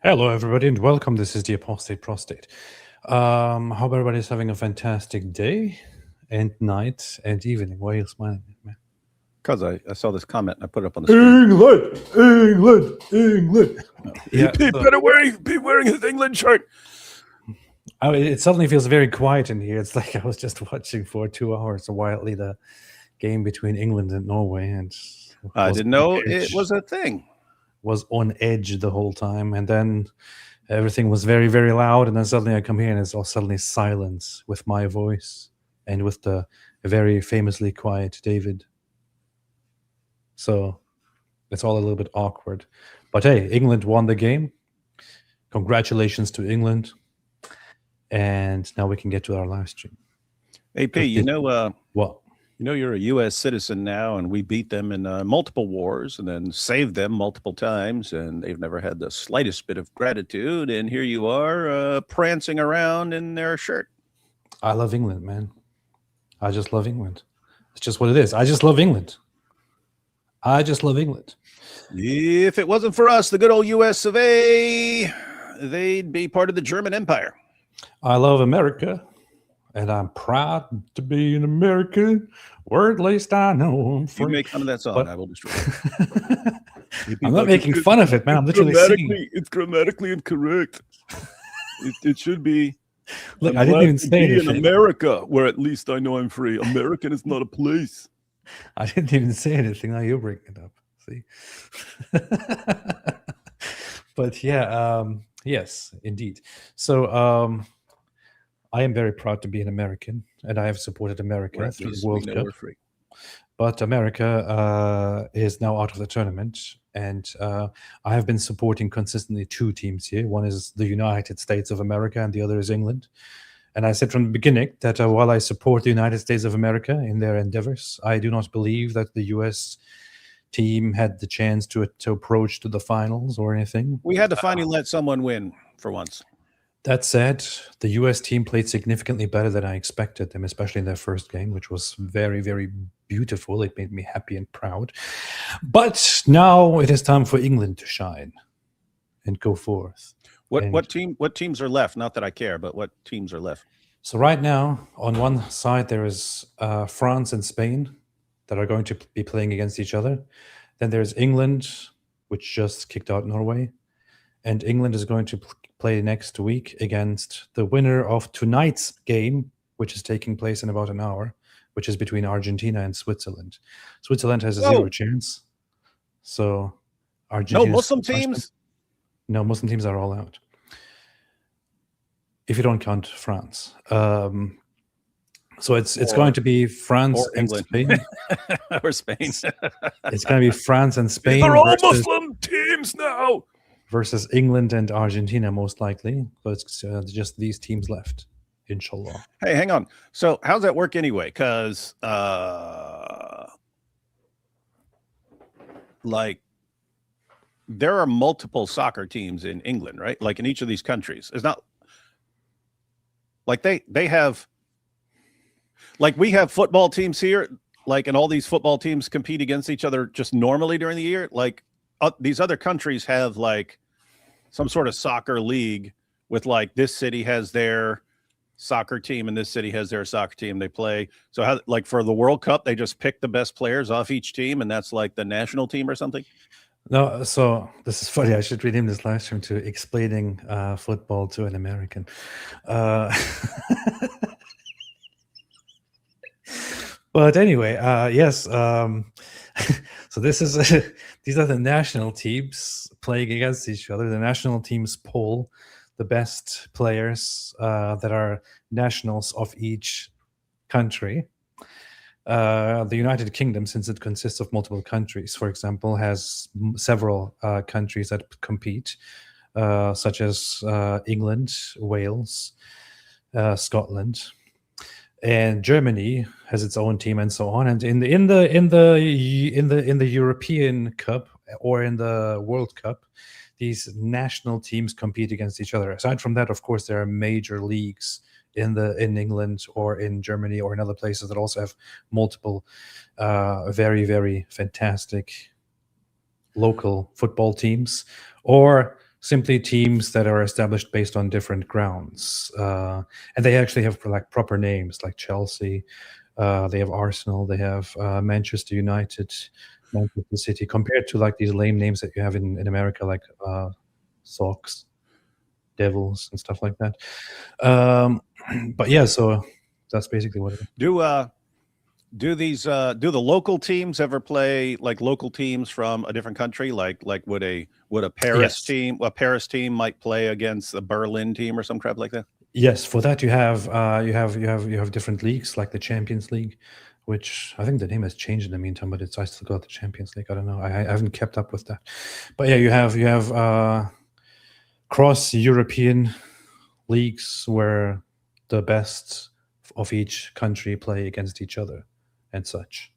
Hello, everybody, and welcome. This is the Apostate Prostate. Hope everybody's having a fantastic day and night and evening. Why are you smiling at me? Because I saw this comment and I put it up on the screen. England. Yeah, He better be wearing his England shirt. it suddenly feels very quiet in here. It's like I was just watching for 2 hours wildly the game between England and Norway, and I was didn't know on edge- it was a thing. was on edge the whole time, and then everything was very, very loud, and then suddenly I come here and it's all suddenly silence with my voice and with the very famously quiet David. So it's all a little bit awkward. But hey, England won the game. Congratulations to England. And now we can get to our live stream. AP, What? you're a U.S. citizen now, and we beat them in multiple wars, and then saved them multiple times, and they've never had the slightest bit of gratitude. And here you are, prancing around in their shirt. I love England, man. I just love England. It's just what it is. I just love England. If it wasn't for us, the good old U.S. of A., they'd be part of the German Empire. I love America, and I'm proud to be an American, where at least I know I'm You free. make fun of that song, But- I will destroy it. I'm not making fun of it, man. I'm literally singing. It's grammatically incorrect. It should be. Look, I didn't even say in anything. America, where at least I know I'm free. American is not a place. I didn't even say anything. Now you're bringing it up. See? But yeah, yes, indeed. So I am very proud to be an American, and I have supported America Where at through least the we World know Cup. we're free. But America is now out of the tournament, and I have been supporting consistently two teams here. One is the United States of America, and the other is England. And I said from the beginning that while I support the United States of America in their endeavors, I do not believe that the U.S. team had the chance to approach to the finals or anything. We had to finally let someone win for once. That said, the U.S. team played significantly better than I expected them, especially in their first game, which was very, very beautiful. It made me happy and proud. But now it is time for England to shine and go forth. What teams are left? Not that I care, but what teams are left? So right now, on one side, there is France and Spain that are going to be playing against each other. Then there's England, which just kicked out Norway. And England is going to play next week against the winner of tonight's game, which is taking place in about an hour, which is between Argentina and Switzerland. Switzerland has a Whoa. 0 chance. So Argentina. No Muslim teams? No, Muslim teams are all out. If you don't count France. So it's going to be France or and England. Spain. Or Spain. It's going to be France and Spain They're all versus, Muslim teams now. versus England and Argentina, most likely. So it's just these teams left, inshallah. Hey, hang on. So how's that work anyway? Because like there are multiple soccer teams in England, right? Like in each of these countries. It's not like they have, like we have football teams here, like, and all these football teams compete against each other just normally during the year. Like these other countries have like some sort of soccer league with like this city has their soccer team and this city has their soccer team. They play. So how, like for the World Cup, they just pick the best players off each team, and that's like the national team or something. No, so this is funny. I should rename this live stream to Explaining Football to an American. But anyway, yes. So this is these are the national teams playing against each other. The national teams poll the best players that are nationals of each country. The United Kingdom, since it consists of multiple countries, for example, has several countries that compete, such as England, Wales, Scotland, and Germany has its own team, and so on. And in the European Cup or in the World Cup, these national teams compete against each other. Aside from that, of course, there are major leagues in England or in Germany or in other places that also have multiple very, very fantastic local football teams, or simply teams that are established based on different grounds, and they actually have like proper names, like Chelsea. They have Arsenal. They have Manchester United, Manchester City. Compared to like these lame names that you have in America, like Sox, Devils, and stuff like that. But yeah, so that's basically what it is. Do the local teams ever play like local teams from a different country? Like would a Paris team, a Paris team might play against a Berlin team or some crap like that? Yes, for that you have different leagues, like the Champions League, which I think the name has changed in the meantime, but I still got the Champions League. I don't know. I haven't kept up with that. But yeah, you have cross European leagues where the best of each country play against each other and such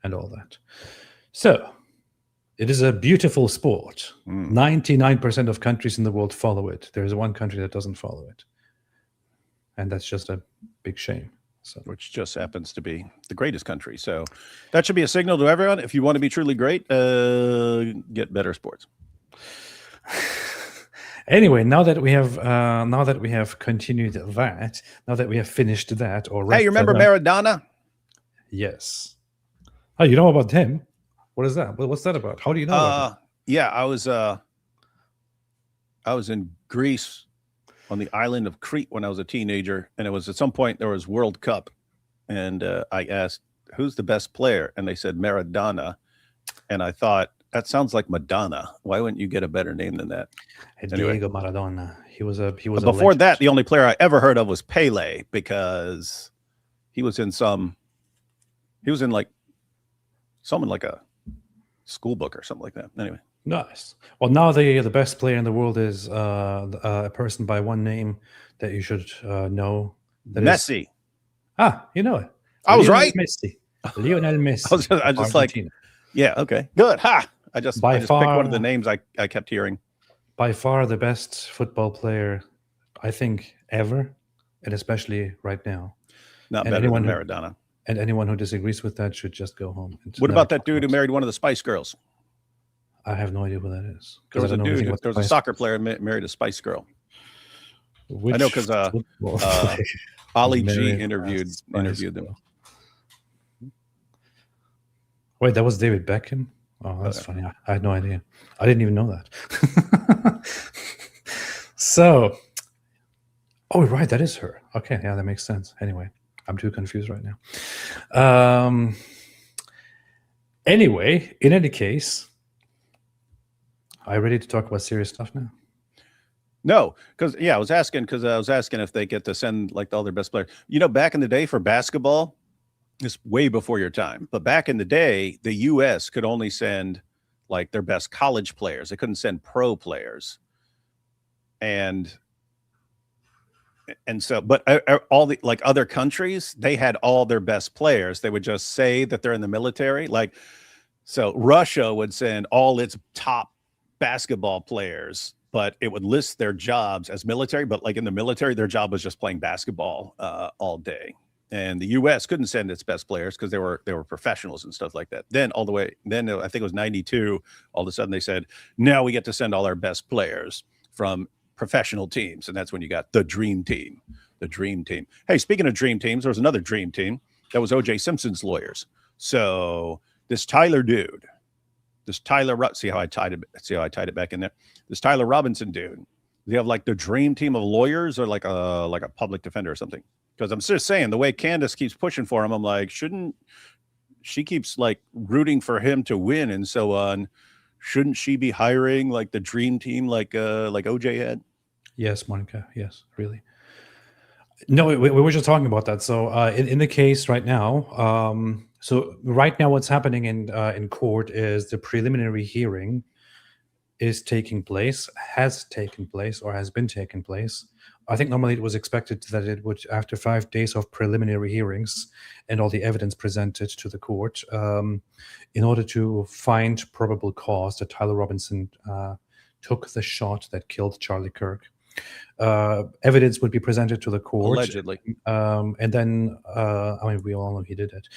and all that. So it is a beautiful sport. 99% of countries in the world follow it. There is one country that doesn't follow it. And that's just a big shame. So, which just happens to be the greatest country. So that should be a signal to everyone. If you want to be truly great, get better sports. Anyway, now that we have continued that, now that we have finished that, or hey, you remember Maradona? Yes. Oh, you know about him? What is that? What's that about? How do you know about him? Yeah, I was in Greece on the island of Crete when I was a teenager, and it was at some point there was World Cup, and I asked, who's the best player? And they said Maradona, and I thought, that sounds like Madonna. Why wouldn't you get a better name than that? Diego Maradona. He was before that, the only player I ever heard of was Pele, because he was in like a school book or something like that. Anyway. Nice. Well, now the best player in the world is a person by one name that you should know. That Messi. You know it. I was right. Messi. Lionel Messi. I just like, yeah, okay, good. Ha! I just picked one of the names I kept hearing. By far the best football player, I think, ever, and especially right now. Not better than Maradona. And anyone who disagrees with that should just go home. What about that dude who married one of the Spice Girls? I have no idea who that is. There was a dude. There was a soccer player married a Spice Girl. I know because Ali G interviewed them. Wait, that was David Beckham? Oh, that's funny. I had no idea. I didn't even know that. So, oh, right, that is her. Okay, yeah, that makes sense. Anyway, I'm too confused right now. Anyway, in any case, are you ready to talk about serious stuff now? No, because I was asking if they get to send like all their best players. You know, back in the day for basketball, it's way before your time, but back in the day, the U.S. could only send like their best college players. They couldn't send pro players, and so, but all the like other countries, they had all their best players. They would just say that they're in the military, like so. Russia would send all its top basketball players, but it would list their jobs as military. But like in the military, their job was just playing basketball all day. And the U.S. couldn't send its best players because they were professionals and stuff like that. Then I think it was 92. All of a sudden they said, now we get to send all our best players from professional teams, and that's when you got the Dream Team. The Dream Team. Hey, speaking of Dream Teams, there was another Dream Team that was O.J. Simpson's lawyers. So this Tyler dude, see how I tied it back in there. This Tyler Robinson dude. They have like the Dream Team of lawyers, or like a public defender or something. Because I'm just saying, the way Candace keeps pushing for him, I'm like, shouldn't she keeps like rooting for him to win and so on? Shouldn't she be hiring like the Dream Team like OJ had? Yes, Monica. Yes, really. No, we were just talking about that. So in the case right now, what's happening in court is the preliminary hearing is taking place, has taken place, or has been taking place. I think normally it was expected that it would, after 5 days of preliminary hearings and all the evidence presented to the court, in order to find probable cause that Tyler Robinson took the shot that killed Charlie Kirk. Evidence would be presented to the court. Allegedly. And then, we all know he did it.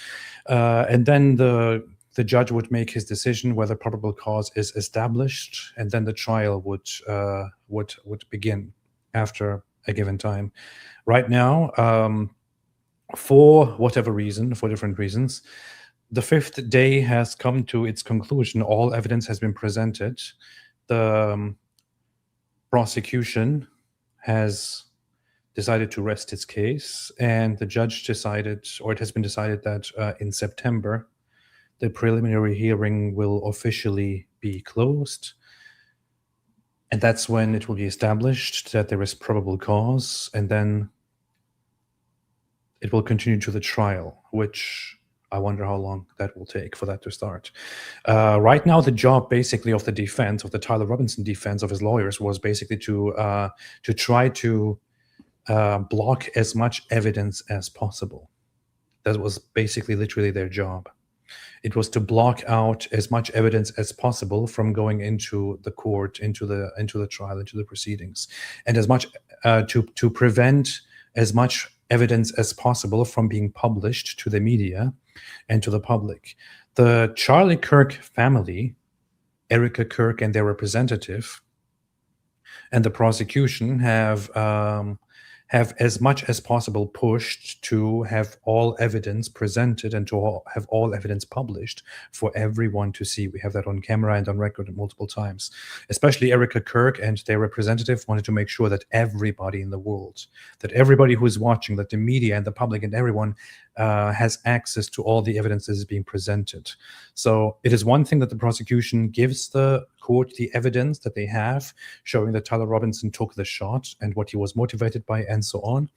And then the the judge would make his decision whether probable cause is established, and then the trial would begin after a given time. Right now, for whatever reason, for different reasons, the fifth day has come to its conclusion. All evidence has been presented. The prosecution has decided to rest its case, and the judge decided, or it has been decided, that in September, the preliminary hearing will officially be closed. And that's when it will be established that there is probable cause, and then it will continue to the trial, which I wonder how long that will take for that to start. Right now, the job basically of the defense, of the Tyler Robinson defense, of his lawyers, was basically to try to block as much evidence as possible. That was basically literally their job. It was to block out as much evidence as possible from going into the court, into the trial, into the proceedings, and as much to prevent as much evidence as possible from being published to the media and to the public. The Charlie Kirk family, Erica Kirk and their representative, and the prosecution have as much as possible pushed to have all evidence presented and to have all evidence published for everyone to see. We have that on camera and on record multiple times. Especially Erica Kirk and their representative wanted to make sure that everybody in the world, that everybody who is watching, that the media and the public and everyone has access to all the evidence that is being presented. So it is one thing that the prosecution gives the court the evidence that they have, showing that Tyler Robinson took the shot and what he was motivated by and so on.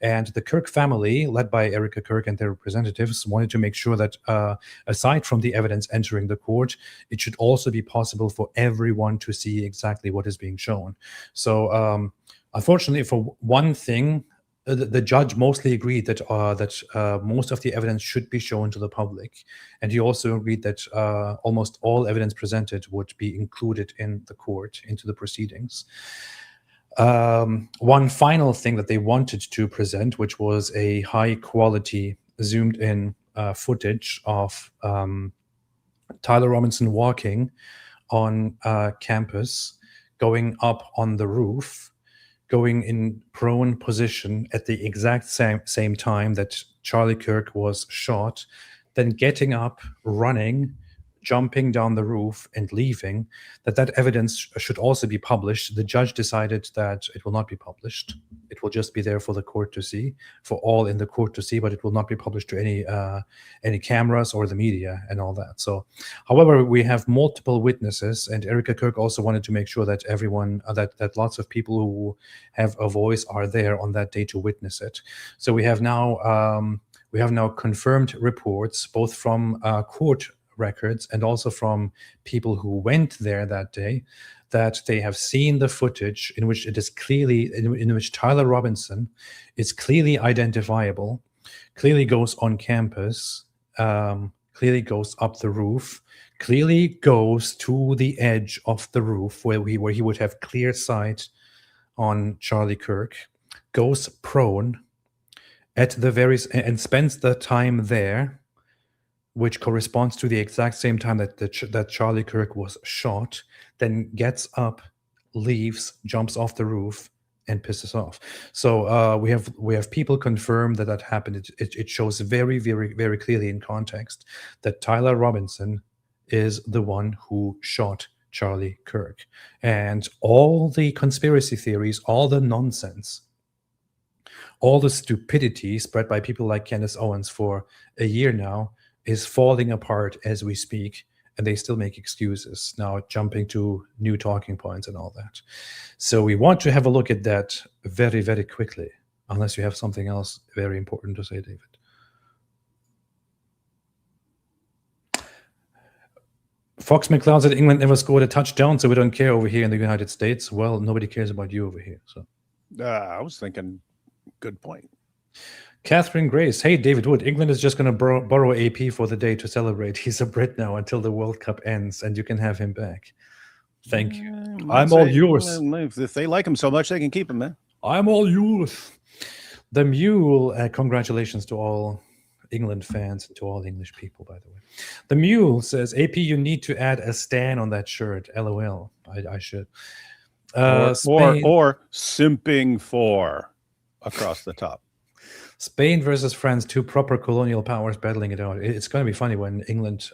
And the Kirk family, led by Erica Kirk and their representatives, wanted to make sure that aside from the evidence entering the court, it should also be possible for everyone to see exactly what is being shown. So unfortunately, for one thing, the judge mostly agreed that most of the evidence should be shown to the public, and he also agreed that almost all evidence presented would be included in the court, into the proceedings. One final thing that they wanted to present, which was a high-quality, zoomed-in footage of Tyler Robinson walking on campus, going up on the roof, going in prone position at the exact same time that Charlie Kirk was shot, then getting up, running, jumping down the roof and leaving, that evidence should also be published. The judge decided that it will not be published. It will just be there for the court to see, for all in the court to see, but it will not be published to any cameras or the media and all that. So, however, we have multiple witnesses, and Erica Kirk also wanted to make sure that everyone, that lots of people who have a voice are there on that day to witness it. So we have now confirmed reports, both from court records and also from people who went there that day, that they have seen the footage in which it is clearly, in which Tyler Robinson is clearly identifiable, clearly goes on campus, clearly goes up the roof, clearly goes to the edge of the roof where he would have clear sight on Charlie Kirk, goes prone at the and spends the time there, which corresponds to the exact same time that Charlie Kirk was shot, then gets up, leaves, jumps off the roof, and pisses off. So we have people confirm that happened. It shows very, very, very clearly in context that Tyler Robinson is the one who shot Charlie Kirk. And all the conspiracy theories, all the nonsense, all the stupidity spread by people like Candace Owens for a year now is falling apart as we speak, and they still make excuses now, jumping to new talking points and all that. So we want to have a look at that very, very quickly, unless you have something else very important to say, David. Fox McCloud said England never scored a touchdown, so we don't care over here in the United States. Well, nobody cares about you over here. So I was thinking, good point. Catherine Grace, hey, David Wood, England is just going to borrow AP for the day to celebrate. He's a Brit now until the World Cup ends, and you can have him back. Thank you. I'm all yours. If they like him so much, they can keep him, man. I'm all yours. The Mule, congratulations to all England fans and to all English people, by the way. The Mule says, AP, you need to add a stan on that shirt. LOL. I should. Spain, or simping for across the top. Spain versus France, two proper colonial powers battling it out. It's going to be funny when England,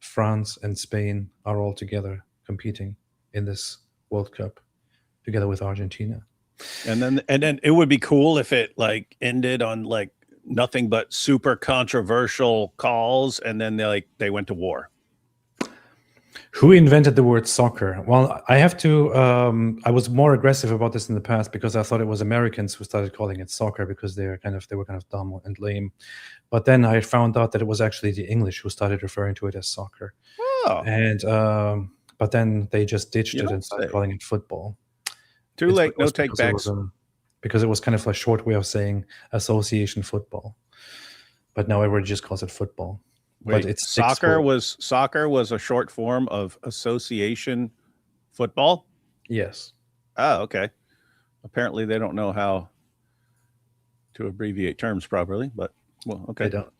France, and Spain are all together competing in this World Cup together with Argentina. And then it would be cool if it like ended on like nothing but super controversial calls, and then they went to war. Who invented the word soccer? Well, I have to. I was more aggressive about this in the past because I thought it was Americans who started calling it soccer because they were kind of dumb and lame. But then I found out that it was actually the English who started referring to it as soccer. Oh. And but then they just ditched it and started calling it football. Too late, no take backs. Because it was kind of a short way of saying association football. But now everybody just calls it football. Wait, but it's soccer was a short form of association football? Yes. Oh, okay. Apparently they don't know how to abbreviate terms properly, but well, okay. They don't.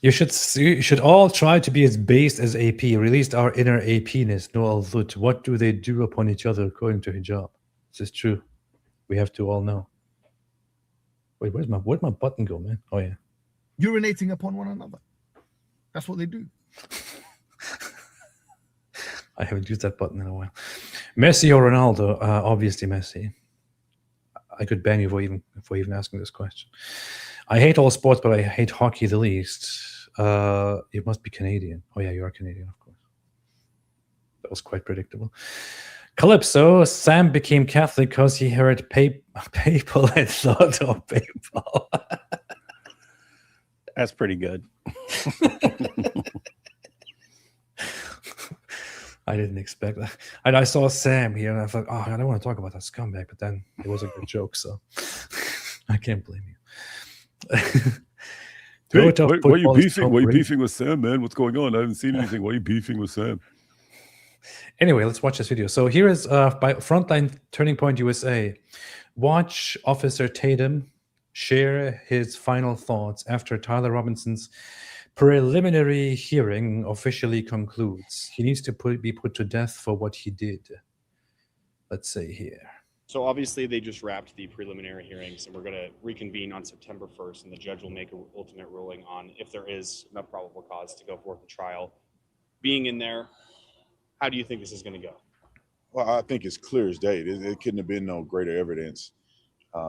You should all try to be as based as AP. Released our inner AP-ness. No al-Lut. What do they do upon each other according to hijab? This is true. We have to all know. Wait, where'd my button go, man? Oh yeah. Urinating upon one another. That's what they do. I haven't used that button in a while. Messi or Ronaldo? Obviously Messi. I could ban you for even asking this question. I hate all sports, but I hate hockey the least. You must be Canadian. Oh yeah, you are Canadian, of course. That was quite predictable. Calypso, Sam became Catholic because he heard papal and thought of PayPal. That's pretty good. I didn't expect that. And I saw Sam here, and I thought, oh, I don't want to talk about that scumbag, but then it was a good joke, so I can't blame you. Hey, why are you beefing? Why are you beefing with Sam, man? What's going on? I haven't seen anything. Why are you beefing with Sam? Anyway, let's watch this video. So here is by Frontline Turning Point USA. Watch Officer Tatum share his final thoughts after Tyler Robinson's preliminary hearing officially concludes. He needs to be put to death for what he did. Let's say here. So obviously they just wrapped the preliminary hearings, and we're going to reconvene on September 1st, and the judge will make an ultimate ruling on if there is enough probable cause to go forth the trial. Being in there, how do you think this is going to go? Well, I think it's clear as day. It couldn't have been no greater evidence.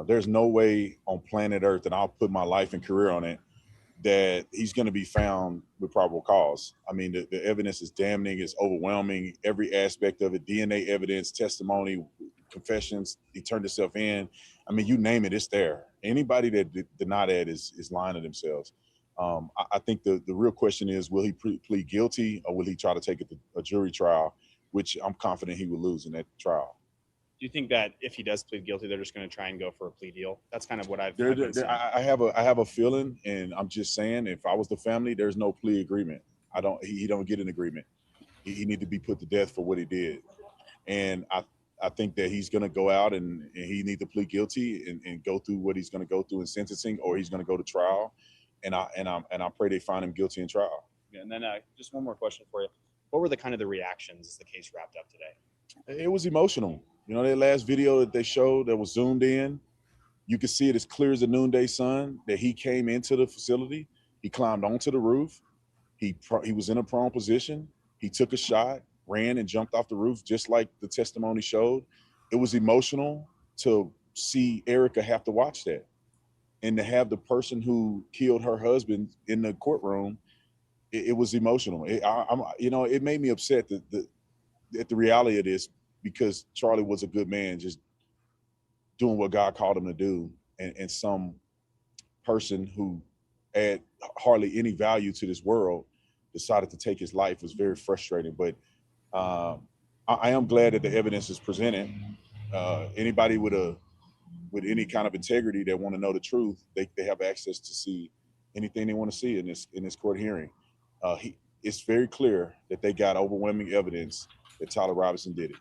There's no way on planet Earth, and I'll put my life and career on it, that he's going to be found with probable cause. I mean, the evidence is damning, it's overwhelming, every aspect of it, DNA evidence, testimony, confessions, he turned himself in. I mean, you name it, it's there. Anybody that deny that is lying to themselves. I think the real question is, will he plead guilty, or will he try to take it to a jury trial, which I'm confident he will lose in that trial. Do you think that if he does plead guilty, they're just going to try and go for a plea deal? That's kind of what I've I have a feeling, and I'm just saying, if I was the family, there's no plea agreement. He don't get an agreement. He need to be put to death for what he did. And I think that he's going to go out and he need to plead guilty and go through what he's going to go through in sentencing, or he's going to go to trial. And I pray they find him guilty in trial. Yeah, and then just one more question for you. What were the reactions as the case wrapped up today? It was emotional. You know, that last video that they showed that was zoomed in, you could see it as clear as the noonday sun that he came into the facility. He climbed onto the roof. He was in a prone position. He took a shot, ran and jumped off the roof, just like the testimony showed. It was emotional to see Erica have to watch that, and to have the person who killed her husband in the courtroom. It was emotional. It made me upset at the reality of this, because Charlie was a good man, just doing what God called him to do, and some person who had hardly any value to this world decided to take his life. Was very frustrating. But I am glad that the evidence is presented. Anybody with any kind of integrity that want to know the truth, they have access to see anything they want to see in this court hearing. It's very clear that they got overwhelming evidence that Tyler Robinson did it.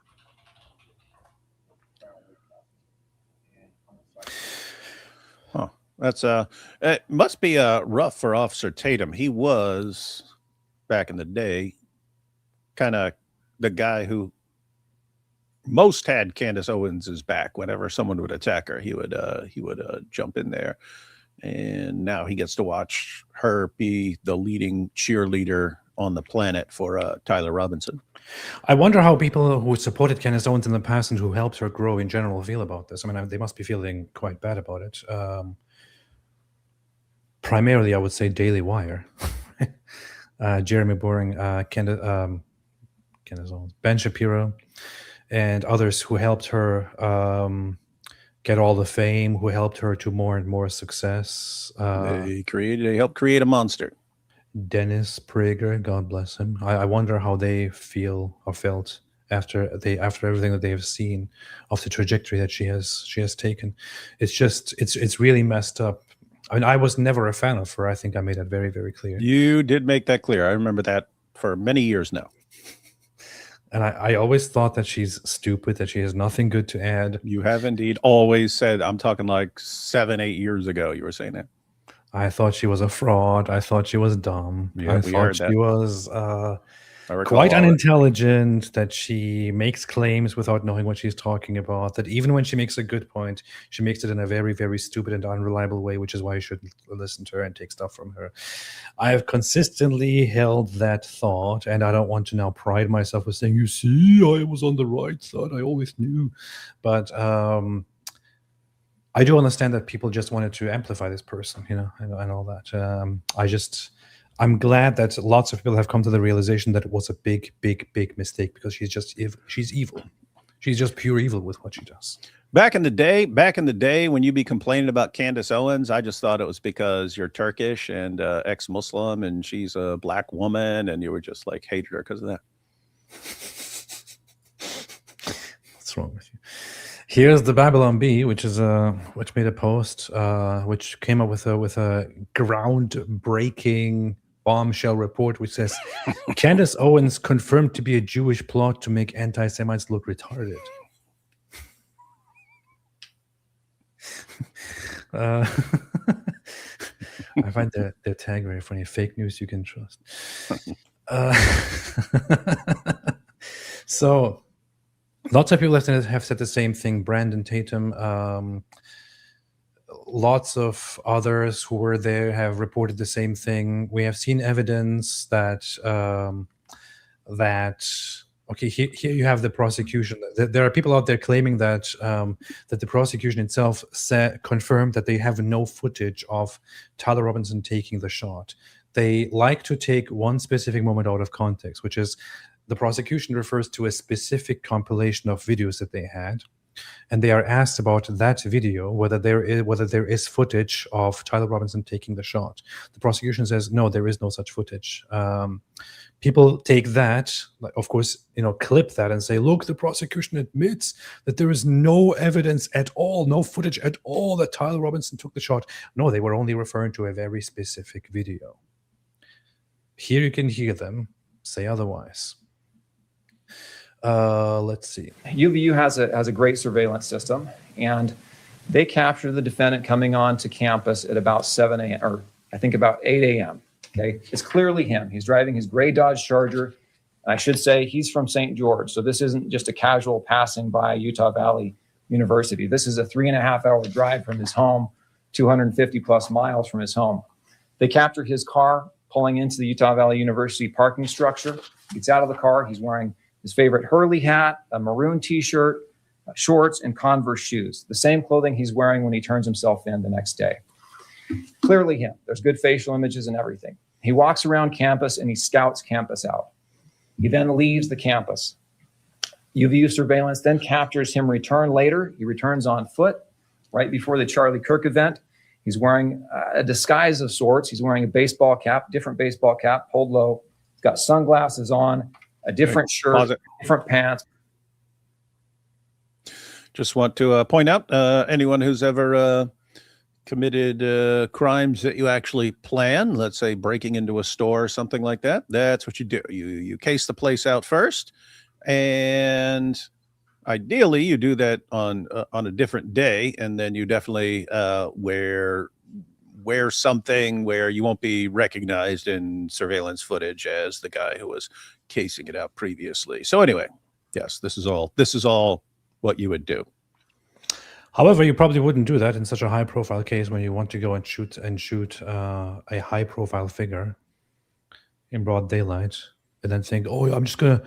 Huh. That's it must be rough for Officer Tatum. He was back in the day kind of the guy who most had Candace Owens's back. Whenever someone would attack her, he would jump in there. And now he gets to watch her be the leading cheerleader on the planet for Tyler Robinson. I wonder how people who supported Candace Owens in the past and who helped her grow in general feel about this. I mean, they must be feeling quite bad about it. Primarily, I would say Daily Wire, Jeremy Boring, Candace Owens, Ben Shapiro, and others who helped her get all the fame, who helped her to more and more success. They helped create a monster. Dennis Prager, God bless him. I wonder how they feel or felt after everything that they have seen of the trajectory that she has taken. It's really messed up. I mean, I was never a fan of her. I think I made that very, very clear. You did make that clear. I remember that for many years now. And I always thought that she's stupid, that she has nothing good to add. You have indeed always said, I'm talking like 7-8 years ago, you were saying that. I thought she was a fraud. I thought she was dumb. Yeah, I we thought heard she that. was I recall quite all that. unintelligent, that she makes claims without knowing what she's talking about, that even when she makes a good point, she makes it in a very, very stupid and unreliable way, which is why you shouldn't listen to her and take stuff from her. I have consistently held that thought, and I don't want to now pride myself with saying, you see, I was on the right side. I always knew. But I do understand that people just wanted to amplify this person, and all that. I'm glad that lots of people have come to the realization that it was a big, big, big mistake, because she's evil. She's just pure evil with what she does. Back in the day, when you'd be complaining about Candace Owens, I just thought it was because you're Turkish and ex-Muslim, and she's a black woman, and you were just like hated her because of that. What's wrong with you? Here's the Babylon Bee, which made a post, which came up with a groundbreaking bombshell report, which says Candace Owens confirmed to be a Jewish plot to make anti-Semites look retarded. I find their tag very funny. Fake news you can trust. So lots of people have said the same thing. Brandon Tatum, lots of others who were there have reported the same thing. We have seen evidence that okay, here you have the prosecution. There are people out there claiming that that the prosecution itself confirmed that they have no footage of Tyler Robinson taking the shot. They like to take one specific moment out of context, which is the prosecution refers to a specific compilation of videos that they had, and they are asked about that video, whether there is footage of Tyler Robinson taking the shot. The prosecution says no, there is no such footage. People take that, of course, clip that and say, look, the prosecution admits that there is no evidence at all, no footage at all that Tyler Robinson took the shot. No, they were only referring to a very specific video. Here you can hear them say otherwise. Let's see. UVU has a great surveillance system, and they captured the defendant coming on to campus at about 7 a.m. or I think about 8 a.m. Okay, it's clearly him. He's driving his gray Dodge Charger. I should say he's from St. George, so this isn't just a casual passing by Utah Valley University. This is a 3.5-hour drive from his home, 250 plus miles from his home. They capture his car pulling into the Utah Valley University parking structure. He gets out of the car. He's wearing his favorite Hurley hat, a maroon t-shirt, shorts, and Converse shoes, the same clothing he's wearing when he turns himself in the next day. Clearly him. There's good facial images and everything. He walks around campus and he scouts campus out. He then leaves the campus. UVU surveillance then captures him return later. He returns on foot right before the Charlie Kirk event. He's wearing a disguise of sorts. He's wearing a baseball cap, different baseball cap, pulled low. He's got sunglasses on, a different shirt, different pants. Just want to point out, anyone who's ever committed crimes that you actually plan, let's say breaking into a store or something like that, that's what you do. You case the place out first, and ideally you do that on a different day, and then you definitely wear wear something where you won't be recognized in surveillance footage as the guy who was casing it out previously. So anyway, yes, this is all what you would do. However, you probably wouldn't do that in such a high-profile case when you want to go and shoot a high-profile figure in broad daylight, and then think, "Oh, I'm just gonna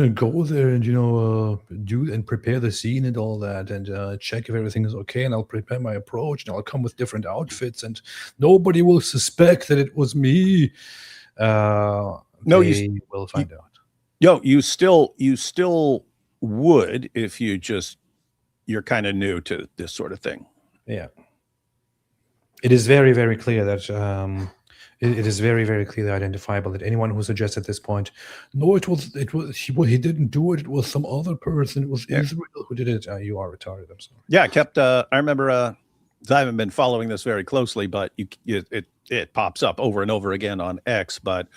go there and do and prepare the scene and all that, and check if everything is okay, and I'll prepare my approach, and I'll come with different outfits, and nobody will suspect that it was me." No, they will find out. You still would if you're kind of new to this sort of thing. Yeah, it is very, very clear that it is very, very clearly identifiable that anyone who suggests at this point, no, he didn't do it. It was some other person. It was Israel who did it. You are retarded. I'm sorry. Yeah, I remember. I haven't been following this very closely, but it pops up over and over again on X. But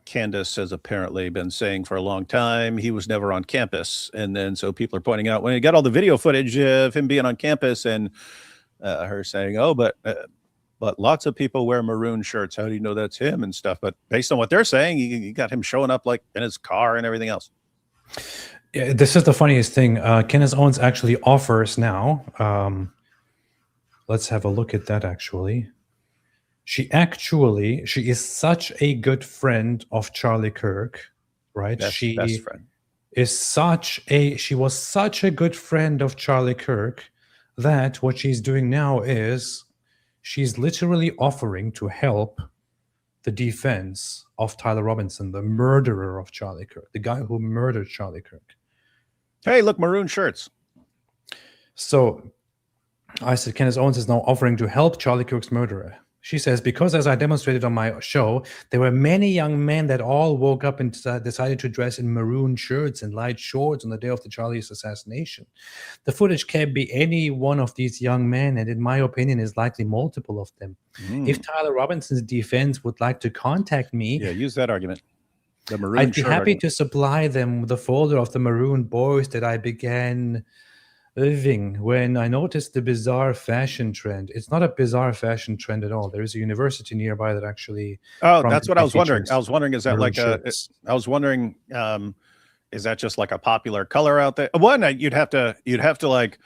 Candace has apparently been saying for a long time he was never on campus, and then so people are pointing out when you got all the video footage of him being on campus, and her saying, "Oh, but lots of people wear maroon shirts. How do you know that's him?" and stuff. But based on what they're saying, you got him showing up like in his car and everything else. Yeah, this is the funniest thing. Candace Owens actually offers now. Let's have a look at that. Actually, she is such a good friend of Charlie Kirk, right? Best friend. She was such a good friend of Charlie Kirk that what she's doing now is she's literally offering to help the defense of Tyler Robinson, the murderer of Charlie Kirk, the guy who murdered Charlie Kirk. Hey, look, maroon shirts. So I said, Candace Owens is now offering to help Charlie Kirk's murderer. She says, because as I demonstrated on my show, there were many young men that all woke up and decided to dress in maroon shirts and light shorts on the day of the Charlie's assassination. The footage can be any one of these young men, and in my opinion, is likely multiple of them. If Tyler Robinson's defense would like to contact me, use that argument. The maroon I'd be shirt happy argument. to supply them with the folder of the maroon boys that I began living when I noticed the bizarre fashion trend. It's not a bizarre fashion trend at all. There is a university nearby that actually. Oh, that's what I was wondering. I was wondering, is that maroon like shirts. is that just like a popular color out there? One, you'd have to like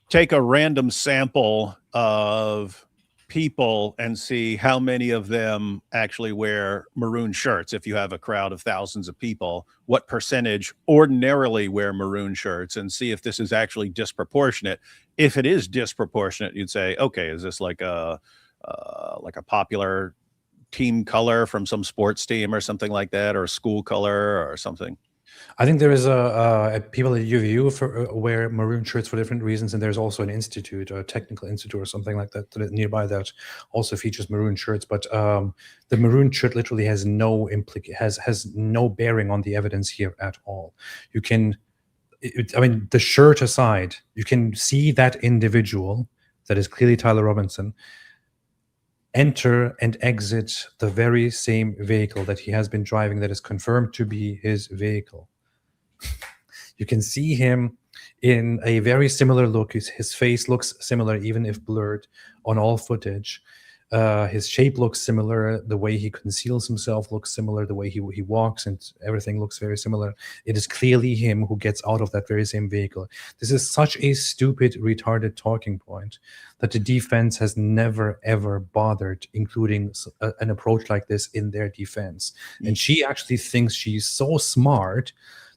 take a random sample of people and see how many of them actually wear maroon shirts. If you have a crowd of thousands of people, what percentage ordinarily wear maroon shirts, and see if this is actually disproportionate. If it is disproportionate, you'd say, okay, is this like a popular team color from some sports team or something like that, or a school color or something? I think there is a people at UVU wear maroon shirts for different reasons, and there's also an institute, a technical institute or something like that nearby that also features maroon shirts. But the maroon shirt literally has no has no bearing on the evidence here at all. You can, the shirt aside, you can see that individual that is clearly Tyler Robinson enter and exit the very same vehicle that he has been driving that is confirmed to be his vehicle. You can see him in a very similar look. His face looks similar, even if blurred, on all footage. His shape looks similar. The way he conceals himself looks similar. The way he walks and everything looks very similar. It is clearly him who gets out of that very same vehicle. This is such a stupid, retarded talking point that the defense has never, ever bothered including an approach like this in their defense. And she actually thinks she's so smart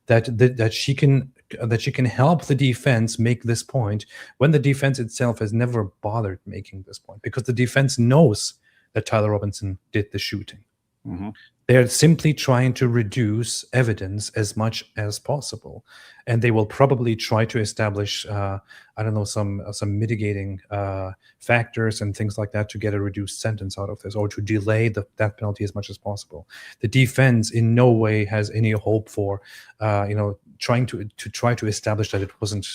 that she can help the defense make this point when the defense itself has never bothered making this point, because the defense knows that Tyler Robinson did the shooting. Mm-hmm. They're simply trying to reduce evidence as much as possible, and they will probably try to establish, some mitigating factors and things like that to get a reduced sentence out of this, or to delay the death penalty as much as possible. The defense in no way has any hope for, trying to establish that it wasn't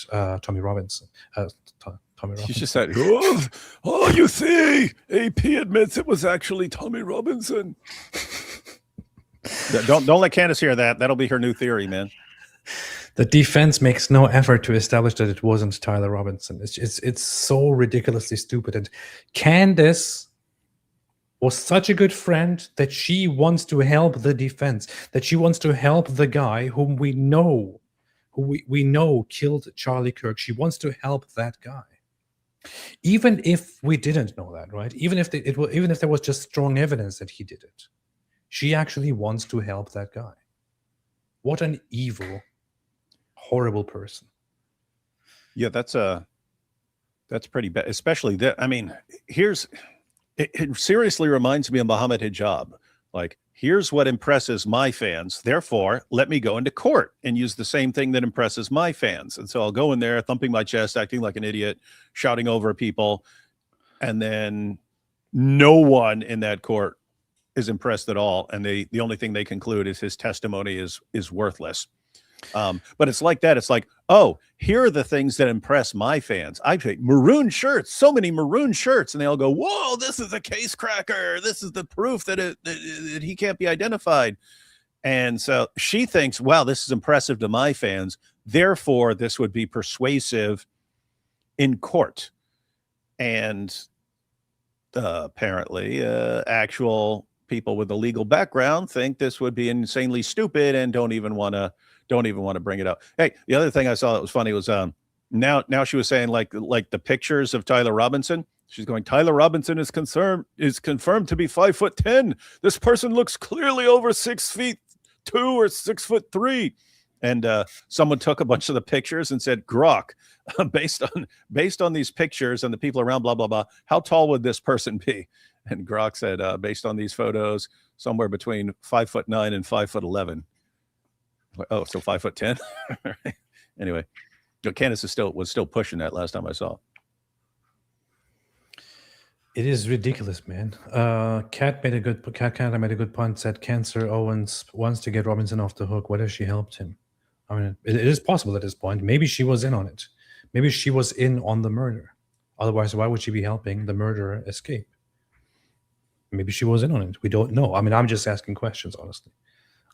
Tommy Robinson. Tommy Robinson. She just said, "Oh, you see, AP admits it was actually Tommy Robinson." Don't let Candace hear that. That'll be her new theory, man. The defense makes no effort to establish that it wasn't Tyler Robinson. It's so ridiculously stupid. And Candace was such a good friend that she wants to help the defense, that she wants to help the guy whom we know, we know killed Charlie Kirk. She wants to help that guy. Even if we didn't know that, right? Even if there was just strong evidence that he did it, she actually wants to help that guy. What an evil, horrible person. Yeah, that's pretty bad. Especially that. I mean, it seriously reminds me of Muhammad Hijab. Like, here's what impresses my fans. Therefore, let me go into court and use the same thing that impresses my fans. And so I'll go in there, thumping my chest, acting like an idiot, shouting over people, and then no one in that court is impressed at all. And the only thing they conclude is his testimony is worthless. But it's like that. It's like, oh, here are the things that impress my fans. I pick maroon shirts, so many maroon shirts, and they all go, whoa, this is a case cracker. This is the proof that he can't be identified. And so she thinks, wow, this is impressive to my fans. Therefore, this would be persuasive in court. And apparently, actual people with a legal background think this would be insanely stupid and don't even want to bring it up. Hey, the other thing I saw that was funny was now she was saying like the pictures of Tyler Robinson. She's going, Tyler Robinson is confirmed to be 5'10". This person looks clearly over 6'2" or 6'3". And someone took a bunch of the pictures and said, Grok, based on these pictures and the people around, blah blah blah, how tall would this person be? And Grok said, based on these photos, somewhere between 5'9" and 5'11". Oh, so 5'10". Anyway, Candace was still pushing that last time I saw. It is ridiculous, man. Kat made a good point. Said Cancer Owens wants to get Robinson off the hook. What if she helped him? I mean, it is possible at this point. Maybe she was in on it. Maybe she was in on the murder. Otherwise, why would she be helping the murderer escape? Maybe she was in on it. We don't know. I mean, I'm just asking questions, honestly.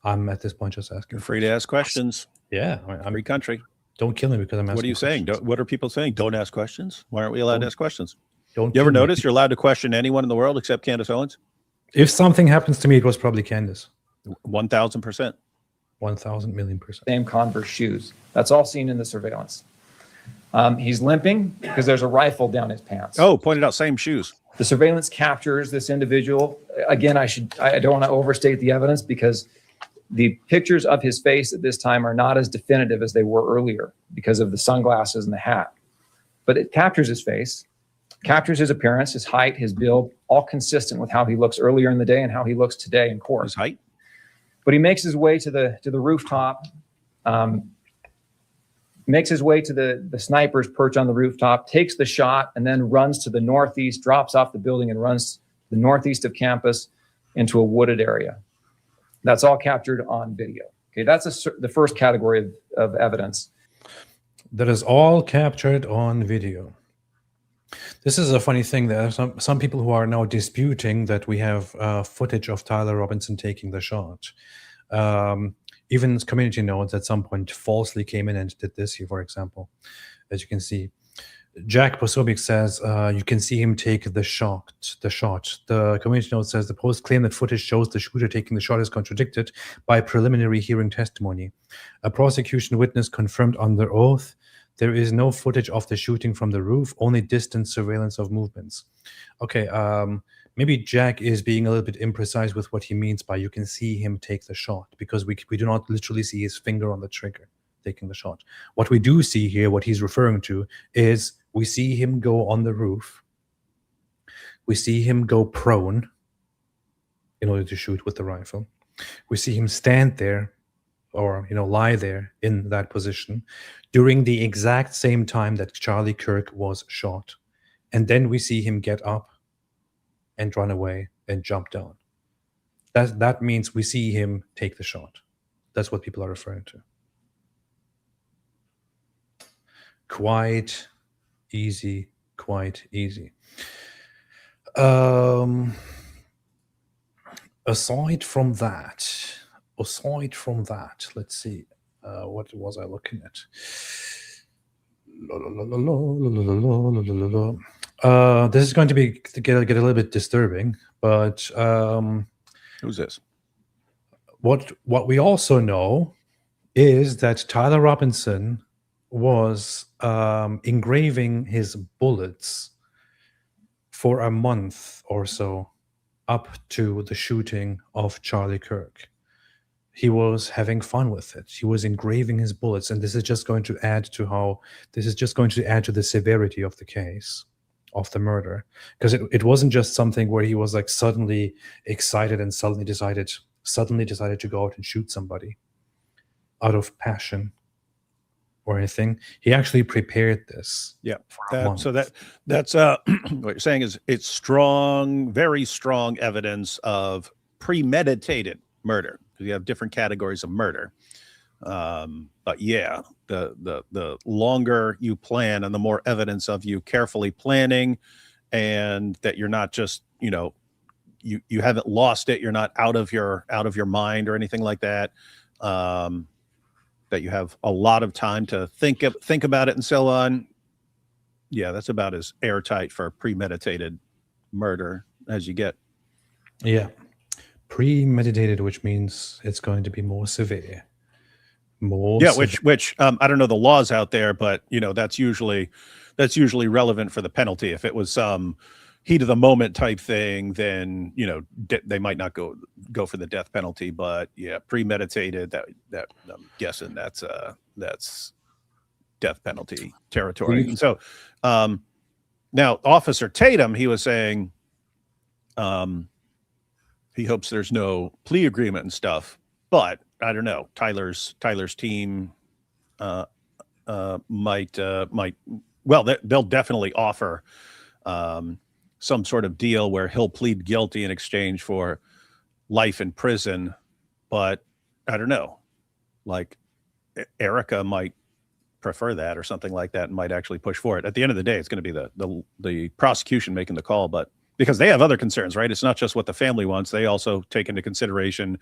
I'm at this point just asking. You're free to ask questions. Yeah, I'm free country. Don't kill me because I'm asking. What are you saying? What are people saying? Don't ask questions. Why aren't we allowed to ask questions? Don't. You ever notice you're allowed to question anyone in the world except Candace Owens? If something happens to me, it was probably Candace. 1,000%. 1,000,000,000%. Same Converse shoes. That's all seen in the surveillance. He's limping because there's a rifle down his pants. Oh, pointed out, same shoes. The surveillance captures this individual. Again, I don't want to overstate the evidence because the pictures of his face at this time are not as definitive as they were earlier because of the sunglasses and the hat. But it captures his face, captures his appearance, his height, his build, all consistent with how he looks earlier in the day and how he looks today in court. His height? But he makes his way to the rooftop, makes his way to the sniper's perch on the rooftop, takes the shot, and then runs to the northeast, drops off the building and runs to the northeast of campus into a wooded area. That's all captured on video. Okay, that's the first category of evidence. That is all captured on video. This is a funny thing. There are some people who are now disputing that we have footage of Tyler Robinson taking the shot. Even community notes at some point falsely came in and did this here, for example. As you can see, Jack Posobiec says you can see him take the shot. The community note says the Post claim that footage shows the shooter taking the shot is contradicted by preliminary hearing testimony. A prosecution witness confirmed under oath there is no footage of the shooting from the roof, only distant surveillance of movements. Okay, maybe Jack is being a little bit imprecise with what he means by you can see him take the shot, because we do not literally see his finger on the trigger taking the shot. What we do see here, what he's referring to, is we see him go on the roof. We see him go prone in order to shoot with the rifle. We see him stand there or lie there in that position during the exact same time that Charlie Kirk was shot. And then we see him get up and run away and jump down. That means we see him take the shot. That's what people are referring to. Quite easy. Aside from that, let's see. What was I looking at? This is going to get a little bit disturbing, but Who's this? what we also know is that Tyler Robinson was engraving his bullets for a month or so up to the shooting of Charlie Kirk. He was having fun with it. He was engraving his bullets, and this is just going to add to the severity of the case, of the murder, because it wasn't just something where he was like suddenly excited and suddenly decided to go out and shoot somebody out of passion or anything. He actually prepared this. Yeah. For a month. So that's what you're saying is it's strong, very strong evidence of premeditated murder, because you have different categories of murder. But yeah, the longer you plan and the more evidence of you carefully planning, and that you're not just, you haven't lost it, you're not out of your mind or anything like that. That you have a lot of time to think about it and so on. Yeah, that's about as airtight for premeditated murder as you get. Yeah. Premeditated, which means it's going to be more severe. Which I don't know the laws out there, but that's usually relevant for the penalty. If it was some heat of the moment type thing, then they might not go for the death penalty. But yeah, premeditated, that I'm guessing that's death penalty territory. And so now Officer Tatum, he was saying he hopes there's no plea agreement and stuff, but I don't know. Tyler's team might they'll definitely offer some sort of deal where he'll plead guilty in exchange for life in prison. But I don't know, like Erica might prefer that or something like that and might actually push for it. At the end of the day, it's going to be the prosecution making the call, but because they have other concerns, right? It's not just what the family wants. They also take into consideration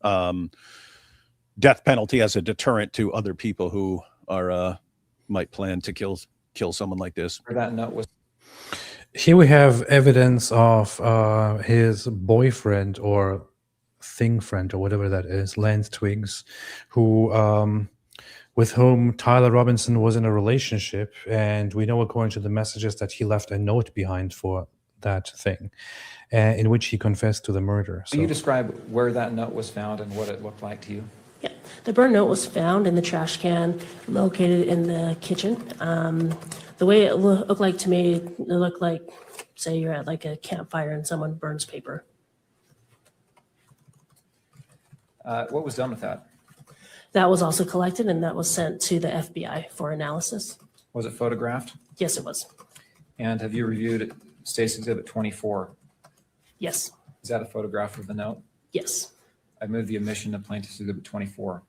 death penalty as a deterrent to other people who are might plan to kill someone like this. That note was. Here we have evidence of his boyfriend or thing friend or whatever that is, Lance Twiggs, who with whom Tyler Robinson was in a relationship, and we know according to the messages that he left a note behind for that thing, in which he confessed to the murder. Can you describe where that note was found and what it looked like to you? Yeah, the burned note was found in the trash can located in the kitchen. The way it looked like to me, it looked like, say you're at like a campfire and someone burns paper. What was done with that? That was also collected and that was sent to the FBI for analysis. Was it photographed? Yes, it was. And have you reviewed State's Exhibit 24? Yes. Is that a photograph of the note? Yes. I move the admission of Plaintiff's Exhibit 24.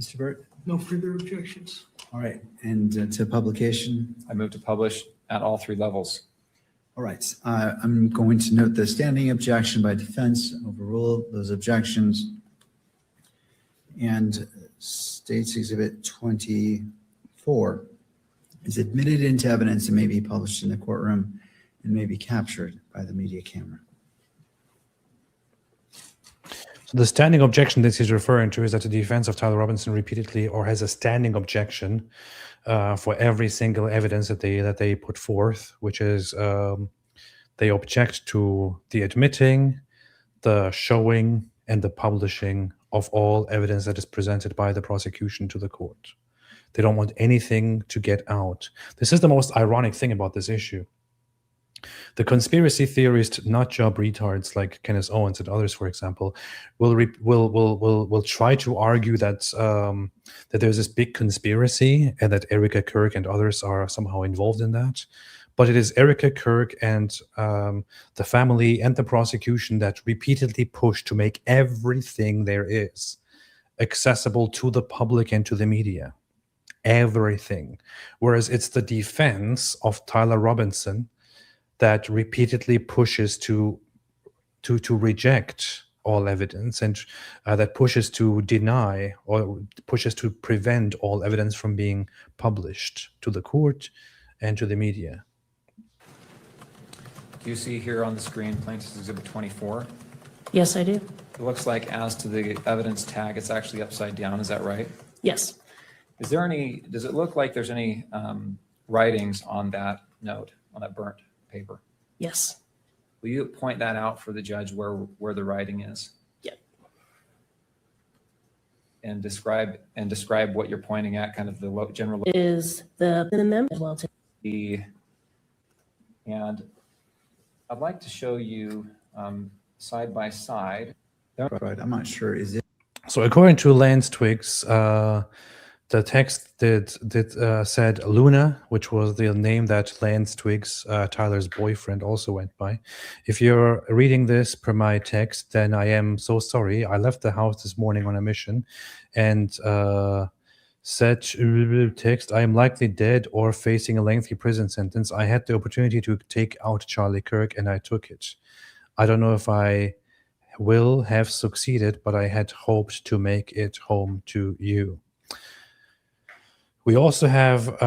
Mr. Burt? No further objections. All right. And to publication? I move to publish at all three levels. All right. I'm going to note the standing objection by defense, overrule those objections. And State's Exhibit 24 is admitted into evidence and may be published in the courtroom and may be captured by the media camera. So the standing objection that he's referring to is that the defense of Tyler Robinson repeatedly or has a standing objection for every single evidence that they put forth, which is they object to the admitting, the showing, and the publishing of all evidence that is presented by the prosecution to the court. They don't want anything to get out. This is the most ironic thing about this issue. The conspiracy theorists, nut job retards like Kenneth Owens and others, for example, will try to argue that that there's this big conspiracy and that Erica Kirk and others are somehow involved in that. But it is Erica Kirk and the family and the prosecution that repeatedly push to make everything there is accessible to the public and to the media. Everything. Whereas it's the defense of Tyler Robinson that repeatedly pushes to reject all evidence, and that pushes to deny or pushes to prevent all evidence from being published to the court and to the media. Do you see here on the screen Plaintiff's Exhibit 24? Yes, I do. It looks like as to the evidence tag, it's actually upside down. Is that right? Yes. Is there any, does it look like there's any writings on that note, on that burnt paper? Yes. Will you point that out for the judge where the writing is? Yeah. And describe what you're pointing at, kind of the general. Is the them as well too. And I'd like to show you side by side. Right, I'm not sure, is it? So according to Lance Twiggs, the text said Luna, which was the name that Lance Twiggs, Tyler's boyfriend, also went by. If you're reading this per my text, then I am so sorry. I left the house this morning on a mission and said text, I am likely dead or facing a lengthy prison sentence. I had the opportunity to take out Charlie Kirk and I took it. I don't know if I will have succeeded, but I had hoped to make it home to you. We also have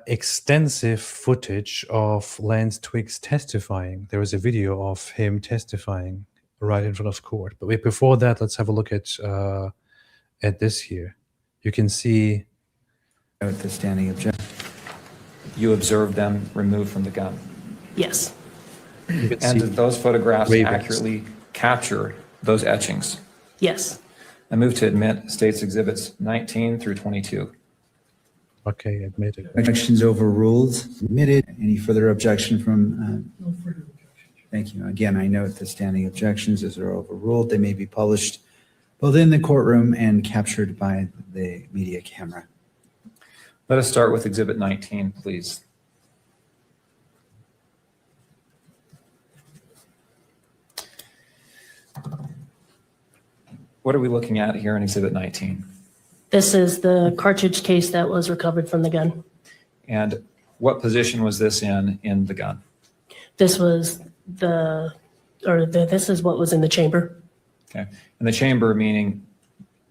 extensive footage of Lance Twiggs testifying. There is a video of him testifying right in front of court. But wait, before that, let's have a look at this here. You can see The standing objection. You observed them removed from the gun. Yes. you can And see did those photographs ravens. accurately capture those etchings? Yes. I move to admit State's Exhibits 19 through 22. Okay, admitted. Objections overruled. Admitted. Any further objection from? No further objection. Thank you. Again, I note the standing objections as are overruled. They may be published both in the courtroom and captured by the media camera. Let us start with Exhibit 19, please. What are we looking at here in Exhibit 19? This is the cartridge case that was recovered from the gun. And what position was this in the gun? This was this is what was in the chamber. Okay. And the chamber, meaning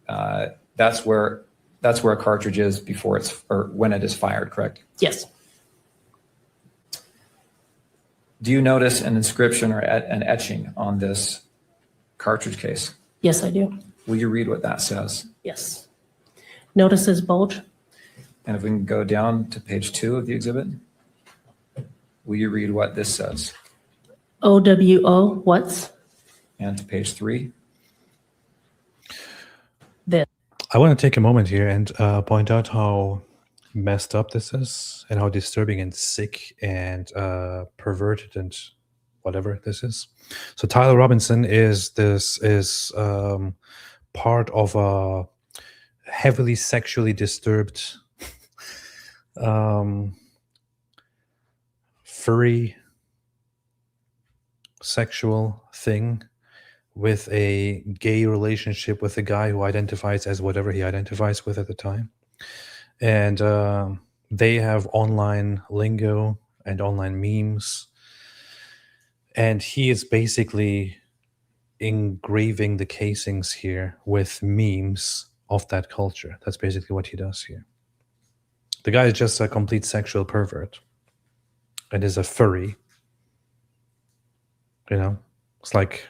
that's where a cartridge is before it's, or when it is fired, correct? Yes. Do you notice an inscription or an etching on this cartridge case? Yes, I do. Will you read what that says? Yes. Notices bulge. And if we can go down to page 2 of the exhibit, will you read what this says? OWO, what's And to page 3. this? I want to take a moment here and point out how messed up this is and how disturbing and sick and perverted and whatever this is. So Tyler Robinson is part of a heavily sexually disturbed furry sexual thing with a gay relationship with a guy who identifies as whatever he identifies with at the time. And they have online lingo and online memes. And he is basically engraving the casings here with memes of that culture. That's basically what he does here. The guy is just a complete sexual pervert and is a furry. You know, it's like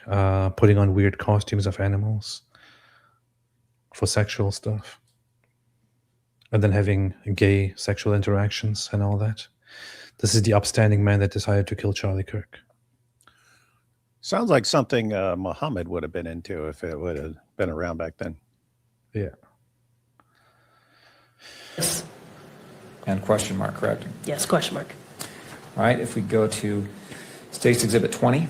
putting on weird costumes of animals for sexual stuff. And then having gay sexual interactions and all that. This is the upstanding man that decided to kill Charlie Kirk. Sounds like something Muhammad would have been into if it would have been around back then. Yeah. Yes. And question mark, correct? Yes, question mark. All right, if we go to State's Exhibit 20.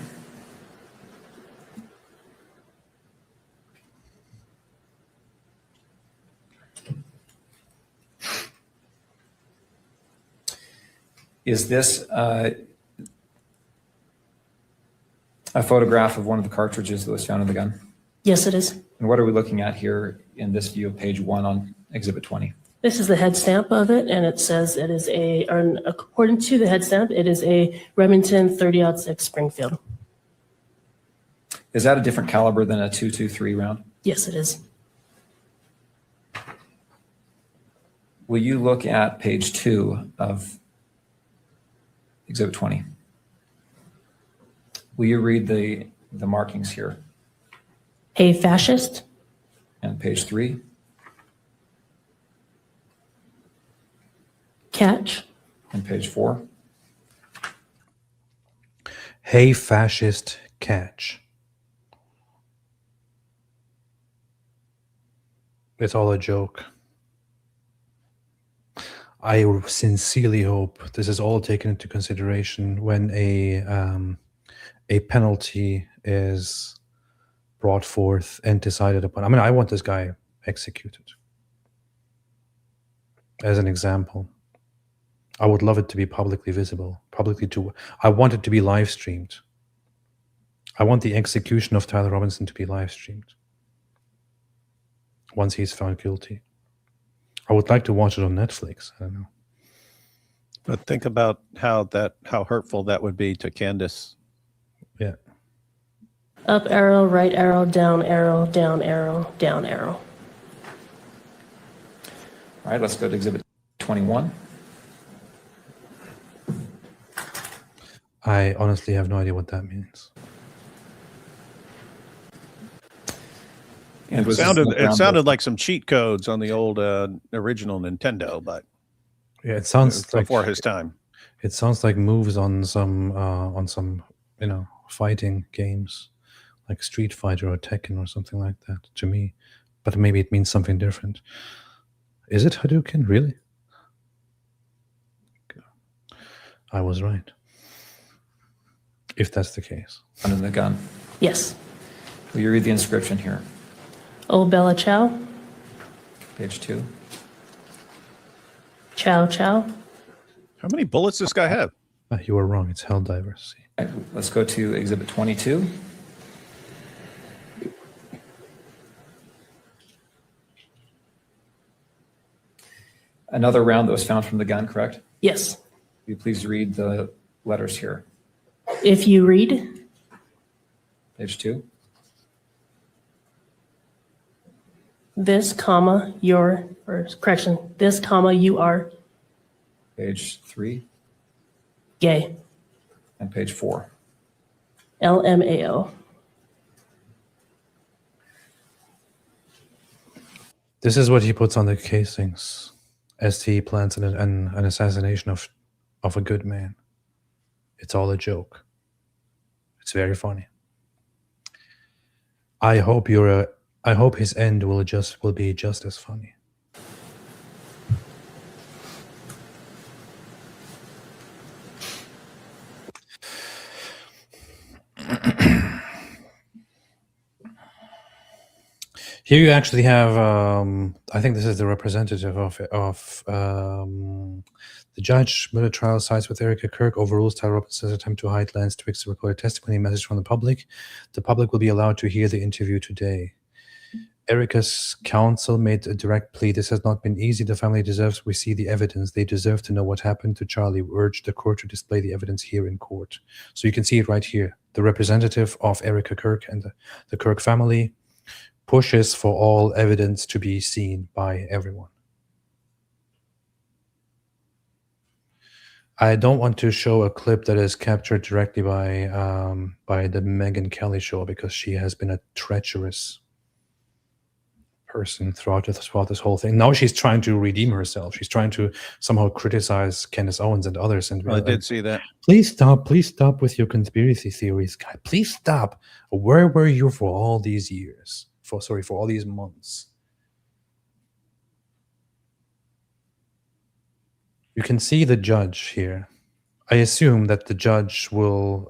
Is this a photograph of one of the cartridges that was found in the gun? Yes, it is. And what are we looking at here in this view of page 1 on Exhibit 20? This is the head stamp of it, and it says it is according to the head stamp, it is a Remington 30-06 Springfield. Is that a different caliber than a 223 round? Yes, it is. Will you look at page 2 of Exhibit 20? Will you read the markings here? A fascist, And page 3? catch, And page 4? Hey, fascist, catch. It's all a joke. I sincerely hope this is all taken into consideration when a penalty is brought forth and decided upon. I mean, I want this guy executed. As an example, I would love it to be publicly visible, I want it to be live streamed. I want the execution of Tyler Robinson to be live streamed once he's found guilty. I would like to watch it on Netflix. I don't know. But think about how hurtful that would be to Candace. Yeah. up arrow, right arrow, down arrow, down arrow, down arrow. All right, let's go to Exhibit 21. I honestly have no idea what that means. And It sounded like some cheat codes on the old original Nintendo, but Yeah, it sounds like before his time. It sounds like moves on some fighting games, like Street Fighter or Tekken or something like that to me. But maybe it means something different. Is it Hadouken? Really? I was right. If that's the case. under the gun. Yes. Will you read the inscription here? O Bella Chow, Page 2. Chow Chow, How many bullets does this guy have? You were wrong. It's Helldivers. See? All right, let's go to Exhibit 22. Another round that was found from the gun, correct? yes. Will you please read the letters here? If you read, Page 2. this comma, your, or correction, this comma, you are Page 3. gay. And page 4. LMAO. This is what he puts on the casings as he plans an assassination of a good man. It's all a joke. It's very funny. I hope his end will be just as funny. Here you actually have, I think this is the representative of the judge. Murder trial sides with Erica Kirk, overrules Tyler Robinson's attempt to hide Lance Twiggs' recorded testimony message from the public. The public will be allowed to hear the interview today. Erica's counsel made a direct plea. This has not been easy. The family deserves we see the evidence. They deserve to know what happened to Charlie. We urge the court to display the evidence here in court. So you can see it right here. The representative of Erica Kirk and the Kirk family pushes for all evidence to be seen by everyone. I don't want to show a clip that is captured directly by the Megyn Kelly show because she has been a treacherous person throughout this whole thing. Now she's trying to redeem herself. She's trying to somehow criticize Candace Owens and others. And I did see that. Please stop with your conspiracy theories, guy. Please stop. Where were you for all these years? For all these months. You can see the judge here. I assume that the judge will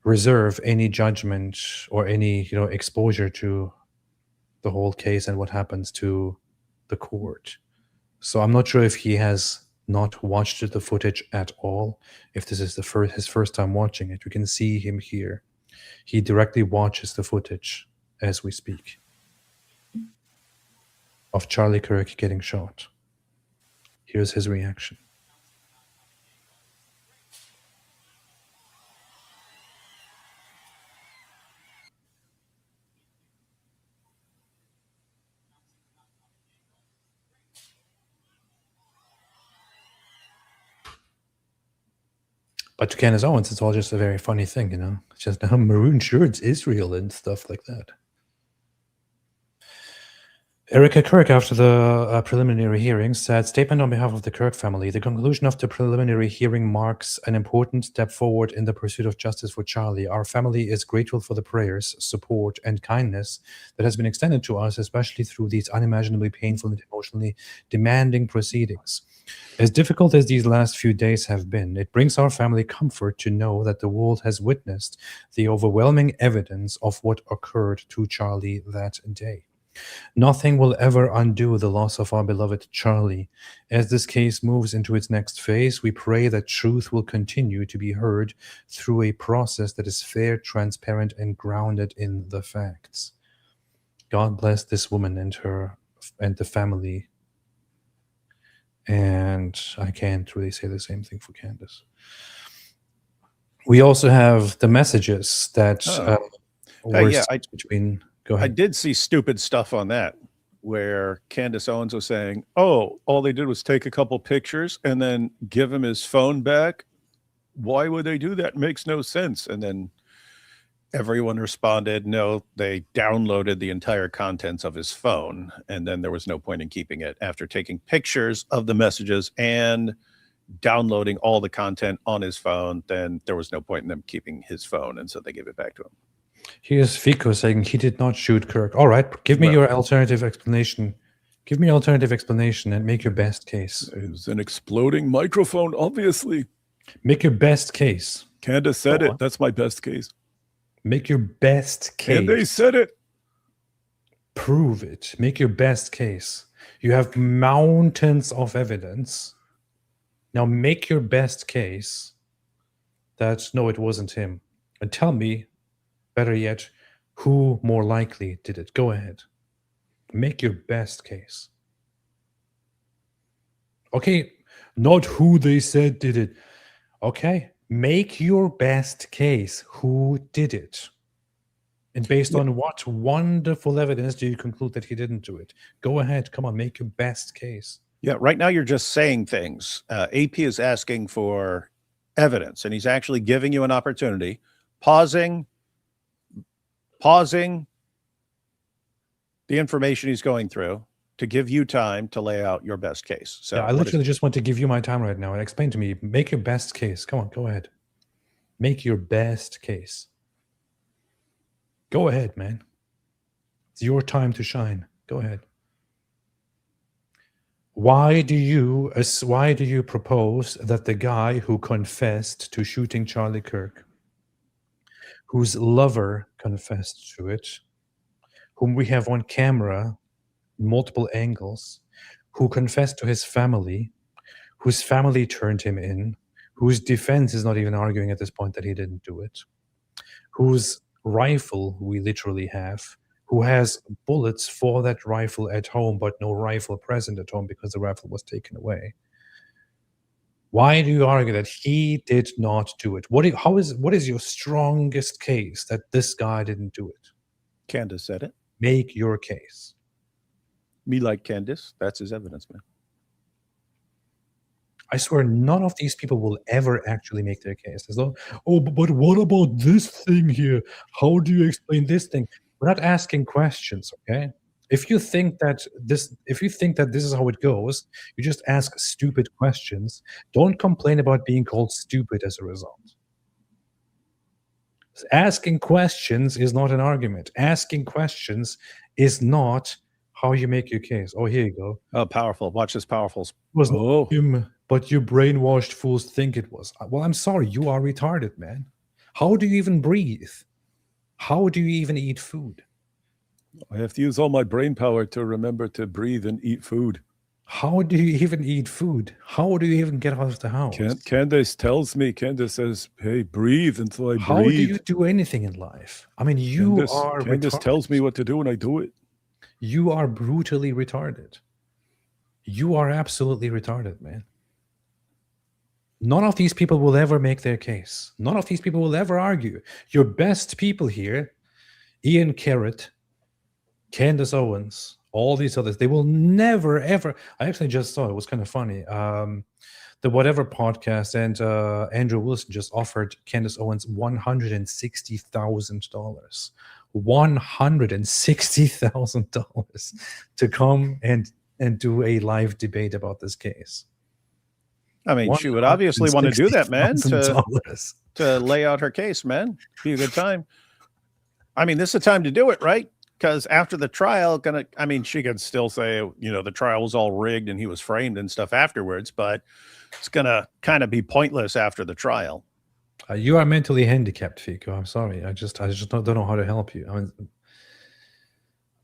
reserve any judgment or any exposure to the whole case and what happens to the court. So I'm not sure if he has not watched the footage at all. If this is his first time watching it, you can see him here. He directly watches the footage as we speak of Charlie Kirk getting shot. Here's his reaction. But to Candace Owens, it's all just a very funny thing, It's just maroon shirts, Israel, and stuff like that. Erica Kirk, after the preliminary hearing, said, statement on behalf of the Kirk family. The conclusion of the preliminary hearing marks an important step forward in the pursuit of justice for Charlie. Our family is grateful for the prayers, support, and kindness that has been extended to us, especially through these unimaginably painful and emotionally demanding proceedings. As difficult as these last few days have been, it brings our family comfort to know that the world has witnessed the overwhelming evidence of what occurred to Charlie that day. Nothing will ever undo the loss of our beloved Charlie. As this case moves into its next phase, we pray that truth will continue to be heard through a process that is fair, transparent, and grounded in the facts. God bless this woman and the family. And I can't really say the same thing for Candace. We also have the messages that were between. Go ahead. I did see stupid stuff on that where Candace Owens was saying, oh, all they did was take a couple pictures and then give him his phone back. Why would they do that? It makes no sense. And then everyone responded, no, they downloaded the entire contents of his phone. And then there was no point in keeping it. After taking pictures of the messages and downloading all the content on his phone, then there was no point in them keeping his phone. And so they gave it back to him. Here's Fico saying he did not shoot Kirk. All right, give me your alternative explanation. Give me alternative explanation and make your best case. It was an exploding microphone, obviously. Make your best case. Candace said it. That's my best case. Make your best case. And they said it. Prove it. Make your best case. You have mountains of evidence. Now make your best case that, no, it wasn't him. And tell me, better yet, who more likely did it? Go ahead. Make your best case. Okay, not who they said did it. Okay, make your best case. Who did it? And based on what wonderful evidence do you conclude that he didn't do it? Go ahead. Come on, make your best case. Yeah, right now you're just saying things. AP is asking for evidence, and he's actually giving you an opportunity, pausing the information he's going through to give you time to lay out your best case. So yeah, I literally just want to give you my time right now and explain to me. Make your best case. Come on, go ahead. Make your best case. Go ahead, man. It's your time to shine. Go ahead. Why do you propose that the guy who confessed to shooting Charlie Kirk, whose lover confessed to it, whom we have on camera, multiple angles, who confessed to his family, whose family turned him in, whose defense is not even arguing at this point that he didn't do it, whose rifle we literally have, who has bullets for that rifle at home, but no rifle present at home because the rifle was taken away. Why do you argue that he did not do it? What is your strongest case that this guy didn't do it? Candace said it. Make your case. Me like Candace. That's his evidence, man. I swear none of these people will ever actually make their case. As though, oh, but what about this thing here? How do you explain this thing? We're not asking questions, okay? If you think that this is how it goes, you just ask stupid questions. Don't complain about being called stupid as a result. Asking questions is not an argument. Asking questions is not how you make your case. Oh, here you go. Oh, powerful. Watch this powerful. It was not him, but you brainwashed fools think it was. Well, I'm sorry. You are retarded, man. How do you even breathe? How do you even eat food? I have to use all my brain power to remember to breathe and eat food. How do you even eat food? How do you even get out of the house? Candace tells me, Candace says, hey, breathe until I breathe. How do you do anything in life? I mean, Candace tells me what to do and I do it. You are brutally retarded. You are absolutely retarded, man. None of these people will ever make their case. None of these people will ever argue. Your best people here, Ian Carrot, Candace Owens, all these others, they will never, ever. I actually just saw it was kind of funny. the Whatever podcast, and Andrew Wilson just offered Candace Owens $160,000. $160,000 to come and do a live debate about this case. I mean, she would obviously want to do that, man, $160,000. to lay out her case, man. Be a good time. I mean, this is the time to do it, right? Because after the trial, she could still say, the trial was all rigged and he was framed and stuff afterwards, but it's going to kind of be pointless after the trial. You are mentally handicapped, Fico. I'm sorry. I just don't know how to help you. I mean,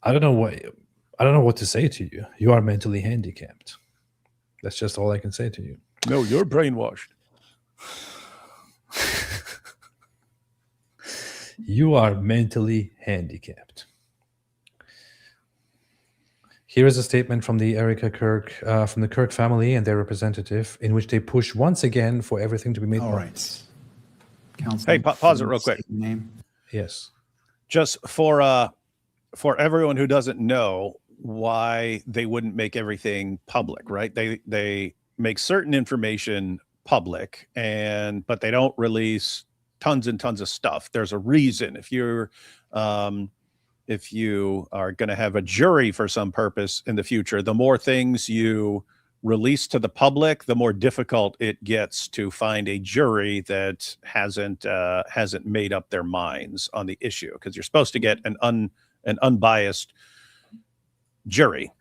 I don't know what to say to you. You are mentally handicapped. That's just all I can say to you. No, you're brainwashed. You are mentally handicapped. Here is a statement from the Kirk family and their representative, in which they push once again for everything to be made All public. right. Council, Hey, pause it real quick. Name. Yes. Just for everyone who doesn't know why they wouldn't make everything public, right? They make certain information public, but they don't release tons and tons of stuff. There's a reason. If you are going to have a jury for some purpose in the future, the more things you release to the public, the more difficult it gets to find a jury that hasn't made up their minds on the issue, because you're supposed to get an unbiased jury.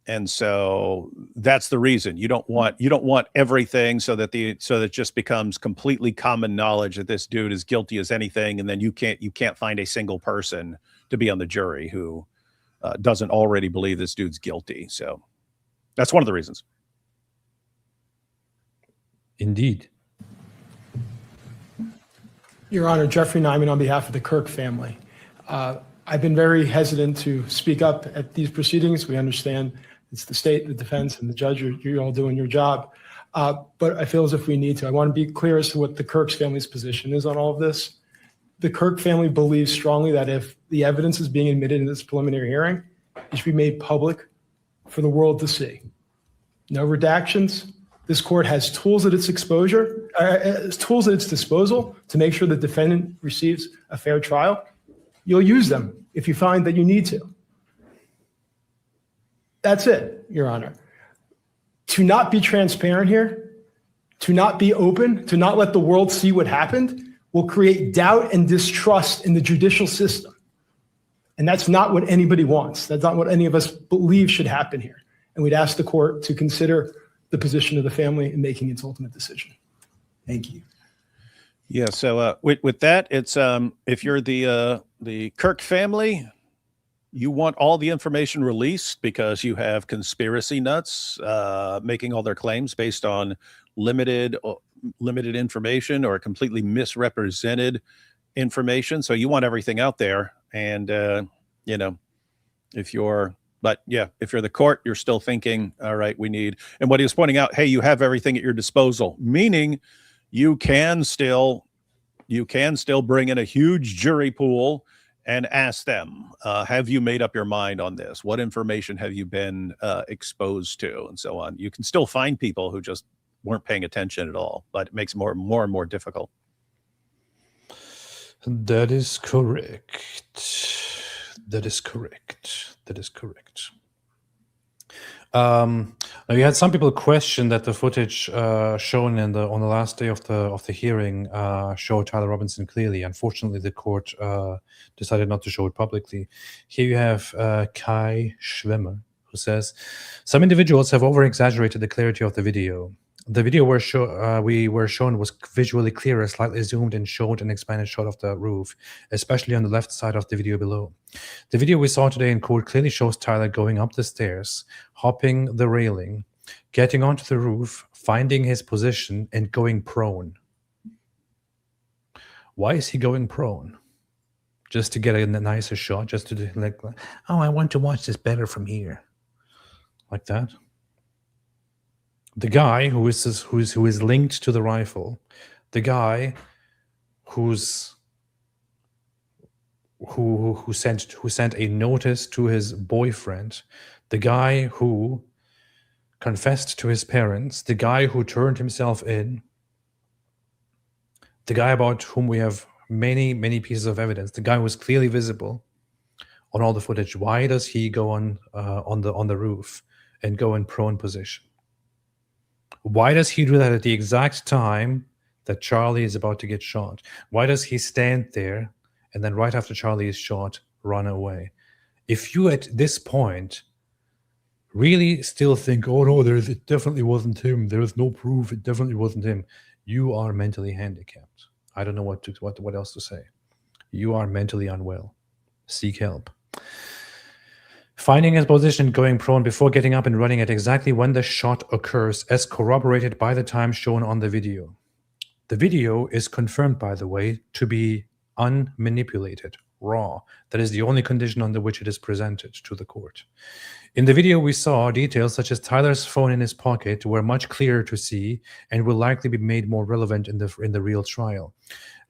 And so that's the reason you don't want everything, so that it just becomes completely common knowledge that this dude is guilty as anything, and then you can't find a single person to be on the jury who doesn't already believe this dude's guilty. So that's one of the reasons. Indeed. Your Honor, Jeffrey Nyman on behalf of the Kirk family. I've been very hesitant to speak up at these proceedings. We understand it's the state, the defense, and the judge. You're all doing your job. But I feel as if we need to. I want to be clear as to what the Kirk's family's position is on all of this. The Kirk family believes strongly that if the evidence is being admitted in this preliminary hearing, it should be made public for the world to see. No redactions. This court has tools at its tools at its disposal to make sure the defendant receives a fair trial. You'll use them if you find that you need to. That's it, Your Honor. To not be transparent here, to not be open, to not let the world see what happened, will create doubt and distrust in the judicial system. And that's not what anybody wants. That's not what any of us believe should happen here. And we'd ask the court to consider the position of the family in making its ultimate decision. Thank you. Yeah. So with that, it's if you're the Kirk family, you want all the information released because you have conspiracy nuts making all their claims based on limited information or completely misrepresented information. So you want everything out there. And if you're the court, you're still thinking, all right, we need, and what he was pointing out, hey, you have everything at your disposal, meaning you can still bring in a huge jury pool and ask them, have you made up your mind on this? What information have you been exposed to, and so on. You can still find people who just weren't paying attention at all, but it makes it more and more difficult. That is correct. That is correct. Now you had some people question that the footage shown on the last day of the hearing showed Tyler Robinson clearly. Unfortunately, the court decided not to show it publicly. Here you have Kai Schwimmer, who says, some individuals have over-exaggerated the clarity of the video. The video we were shown was visually clearer, slightly zoomed, and showed an expanded shot of the roof, especially on the left side of the video below. The video we saw today in court clearly shows Tyler going up the stairs, hopping the railing, getting onto the roof, finding his position, and going prone. Why is he going prone? Just to get a nicer shot? Just to do like, oh, I want to watch this better from here. Like that? The guy who is linked to the rifle, the guy who sent a notice to his boyfriend, the guy who confessed to his parents, the guy who turned himself in, the guy about whom we have many, many pieces of evidence, the guy who was clearly visible on all the footage, why does he go on the roof and go in prone position? Why does he do that at the exact time that Charlie is about to get shot? Why does he stand there and then right after Charlie is shot, run away? If you at this point really still think, oh no, it definitely wasn't him, there's no proof, it definitely wasn't him, you are mentally handicapped. I don't know what else to say. You are mentally unwell. Seek help. Finding his position going prone before getting up and running at exactly when the shot occurs, as corroborated by the time shown on the video. The video is confirmed, by the way, to be unmanipulated, raw. That is the only condition under which it is presented to the court. In the video, we saw details such as Tyler's phone in his pocket were much clearer to see and will likely be made more relevant in the real trial.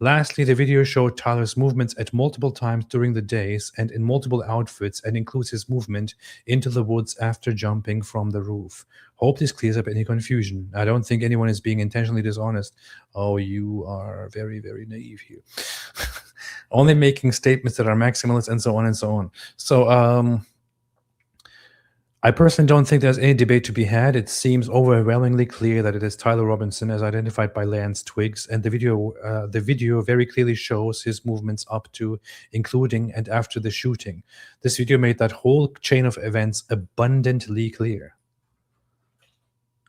Lastly, the video showed Tyler's movements at multiple times during the days and in multiple outfits, and includes his movement into the woods after jumping from the roof. Hope this clears up any confusion. I don't think anyone is being intentionally dishonest. Oh, you are very, very naive here. Only making statements that are maximalist and so on and so on. So, I personally don't think there's any debate to be had. It seems overwhelmingly clear that it is Tyler Robinson as identified by Lance Twiggs, and the video very clearly shows his movements up to, including, and after the shooting. This video made that whole chain of events abundantly clear.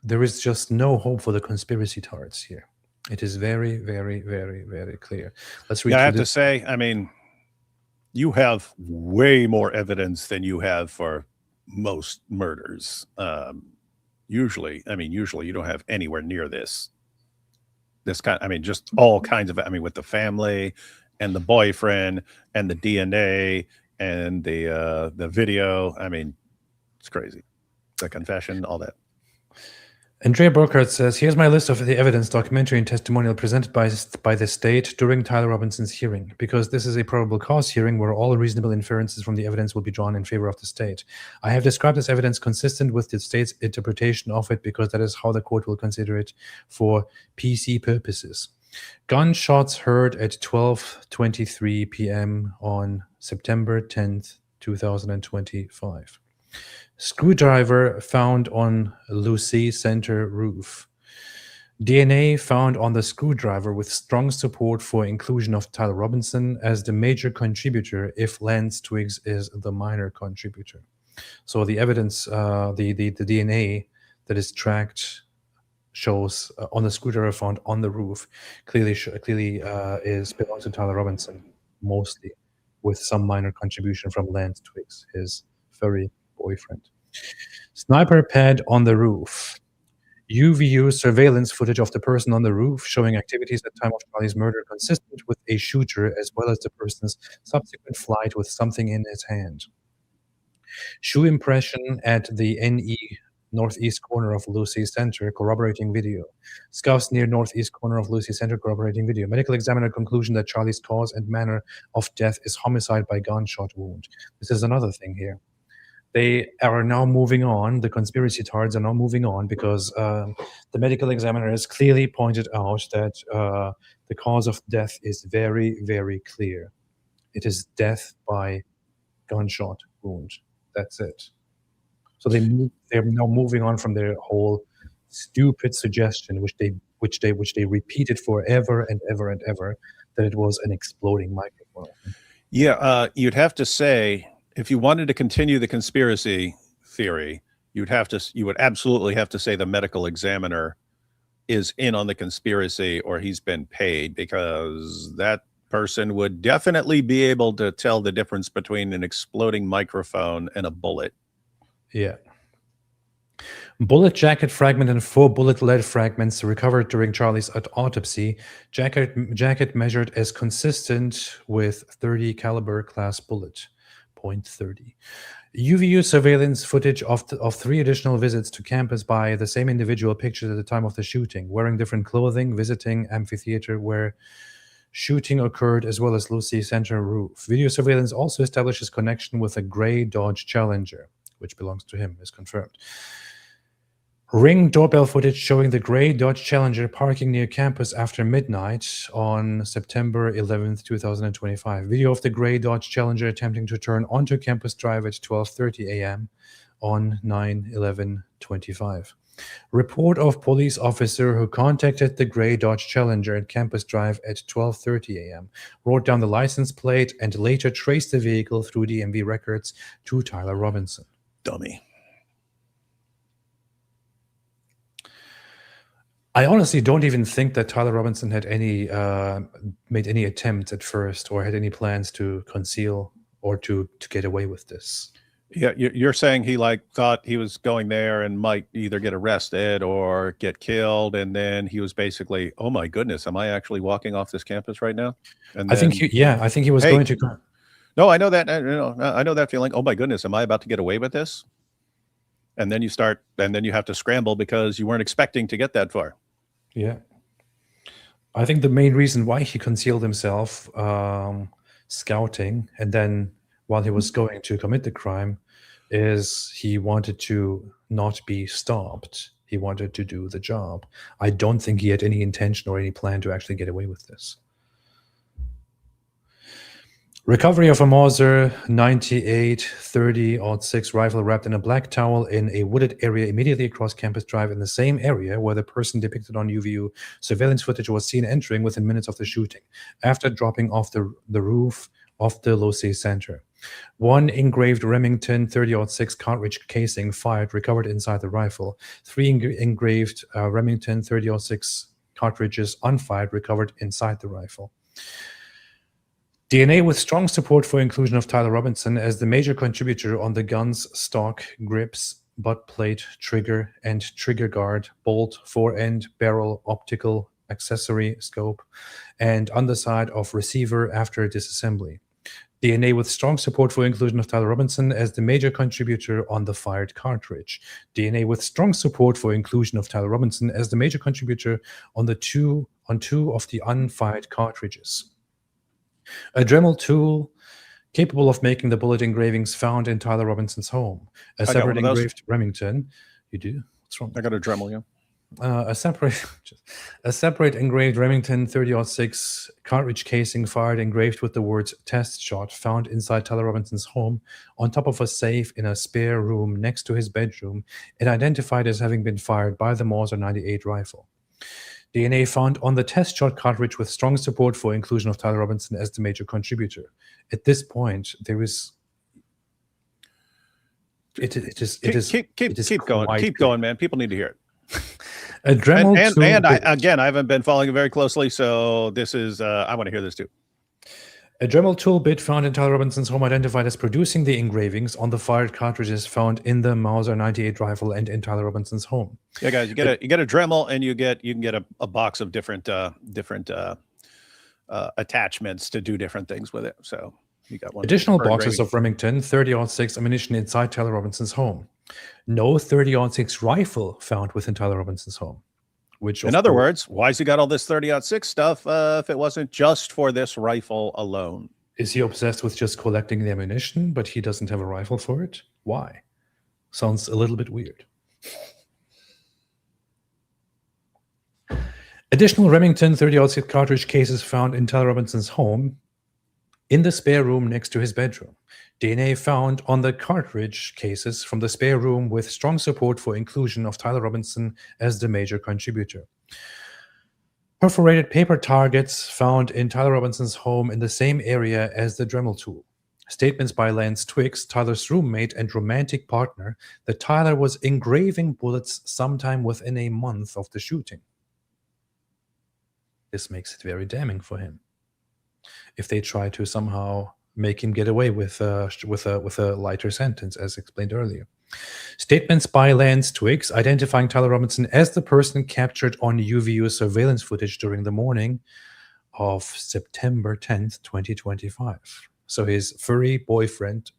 There is just no hope for the conspiracy tards here. It is very, very, very, very clear. Let's read. Yeah, I have to say, I mean, you have way more evidence than you have for most murders. Usually you don't have anywhere near this kind. I mean, just all kinds of, I mean, with the family and the boyfriend and the DNA and the video. I mean, it's crazy. The confession, all that. Andrea Burkhardt says, here's my list of the evidence, documentary, and testimonial presented by the state during Tyler Robinson's hearing, because this is a probable cause hearing where all reasonable inferences from the evidence will be drawn in favor of the state. I have described this evidence consistent with the state's interpretation of it because that is how the court will consider it for PC purposes. Gunshots heard at 12:23 p.m. on September 10th, 2025. Screwdriver found on Lucy Center roof. DNA found on the screwdriver with strong support for inclusion of Tyler Robinson as the major contributor if Lance Twiggs is the minor contributor. So the evidence, the DNA that is tracked shows on the screwdriver found on the roof clearly belongs to Tyler Robinson, mostly with some minor contribution from Lance Twiggs, his furry boyfriend. Sniper pad on the roof. UVU surveillance footage of the person on the roof showing activities at time of Charlie's murder consistent with a shooter, as well as the person's subsequent flight with something in his hand. Shoe impression at the NE northeast corner of Lucy Center, corroborating video. Scuffs near northeast corner of Lucy Center, corroborating video. Medical examiner conclusion that Charlie's cause and manner of death is homicide by gunshot wound. This is another thing here. They are now moving on, the conspiracy tards are now moving on because the medical examiner has clearly pointed out that the cause of death is very, very clear. It is death by gunshot wound. That's it. So they're now moving on from their whole stupid suggestion, which they repeated forever and ever and ever, that it was an exploding microphone. Yeah, you'd have to say, if you wanted to continue the conspiracy theory, you would absolutely have to say the medical examiner is in on the conspiracy or he's been paid, because that person would definitely be able to tell the difference between an exploding microphone and a bullet. Yeah. Bullet jacket fragment and 4 bullet lead fragments recovered during Charlie's autopsy. Jacket measured as consistent with .30 caliber class bullet. .30. UVU surveillance footage of 3 additional visits to campus by the same individual pictured at the time of the shooting, wearing different clothing, visiting amphitheater where shooting occurred, as well as Lucy Center roof. Video surveillance also establishes connection with a gray Dodge Challenger, which belongs to him, is confirmed. Ring doorbell footage showing the gray Dodge Challenger parking near campus after midnight on September 11th, 2025. Video of the gray Dodge Challenger attempting to turn onto Campus Drive at 12:30 a.m. on 9/11/25. Report of police officer who contacted the gray Dodge Challenger at Campus Drive at 12:30 a.m., wrote down the license plate, and later traced the vehicle through DMV records to Tyler Robinson. Dummy. I honestly don't even think that Tyler Robinson had any made any attempts at first, or had any plans to conceal or to get away with this. Yeah, you're saying he thought he was going there and might either get arrested or get killed, and then he was basically, oh my goodness, am I actually walking off this campus right now? And I think I think he was going to. No, I know that. I know that feeling. Oh my goodness, am I about to get away with this? And then you have to scramble because you weren't expecting to get that far. Yeah, I think the main reason why he concealed himself, scouting, and then while he was going to commit the crime, is he wanted to not be stopped. He wanted to do the job. I don't think he had any intention or any plan to actually get away with this. Recovery of a Mauser 98-30-06 rifle wrapped in a black towel in a wooded area immediately across Campus Drive, in the same area where the person depicted on UVU surveillance footage was seen entering within minutes of the shooting, after dropping off the roof of the Losey Center. One engraved Remington 30-06 cartridge casing fired, recovered inside the rifle. Three engraved Remington 30-06 cartridges unfired, recovered inside the rifle. DNA with strong support for inclusion of Tyler Robinson as the major contributor on the gun's stock, grips, butt plate, trigger, and trigger guard, bolt, fore-end, barrel, optical, accessory, scope, and underside of receiver after disassembly. DNA with strong support for inclusion of Tyler Robinson as the major contributor on the fired cartridge. DNA with strong support for inclusion of Tyler Robinson as the major contributor on two of the unfired cartridges. A Dremel tool capable of making the bullet engravings found in Tyler Robinson's home. A separate engraved Remington. You do? What's wrong? I got a Dremel, yeah. A separate engraved Remington 30-06 cartridge casing fired, engraved with the words "test shot," found inside Tyler Robinson's home on top of a safe in a spare room next to his bedroom, and identified as having been fired by the Mauser 98 rifle. DNA found on the test shot cartridge with strong support for inclusion of Tyler Robinson as the major contributor. At this point, there is. It is. Keep going, man. People need to hear it. A Dremel tool. I haven't been following it very closely, so this is. I want to hear this too. A Dremel tool bit found in Tyler Robinson's home identified as producing the engravings on the fired cartridges found in the Mauser 98 rifle and in Tyler Robinson's home. Yeah, guys, you get a Dremel, and you can get a box of different attachments to do different things with it. So you got one. Additional boxes of Remington 30-06 ammunition inside Tyler Robinson's home. No 30-06 rifle found within Tyler Robinson's home. Which, in other words, why's he got all this 30-06 stuff if it wasn't just for this rifle alone? Is he obsessed with just collecting the ammunition, but he doesn't have a rifle for it? Why? Sounds a little bit weird. Additional Remington 30-06 cartridge cases found in Tyler Robinson's home in the spare room next to his bedroom. DNA found on the cartridge cases from the spare room with strong support for inclusion of Tyler Robinson as the major contributor. Perforated paper targets found in Tyler Robinson's home in the same area as the Dremel tool. Statements by Lance Twiggs, Tyler's roommate and romantic partner, that Tyler was engraving bullets sometime within a month of the shooting. This makes it very damning for him. If they try to somehow make him get away with a lighter sentence, as explained earlier. Statements by Lance Twiggs identifying Tyler Robinson as the person captured on UVU surveillance footage during the morning of September 10th, 2025. So his furry boyfriend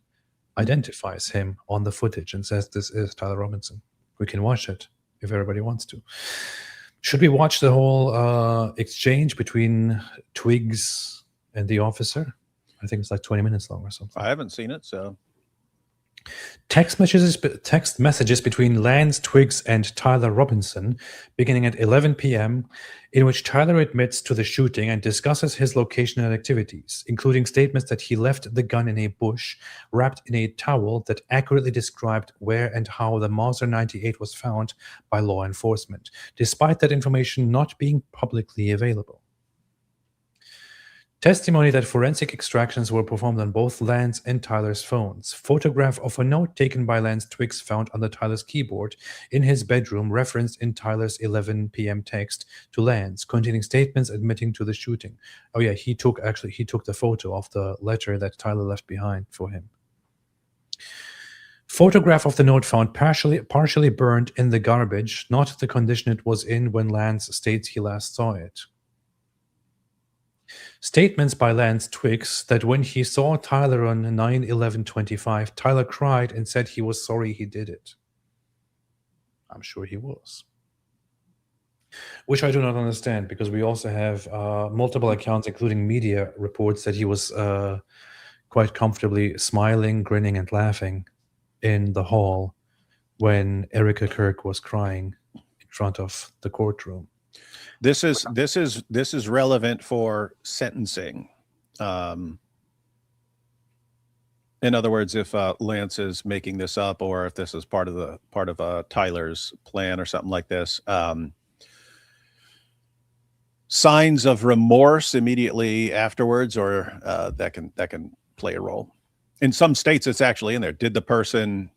identifies him on the footage and says this is Tyler Robinson. We can watch it if everybody wants to. Should we watch the whole exchange between Twiggs and the officer? I think it's like 20 minutes long or something. I haven't seen it, so. Text messages between Lance Twiggs and Tyler Robinson, beginning at 11 p.m., in which Tyler admits to the shooting and discusses his location and activities, including statements that he left the gun in a bush, wrapped in a towel that accurately described where and how the Mauser 98 was found by law enforcement, despite that information not being publicly available. Testimony that forensic extractions were performed on both Lance and Tyler's phones. Photograph of a note taken by Lance Twiggs found on Tyler's keyboard in his bedroom, referenced in Tyler's 11 p.m. text to Lance, containing statements admitting to the shooting. Oh yeah, he took the photo of the letter that Tyler left behind for him. Photograph of the note found partially burned in the garbage, not the condition it was in when Lance states he last saw it. Statements by Lance Twiggs that when he saw Tyler on 9/11/25, Tyler cried and said he was sorry he did it. I'm sure he was. Which I do not understand, because we also have multiple accounts, including media reports, that he was quite comfortably smiling, grinning, and laughing in the hall when Erica Kirk was crying in front of the courtroom. This is relevant for sentencing. In other words, if Lance is making this up, or if this is part of Tyler's plan or something like this, signs of remorse immediately afterwards, or that can play a role. In some states, it's actually in there. Did the person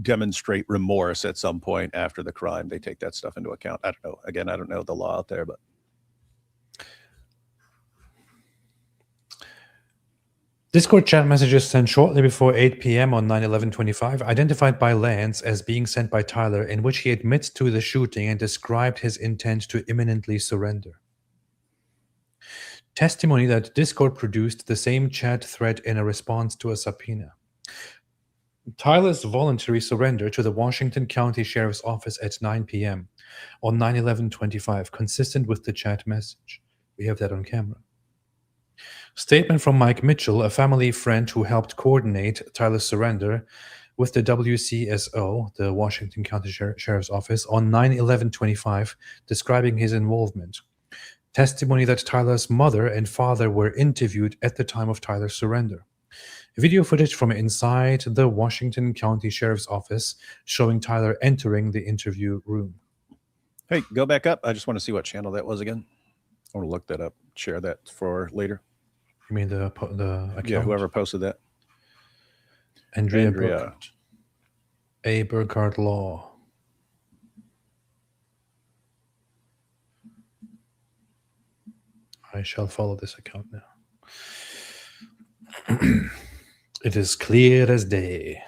demonstrate remorse at some point after the crime? They take that stuff into account. I don't know. Again, I don't know the law out there, but Discord chat messages sent shortly before 8 p.m. on 9/11/25, identified by Lance as being sent by Tyler, in which he admits to the shooting and described his intent to imminently surrender. Testimony that Discord produced the same chat thread in a response to a subpoena. Tyler's voluntary surrender to the Washington County Sheriff's Office at 9 p.m. on 9/11/25, consistent with the chat message. We have that on camera. Statement from Mike Mitchell, a family friend who helped coordinate Tyler's surrender with the WCSO, the Washington County Sheriff's Office, on 9/11/25, describing his involvement. Testimony that Tyler's mother and father were interviewed at the time of Tyler's surrender. Video footage from inside the Washington County Sheriff's Office showing Tyler entering the interview room. hey, go back up. I just want to see what channel that was again. I want to look that up, share that for later. You mean the account? Yeah, whoever posted that. Andrea. Burkhardt. A. Burkhardt Law. I shall follow this account now. It is clear as day.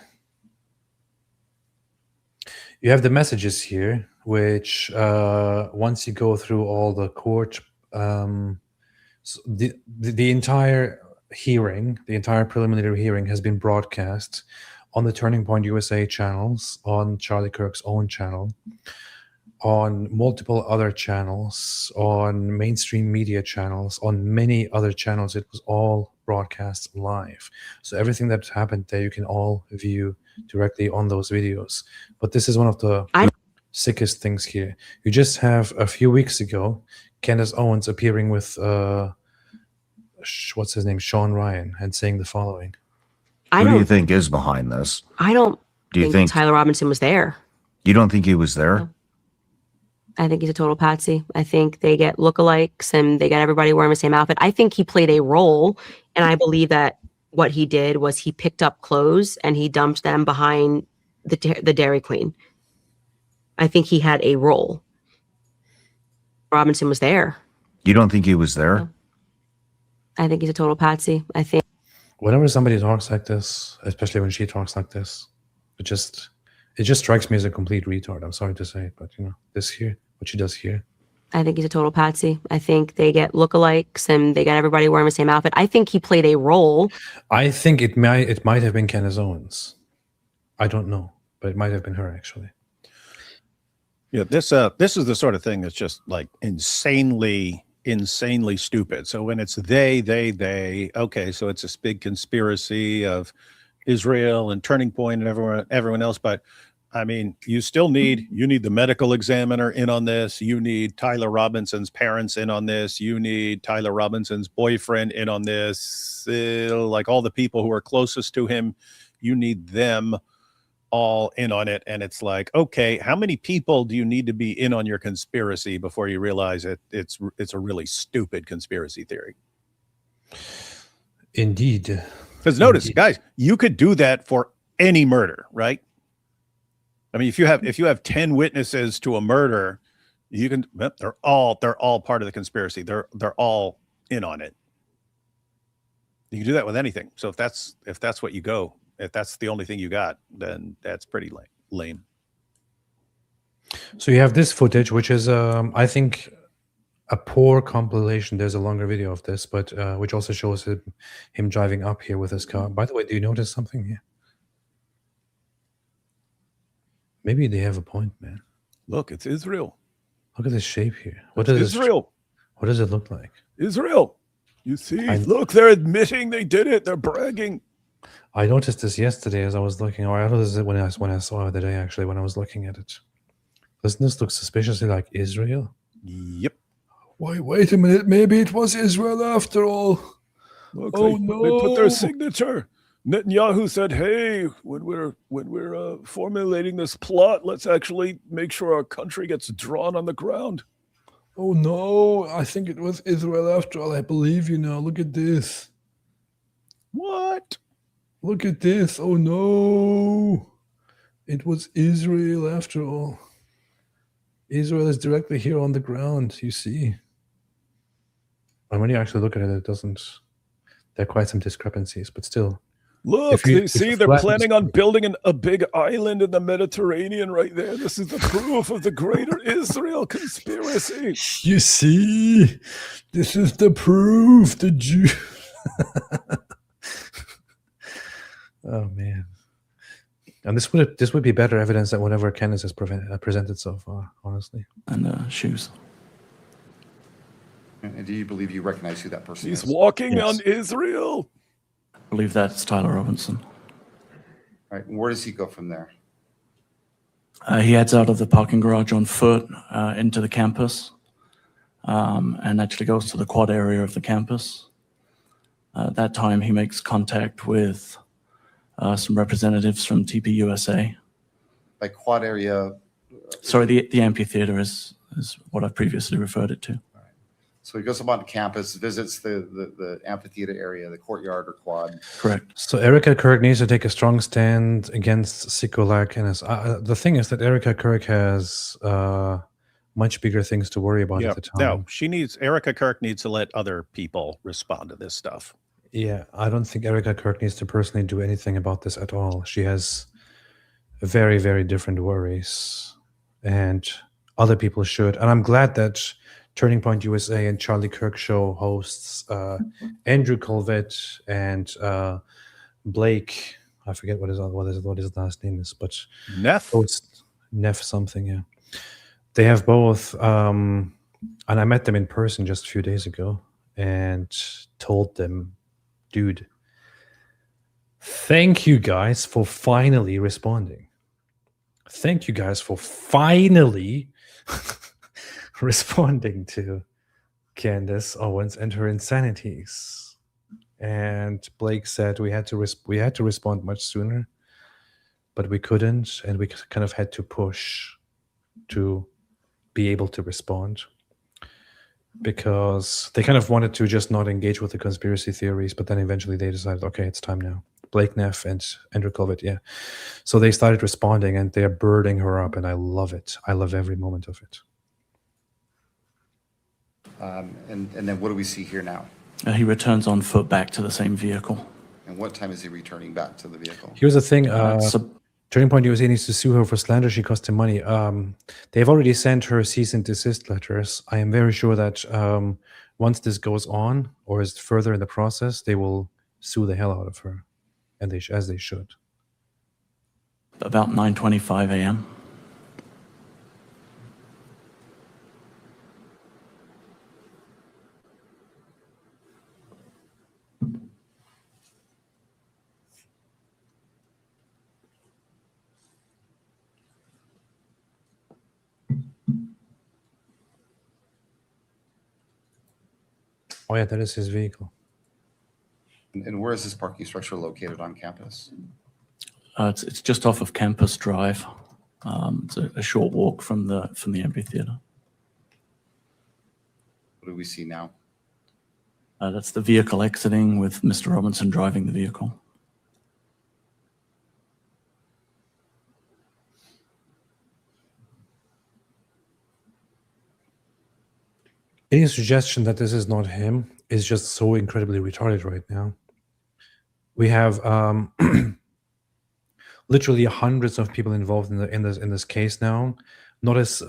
You have the messages here, which once you go through all the court, so the entire hearing, the entire preliminary hearing has been broadcast on the Turning Point USA channels, on Charlie Kirk's own channel, on multiple other channels, on mainstream media channels, on many other channels. It was all broadcast live. So everything that happened there, you can all view directly on those videos. But this is one of the sickest things here. You just have a few weeks ago, Candace Owens appearing with, what's his name, Sean Ryan, and saying the following. Who do you think is behind this? I don't Do you think Tyler Robinson was there. you don't think he was there? No. I think he's a total patsy. I think they get lookalikes and they got everybody wearing the same outfit. I think he played a role, and I believe that what he did was he picked up clothes and he dumped them behind the Dairy Queen. I think he had a role. Robinson was there. You don't think he was there? No. I think he's a total patsy. I think Whenever somebody talks like this, especially when she talks like this, it just strikes me as a complete retard. I'm sorry to say it, but this here, what she does here. I think he's a total patsy. I think they get lookalikes and they got everybody wearing the same outfit. I think he played a role. I think it might have been Candace Owens. I don't know, but it might have been her actually. Yeah, this is the sort of thing that's just like insanely stupid. So when it's they, okay, so it's this big conspiracy of Israel and Turning Point and everyone else, but I mean, you need the medical examiner in on this. You need Tyler Robinson's parents in on this. You need Tyler Robinson's boyfriend in on this. Like all the people who are closest to him, you need them all in on it. And it's like, okay, how many people do you need to be in on your conspiracy before you realize it's a really stupid conspiracy theory? Indeed. Because notice, guys, you could do that for any murder, right? I mean, if you have 10 witnesses to a murder, you can. They're all part of the conspiracy. They're all in on it. You can do that with anything. So if that's what you go, if that's the only thing you got, then that's pretty lame. So you have this footage, which is, I think, a poor compilation. There's a longer video of this, but which also shows him driving up here with his car. By the way, do you notice something here? Maybe they have a point, man. Look, it's Israel. Look at this shape here. What is Israel? What does it look like? Israel. You see, look, they're admitting they did it. They're bragging. I noticed this yesterday as I was looking, or I noticed it when I saw it today, actually, when I was looking at it. Doesn't this look suspiciously like Israel? Yep. Wait a minute. Maybe it was Israel after all. Look, no. They put their signature. Netanyahu said, hey, when we're formulating this plot, let's actually make sure our country gets drawn on the ground. Oh no, I think it was Israel after all. I believe you now. Look at this. What? Look at this. Oh no. It was Israel after all. Israel is directly here on the ground, you see. And when you actually look at it, it doesn't. There are quite some discrepancies, but still. Look, they're planning on building a big island in the Mediterranean right there. This is the proof of the greater Israel conspiracy. You see, this is the proof. The Jew. Oh man, and this would be better evidence than whatever Kenneth has presented so far, honestly. And shoes. And do you believe you recognize who that person is? He's walking on Israel. I believe that's Tyler Robinson. All right, where does he go from there? He heads out of the parking garage on foot into the campus and actually goes to the quad area of the campus. At that time, he makes contact with some representatives from TPUSA. By quad area? Sorry, the amphitheater is what I previously referred it to. So he goes up on campus, visits the amphitheater area, the courtyard or quad. Correct. So Erica Kirk needs to take a strong stand against Sikolak. And the thing is that Erica Kirk has much bigger things to worry about at the time. No, Erica Kirk needs to let other people respond to this stuff. Yeah, I don't think Erica Kirk needs to personally do anything about this at all. She has very, very different worries, and other people should. And I'm glad that Turning Point USA and Charlie Kirk Show hosts Andrew Colvett and Blake. I forget what his last name is, but Neff something. Yeah, they have both, and I met them in person just a few days ago and told them, dude, thank you guys for finally responding. Thank you guys for finally responding to Candace Owens and her insanities. And Blake said we had to respond much sooner, but we couldn't, and we kind of had to push to be able to respond because they kind of wanted to just not engage with the conspiracy theories, but then eventually they decided, okay, it's time now. Blake Neff and Andrew Colvett, yeah. So they started responding, and they're birding her up, and I love it. I love every moment of it. And then what do we see here now? He returns on foot back to the same vehicle. And what time is he returning back to the vehicle? Here's the thing. Turning Point USA needs to sue her for slander. She cost him money. They've already sent her cease and desist letters. I am very sure that once this goes on or is further in the process, they will sue the hell out of her, and as they should. About 9:25 a.m. Oh yeah, that is his vehicle. And where is this parking structure located on campus? It's just off of Campus Drive. It's a short walk from the amphitheater. What do we see now? That's the vehicle exiting with Mr. Robinson driving the vehicle. Any suggestion that this is not him is just so incredibly retarded right now. We have literally hundreds of people involved in this case now. It's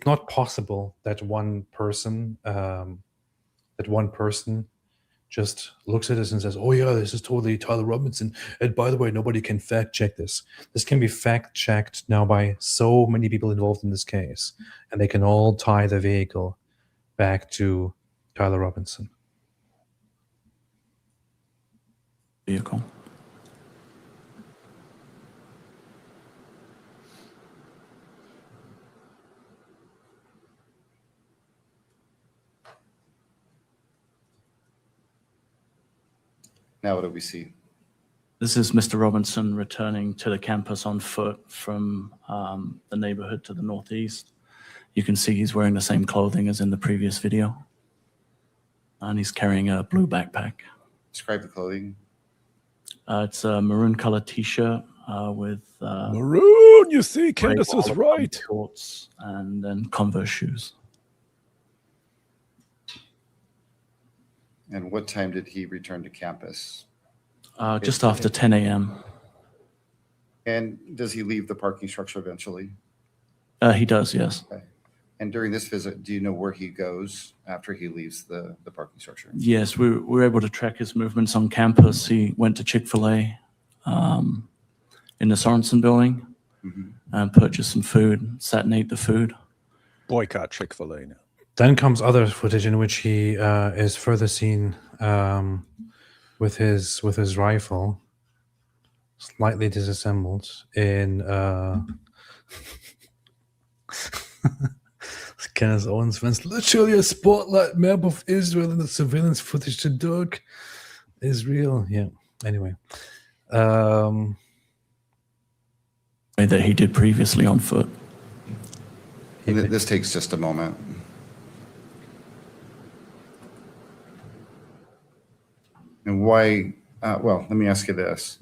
not possible that one person just looks at this and says, "Oh yeah, this is totally Tyler Robinson." And by the way, nobody can fact check this. This can be fact checked now by so many people involved in this case, and they can all tie the vehicle back to Tyler Robinson. Vehicle. Now what do we see? This is Mr. Robinson returning to the campus on foot from the neighborhood to the northeast. You can see he's wearing the same clothing as in the previous video. And he's carrying a blue backpack. Describe the clothing. It's a maroon colored t-shirt with Maroon, you see, Candace is olive right. shorts and then Converse shoes. And what time did he return to campus? Just after 10 a.m. And does he leave the parking structure eventually? He does, yes. Okay. And during this visit, do you know where he goes after he leaves the parking structure? Yes, we were able to track his movements on campus. He went to Chick-fil-A in the Sorensen building and purchased some food, sat and ate the food. Boycott Chick-fil-A now. Then comes other footage in which he is further seen with his rifle, slightly disassembled in Kenneth Owens fans. Literally a spotlight map of Israel and the surveillance footage to Doug is real. Yeah. Anyway. That he did previously on foot. And this takes just a moment. And why, well, let me ask you this.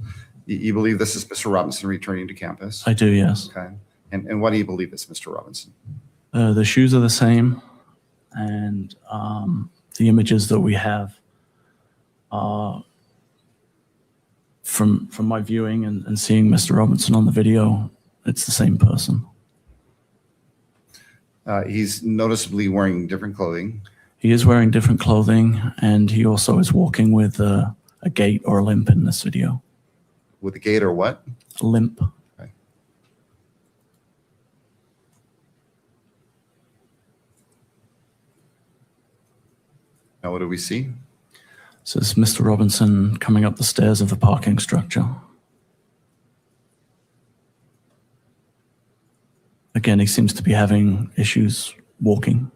You believe this is Mr. Robinson returning to campus? I do, yes. Okay. And why do you believe it's Mr. Robinson? The shoes are the same, and the images that we have from my viewing and seeing Mr. Robinson on the video, it's the same person. He's noticeably wearing different clothing. He is wearing different clothing, and he also is walking with a gait or a limp in this video. With a gait or what? A limp. Okay. Now what do we see? So it's Mr. Robinson coming up the stairs of the parking structure. Again, he seems to be having issues walking.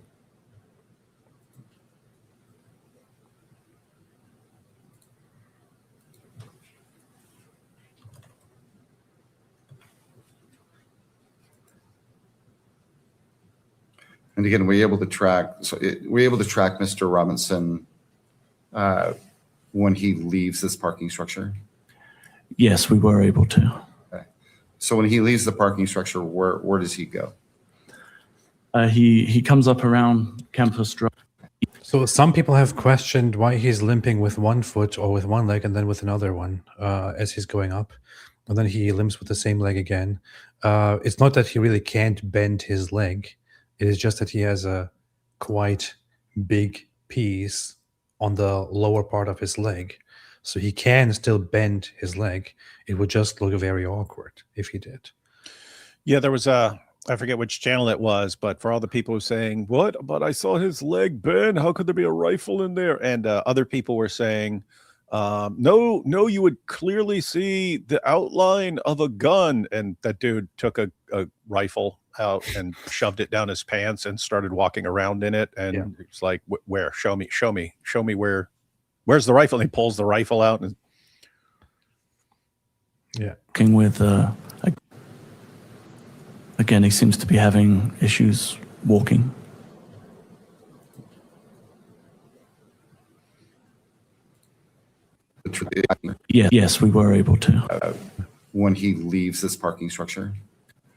And again, we're able to track Mr. Robinson when he leaves this parking structure. Yes, we were able to. Okay. So when he leaves the parking structure, where does he go? He comes up around Campus Drive. So some people have questioned why he's limping with one foot or with one leg and then with another one as he's going up. And then he limps with the same leg again. It's not that he really can't bend his leg. It is just that he has a quite big piece on the lower part of his leg. So he can still bend his leg. It would just look very awkward if he did. Yeah, there was I forget which channel it was, but for all the people who were saying, "What? But I saw his leg bend. How could there be a rifle in there?" And other people were saying, no, you would clearly see the outline of a gun. And that dude took a rifle out and shoved it down his pants and started walking around in it. And it's like, where? Show me where's the rifle? And he pulls the rifle out. And Working with, again, he seems to be having issues walking. Yes, we were able to. When he leaves this parking structure.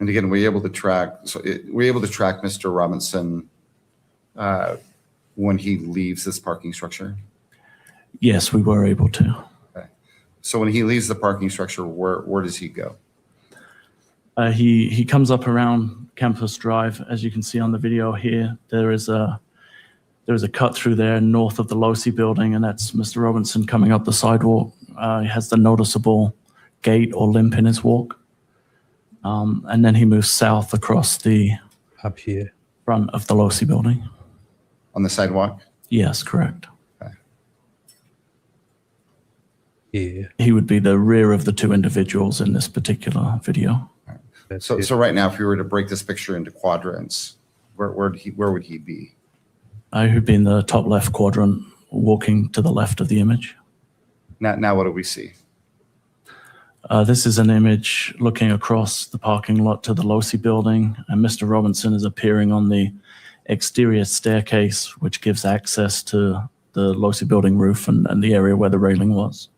And again, we're able to track Mr. Robinson when he leaves this parking structure. Yes, we were able to. Okay. So when he leaves the parking structure, where does he go? He comes up around Campus Drive. As you can see on the video here, there is a cut through there north of the Losi building, and that's Mr. Robinson coming up the sidewalk. He has the noticeable gait or limp in his walk. And then he moves south across the up here front of the Losi building. On the sidewalk? Yes, correct. Okay. Yeah. He would be the rear of the two individuals in this particular video. So right now, if we were to break this picture into quadrants, where would he be? He would be in the top left quadrant, walking to the left of the image. Now what do we see? This is an image looking across the parking lot to the Losi building, and Mr. Robinson is appearing on the exterior staircase, which gives access to the Losi building roof and the area where the railing was.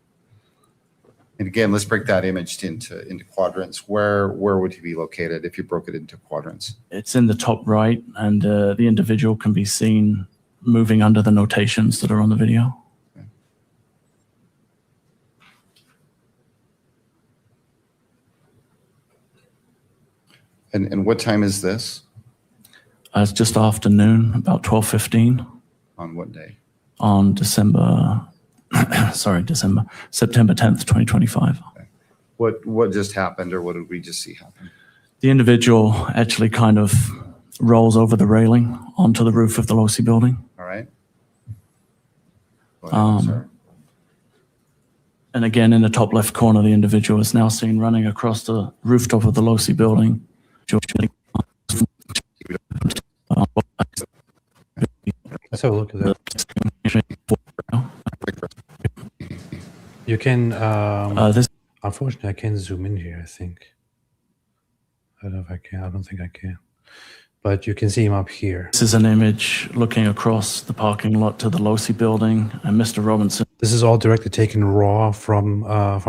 And again, let's break that image into quadrants. Where would he be located if you broke it into quadrants? It's in the top right, and the individual can be seen moving under the notations that are on the video. Okay. And what time is this? It's just afternoon, about 12:15 On what day? on September 10th, 2025. What just happened, or what did we just see happen? The individual actually kind of rolls over the railing onto the roof of the Losi building. All right. Go ahead, sir. And again, in the top left corner, the individual is now seen running across the rooftop of the Losi building. Let's have a look at that. You can, unfortunately, I can't zoom in here, I think. I don't know if I can. I don't think I can. But you can see him up here. This is an image looking across the parking lot to the Losi building, and Mr. Robinson. This is all directly taken raw from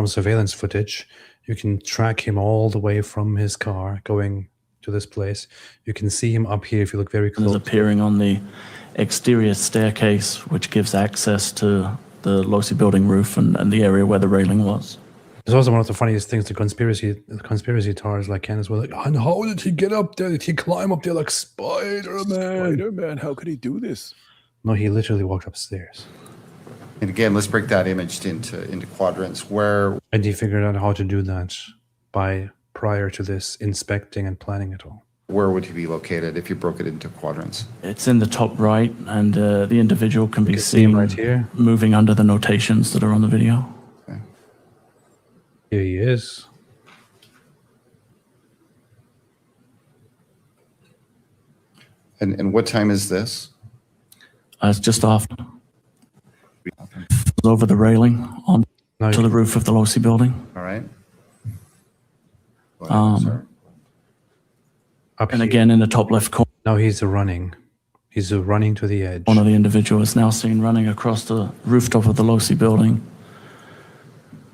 surveillance footage. You can track him all the way from his car going to this place. You can see him up here if you look very close. Is appearing on the exterior staircase, which gives access to the Losi building roof and the area where the railing was. It's also one of the funniest things. The conspiracy tars like Kenneth were like, and how did he get up there? Did he climb up there like Spider-Man? Spider-Man, how could he do this? No, he literally walked upstairs. And again, let's break that image into quadrants. Where And he figured out how to do that by prior to this inspecting and planning it all. Where would he be located if you broke it into quadrants? It's in the top right, and the individual can be see him seen right here. moving under the notations that are on the video. Okay. Here he is. And what time is this? It's just after. Over the railing onto the roof of the Losi building. All right. Go ahead, sir. Up And here. again, in the top left corner, Now he's running. He's running to the edge. one of the individuals is now seen running across the rooftop of the Losi building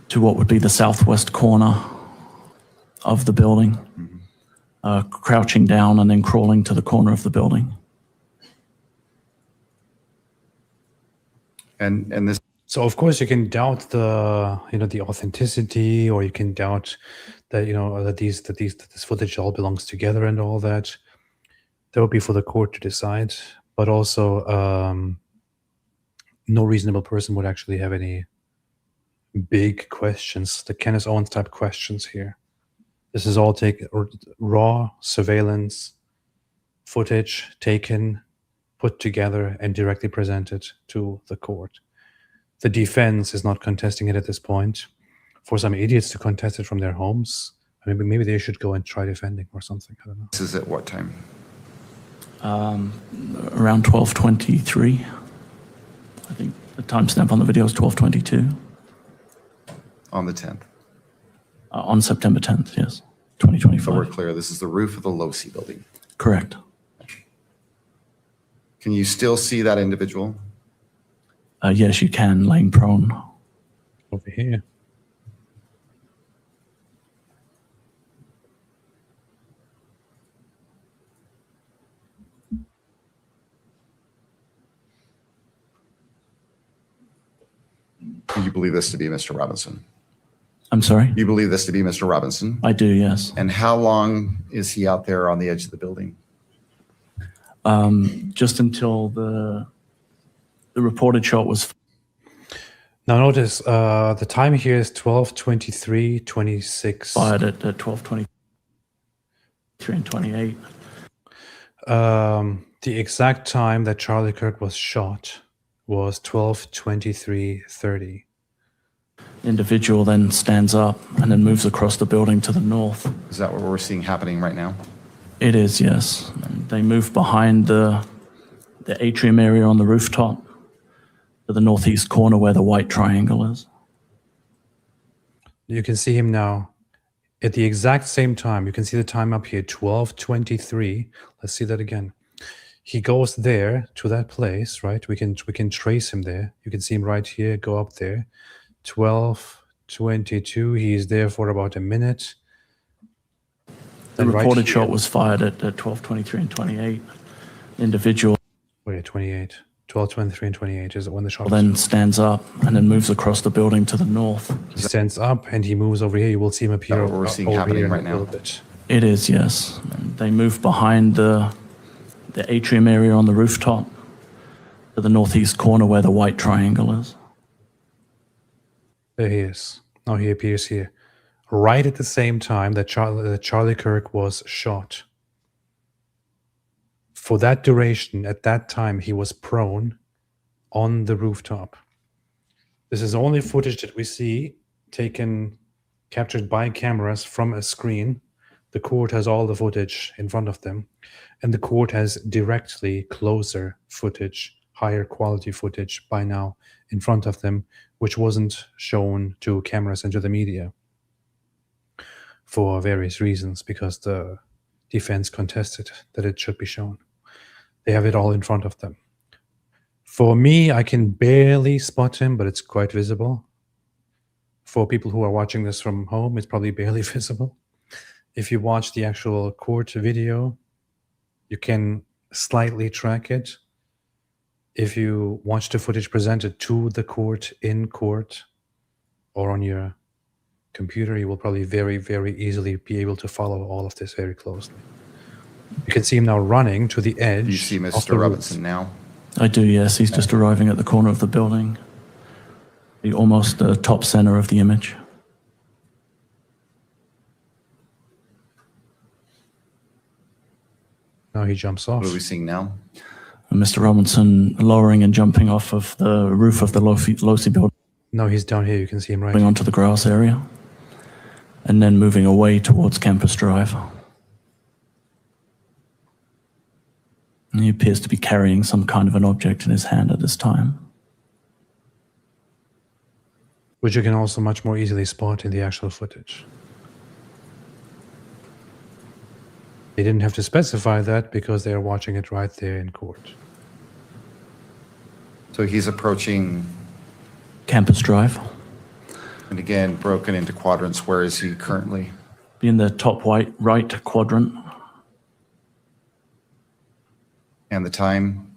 to what would be the southwest corner of the building, crouching down and then crawling to the corner of the building. And this. So of course you can doubt the authenticity, or you can doubt that that this footage all belongs together and all that. That would be for the court to decide. But also, no reasonable person would actually have any big questions, the Kenneth Owens type questions here. This is all raw surveillance footage taken, put together, and directly presented to the court. The defense is not contesting it at this point. For some idiots to contest it from their homes, Maybe they should go and try defending or something. I don't know. This is at what time? Around 12:23. I think the timestamp on the video is 12:22. On the 10th. On September 10th, yes, So 2025. we're clear. This is the roof of the Losi building. Correct. Can you still see that individual? Yes, you can, laying prone. Over here. Do you believe this to be Mr. Robinson? I'm sorry? You believe this to be Mr. Robinson? I do, yes. And how long is he out there on the edge of the building? Just until the reported shot was Now notice the time here is 12:23:26. fired at 12:23 and 28. The exact time that Charlie Kirk was shot was 12:23:30. Individual then stands up and then moves across the building to the north. Is that what we're seeing happening right now? It is, yes. They move behind the atrium area on the rooftop to the northeast corner where the white triangle is. You can see him now at the exact same time. You can see the time up here, 12:23. Let's see that again. He goes there to that place, right? We can trace him there. You can see him right here, go up there. 12:22. He's there for about a minute. The And right reported here- shot was fired at 12:23 and 28. Individual Wait, 28. 12:23 and 28 is when the shot was then stands up and then moves across the building to the north. He stands up and he moves over here. You will see him appear what we're seeing over happening here in right a now? little bit. It is, yes. They move behind the atrium area on the rooftop to the northeast corner where the white triangle is. There he is. Now he appears here. Right at the same time that Charlie Kirk was shot. For that duration, at that time, he was prone on the rooftop. This is only footage that we see captured by cameras from a screen. The court has all the footage in front of them, and the court has directly closer footage, higher quality footage by now in front of them, which wasn't shown to cameras and to the media for various reasons, because the defense contested that it should be shown. They have it all in front of them. For me, I can barely spot him, but it's quite visible. For people who are watching this from home, it's probably barely visible. If you watch the actual court video, you can slightly track it. If you watch the footage presented to the court in court or on your computer, you will probably very, very easily be able to follow all of this very closely. You can see him now running to the edge. Do you see of Mr. the roof. Robinson now? I do, yes. He's just arriving at the corner of the building, almost the top center of the image. Now he jumps off. What are we seeing now? And Mr. Robinson lowering and jumping off of the roof of the Losi building No, he's down here. You can see him right. onto the grass area, and then moving away towards Campus Drive. And he appears to be carrying some kind of an object in his hand at this time. Which you can also much more easily spot in the actual footage. They didn't have to specify that because they are watching it right there in court. So he's approaching, Campus Drive. and again, broken into quadrants. Where is he currently? Be in the top right quadrant. And the time?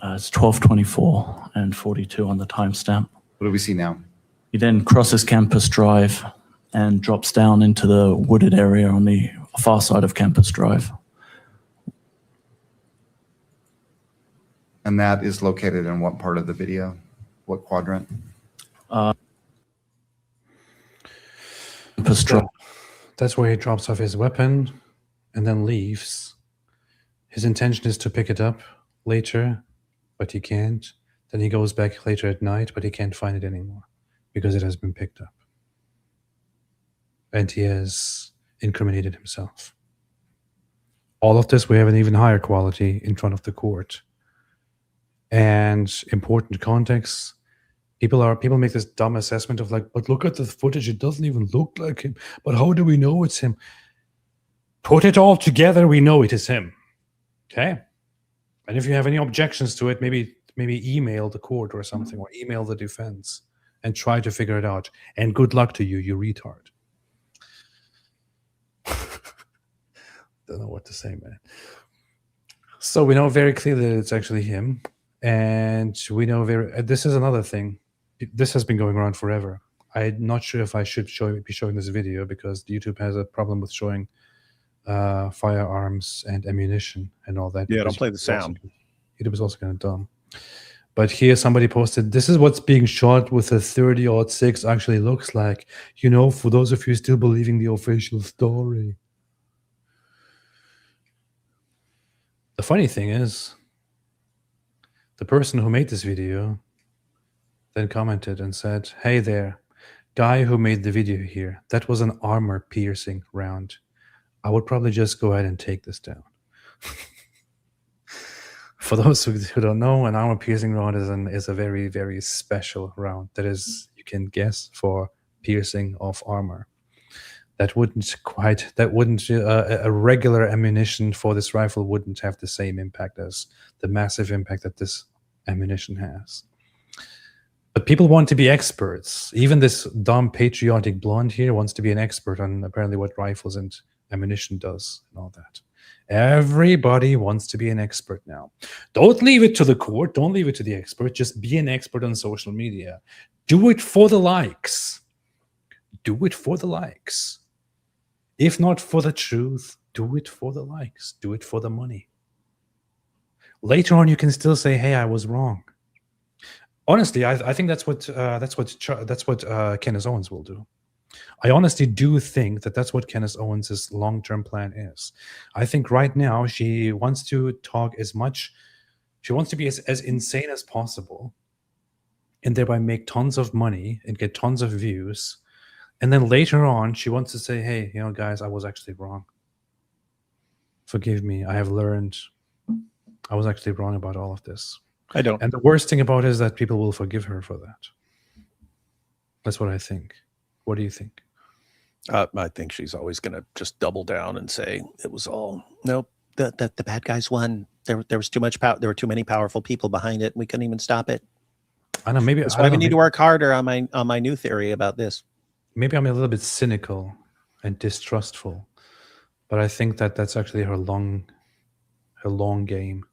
It's 12:24 and 42 on the timestamp. What do we see now? He then crosses Campus Drive and drops down into the wooded area on the far side of Campus Drive. And that is located in what part of the video? What quadrant? Campus Drive. That's where he drops off his weapon and then leaves. His intention is to pick it up later, but he can't. Then he goes back later at night, but he can't find it anymore because it has been picked up. And he has incriminated himself. All of this, we have an even higher quality in front of the court. And important context, people make this dumb assessment of like, but look at the footage, it doesn't even look like him. But how do we know it's him? Put it all together, we know it is him. Okay? And if you have any objections to it, maybe email the court or something, or email the defense and try to figure it out. And good luck to you, you retard. Don't know what to say, man. So we know very clearly that it's actually him. And we know this is another thing. This has been going around forever. I'm not sure if I should be showing this video because YouTube has a problem with showing firearms and ammunition and all that. Yeah, don't play the sound. YouTube is also kind of dumb. But here somebody posted, this is what's being shot with a 30-06 actually looks like. You know, for those of you still believing the official story. The funny thing is, the person who made this video then commented and said, hey there, guy who made the video here, that was an armor-piercing round. I would probably just go ahead and take this down. For those who don't know, an armor-piercing round is a very, very special round. That is, you can guess, for piercing of armor. A regular ammunition for this rifle wouldn't have the same impact as the massive impact that this ammunition has. But people want to be experts. Even this dumb patriotic blonde here wants to be an expert on apparently what rifles and ammunition does and all that. Everybody wants to be an expert now. Don't leave it to the court. Don't leave it to the expert. Just be an expert on social media. Do it for the likes. Do it for the likes. If not for the truth, do it for the likes. Do it for the money. Later on, you can still say, "Hey, I was wrong." Honestly, I think that's what Kenneth Owens will do. I honestly do think that's what Kenneth Owens' long-term plan is. I think right now she wants to talk as much. She wants to be as insane as possible, and thereby make tons of money and get tons of views. And then later on, she wants to say, hey, you know, guys, I was actually wrong. Forgive me. I have learned I was actually wrong about all of this. I don't. And the worst thing about it is that people will forgive her for that. That's what I think. What do you think? I think she's always going to just double down and say it was all, nope, the bad guys won. There was too much power. There were too many powerful people behind it. We couldn't even stop it. I know. Maybe that's why we need to work harder on my new theory about this. Maybe I'm a little bit cynical and distrustful, but I think that's actually her long game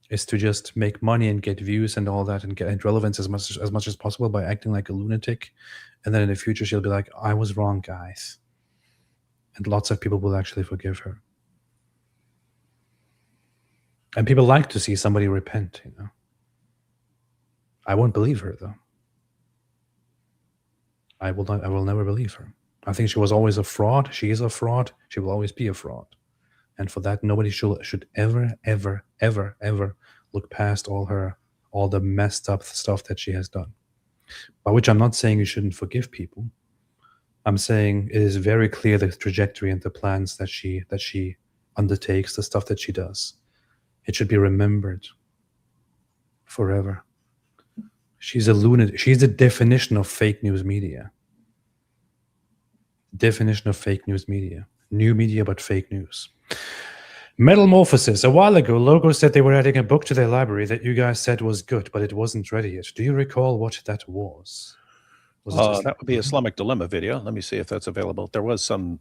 is to just make money and get views and all that and get relevance as much as possible by acting like a lunatic. And then in the future, she'll be like, I was wrong, guys. And lots of people will actually forgive her. And people like to see somebody repent, you know. I won't believe her, though. I will never believe her. I think she was always a fraud. She is a fraud. She will always be a fraud. And for that, nobody should ever, ever, ever, ever look past all the messed up stuff that she has done. By which I'm not saying you shouldn't forgive people. I'm saying it is very clear the trajectory and the plans that she undertakes, the stuff that she does. It should be remembered forever. She's a lunatic. She's the definition of fake news media. Definition of fake news media. New media, but fake news. Metamorphosis. A while ago, Logo said they were adding a book to their library that you guys said was good, but it wasn't ready yet. Do you recall what that was? That would be Islamic Dilemma video. Let me see if that's available. There was some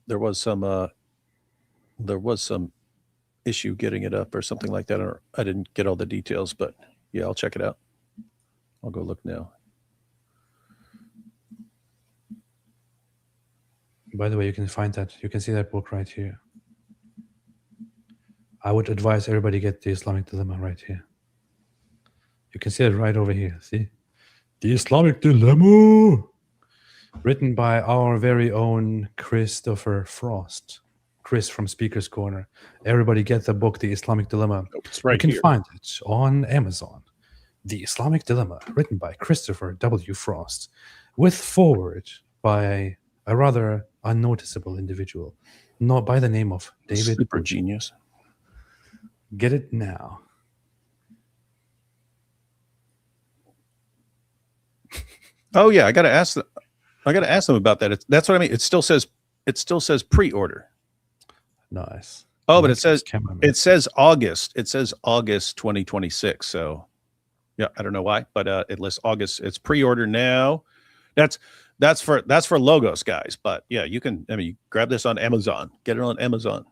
issue getting it up or something like that. Or I didn't get all the details, but yeah, I'll check it out. I'll go look now. By the way, you can find that. You can see that book right here. I would advise everybody get the Islamic Dilemma right here. You can see it right over here. See? The Islamic Dilemma! Written by our very own Christopher Frost. Chris from Speaker's Corner. Everybody get the book, The Islamic Dilemma. It's right you can here. find it on Amazon. The Islamic Dilemma, written by Christopher W. Frost, with foreword by a rather unnoticeable individual, not by the name of David. Super genius. Get it now. Oh yeah, I gotta ask them about that. That's what I mean. It still says pre-order. Nice. Oh, but it says August. It says August 2026. So yeah, I don't know why, but it lists August. It's pre-order now. That's for Logos guys. But yeah, you can. I mean, you grab this on Amazon. Get it on Amazon.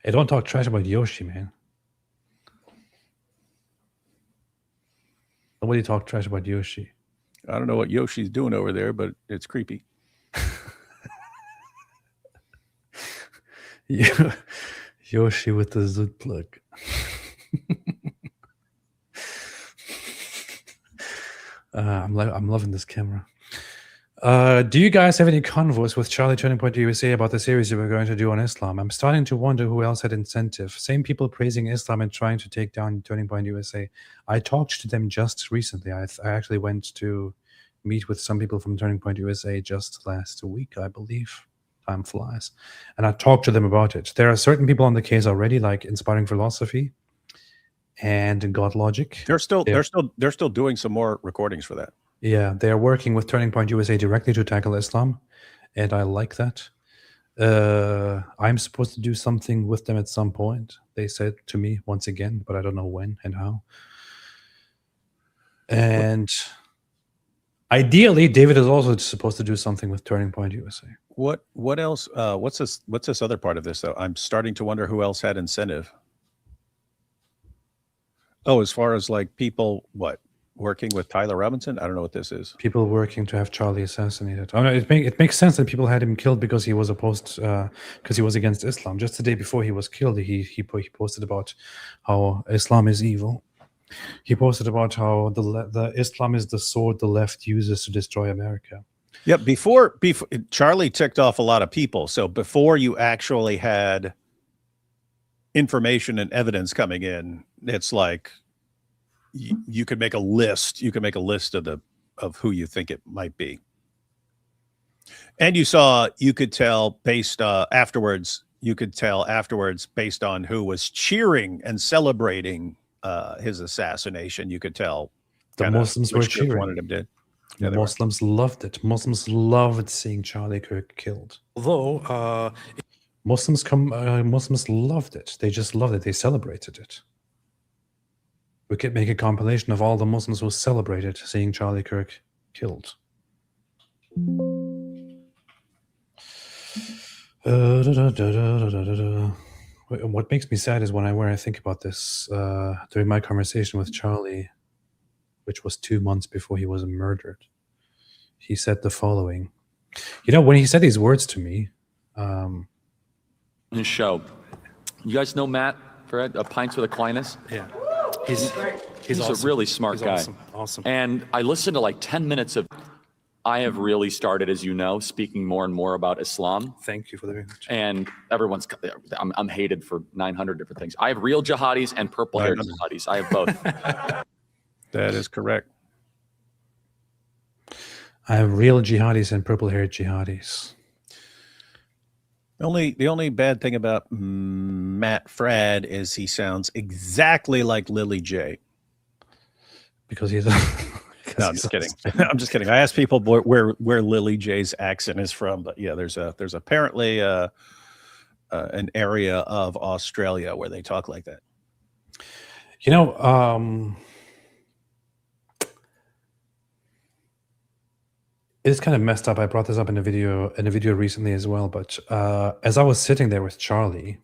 Hey, don't talk trash about Yoshi, man. Nobody talk trash about Yoshi. I don't know what Yoshi's doing over there, but it's creepy. Yoshi with the zoot plug. I'm loving this camera. Do you guys have any convos with Charlie Turning Point USA about the series you were going to do on Islam? I'm starting to wonder who else had incentive. Same people praising Islam and trying to take down Turning Point USA. I talked to them just recently. I actually went to meet with some people from Turning Point USA just last week, I believe. Time flies. And I talked to them about it. There are certain people on the case already, like Inspiring Philosophy and God Logic. They're still doing some more recordings for that. Yeah, they are working with Turning Point USA directly to tackle Islam, and I like that. I'm supposed to do something with them at some point, they said to me once again, but I don't know when and how. And ideally, David is also supposed to do something with Turning Point USA. What else? What's this other part of this though? I'm starting to wonder who else had incentive. Oh, as far as like people, working with Tyler Robinson? I don't know what this is. People working to have Charlie assassinated. Oh no, it makes sense that people had him killed because he was because he was against Islam. Just the day before he was killed, he posted about how Islam is evil. He posted about how the Islam is the sword the left uses to destroy America. Yeah, before Charlie ticked off a lot of people. So before you actually had information and evidence coming in, it's like you could make a list. You could make a list of who you think it might be. And you could tell afterwards based on who was cheering and celebrating his assassination. You could tell the Muslims were cheering. Wanted him dead. Yeah, the Muslims loved it. Muslims loved seeing Charlie Kirk killed. Although Muslims loved it. They just loved it. They celebrated it. We could make a compilation of all the Muslims who celebrated seeing Charlie Kirk killed. What makes me sad is when I think about this during my conversation with Charlie, which was 2 months before he was murdered. He said the following. You know, when he said these words to me, his show. You guys know Matt Fred, Pints with Aquinas? Yeah. He's awesome. a really smart guy. Awesome. And I listened to like 10 minutes of. I have really started, as you know, speaking more and more about Islam. Thank you for the very much. And everyone's, I'm hated for 900 different things. I have real jihadis and purple-haired jihadis. I have both. That is correct. I have real jihadis and purple-haired jihadis. The only bad thing about Matt Fradd is he sounds exactly like Lily J. Because he's no, I'm just kidding. I'm just kidding. I asked people where Lily J's accent is from, but yeah, there's apparently an area of Australia where they talk like that. You know, it's kind of messed up. I brought this up in a video recently as well. But as I was sitting there with Charlie,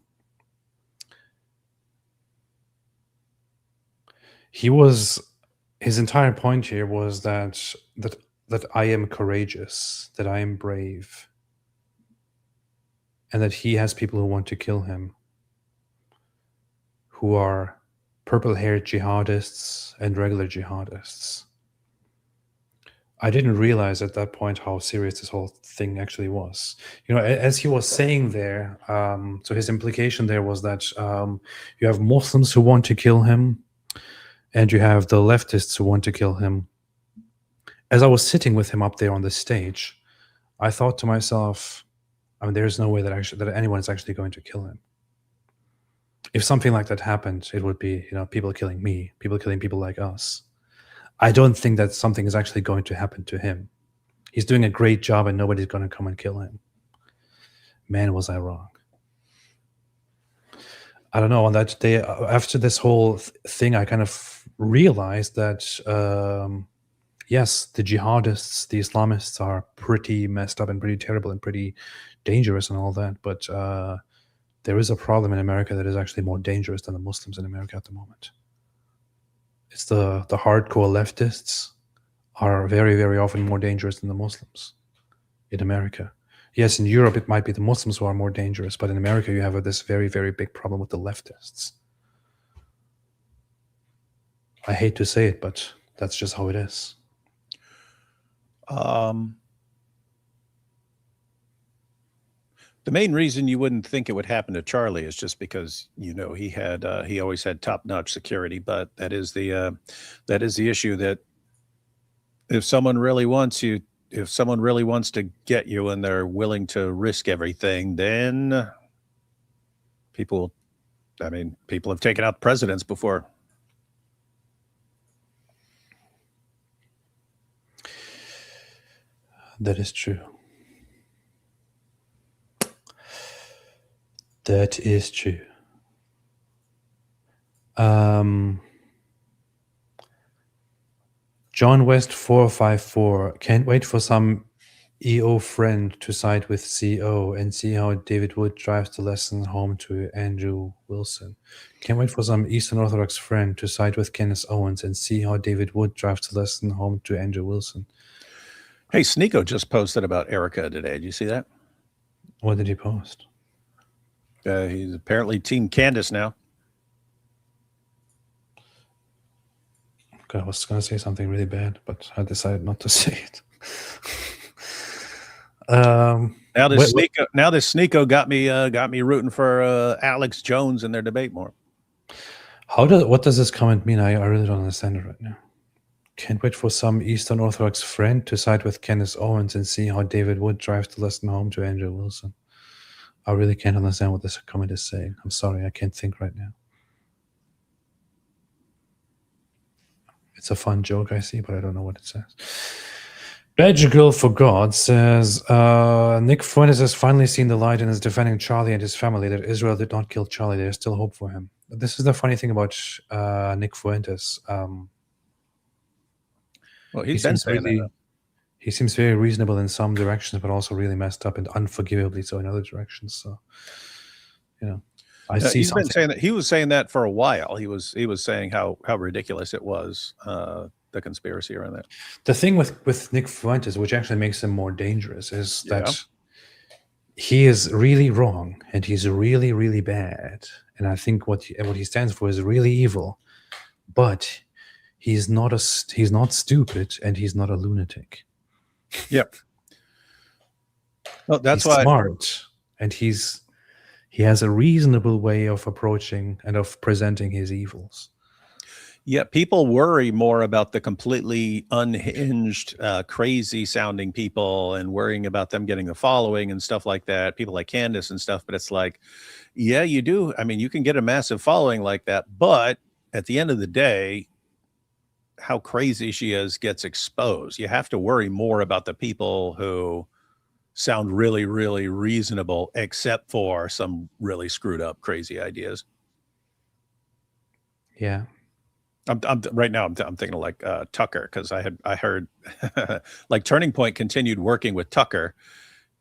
his entire point here was that I am courageous, that I am brave, and that he has people who want to kill him, who are purple-haired jihadists and regular jihadists. I didn't realize at that point how serious this whole thing actually was. You know, as he was saying there, so his implication there was that you have Muslims who want to kill him, and you have the leftists who want to kill him. As I was sitting with him up there on the stage, I thought to myself, I mean, there's no way that anyone is actually going to kill him. If something like that happened, it would be, people killing me, people killing people like us. I don't think that something is actually going to happen to him. He's doing a great job and nobody's going to come and kill him. Man, was I wrong. I don't know. On that day, after this whole thing, I kind of realized that, yes, the jihadists, the Islamists are pretty messed up and pretty terrible and pretty dangerous and all that. But there is a problem in America that is actually more dangerous than the Muslims in America at the moment. It's the hardcore leftists are very, very often more dangerous than the Muslims in America. Yes, in Europe, it might be the Muslims who are more dangerous, but in America, you have this very, very big problem with the leftists. I hate to say it, but that's just how it is. The main reason you wouldn't think it would happen to Charlie is just because, he always had top-notch security, but that is the issue that if someone really wants to get you and they're willing to risk everything, then people have taken out presidents before. That is true. That is true. John West 454, can't wait for some EO friend to side with CO and see how David Wood drives the lesson home to Andrew Wilson. Can't wait for some Eastern Orthodox friend to side with Kenneth Owens and see how David Wood drives the lesson home to Andrew Wilson. Hey, Sneeko just posted about Erica today. Did you see that? What did he post? He's apparently Team Candace now. I was going to say something really bad, but I decided not to say it. Now this Sneeko got me rooting for Alex Jones in their debate more. What does this comment mean? I really don't understand it right now. Can't wait for some Eastern Orthodox friend to side with Kenneth Owens and see how David Wood drives the lesson home to Andrew Wilson. I really can't understand what this comment is saying. I'm sorry, I can't think right now. It's a fun joke, I see, but I don't know what it says. Badger Girl for God says, Nick Fuentes has finally seen the light and is defending Charlie and his family, that Israel did not kill Charlie. There's still hope for him. This is the funny thing about Nick Fuentes. Well, he's been saying that. He seems very reasonable in some directions, but also really messed up and unforgivably so in other directions. So, I see he's something. been saying that. He was saying that for a while. He was saying how ridiculous it was, the conspiracy around that. The thing with Nick Fuentes, which actually makes him more dangerous, is that he is really wrong and he's really, really bad. And I think what he stands for is really evil, but he's not stupid and he's not a lunatic. Yep. Well, that's he's why smart, and he has a reasonable way of approaching and of presenting his evils. Yeah, people worry more about the completely unhinged, crazy sounding people and worrying about them getting the following and stuff like that. People like Candace and stuff. But it's like, yeah, you do. I mean, you can get a massive following like that. But at the end of the day, how crazy she is gets exposed. You have to worry more about the people who sound really, really reasonable, except for some really screwed up, crazy ideas. Yeah. I'm right now. I'm thinking of like Tucker, because I heard like Turning Point continued working with Tucker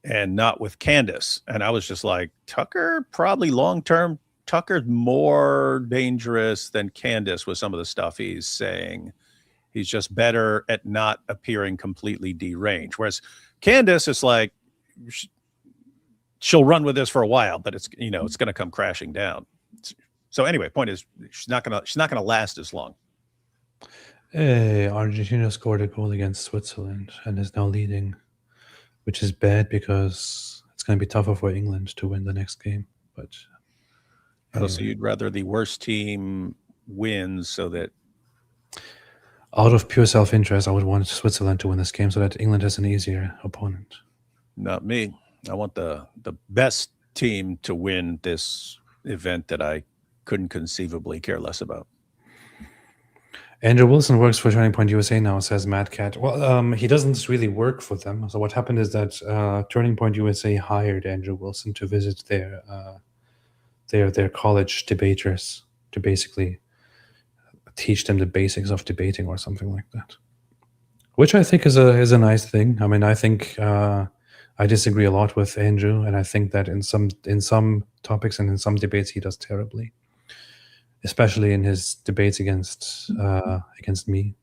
and not with Candace, and I was just like, Tucker probably long term. Tucker's more dangerous than Candace with some of the stuff he's saying. He's just better at not appearing completely deranged. Whereas Candace is like, she'll run with this for a while, but it's it's going to come crashing down. So anyway, point is, she's not gonna last as long. Hey, Argentina scored a goal against Switzerland and is now leading, which is bad because it's going to be tougher for England to win the next game. But anyway. So you'd rather the worst team wins so that. Out of pure self-interest, I would want Switzerland to win this game so that England has an easier opponent. Not me. I want the best team to win this event that I couldn't conceivably care less about. Andrew Wilson works for Turning Point USA now, says Mad Cat. Well, he doesn't really work for them. So what happened is that Turning Point USA hired Andrew Wilson to visit their college debaters to basically teach them the basics of debating or something like that, which I think is a nice thing. I mean, I think I disagree a lot with Andrew, and I think that in some topics and in some debates he does terribly, especially in his debates against me.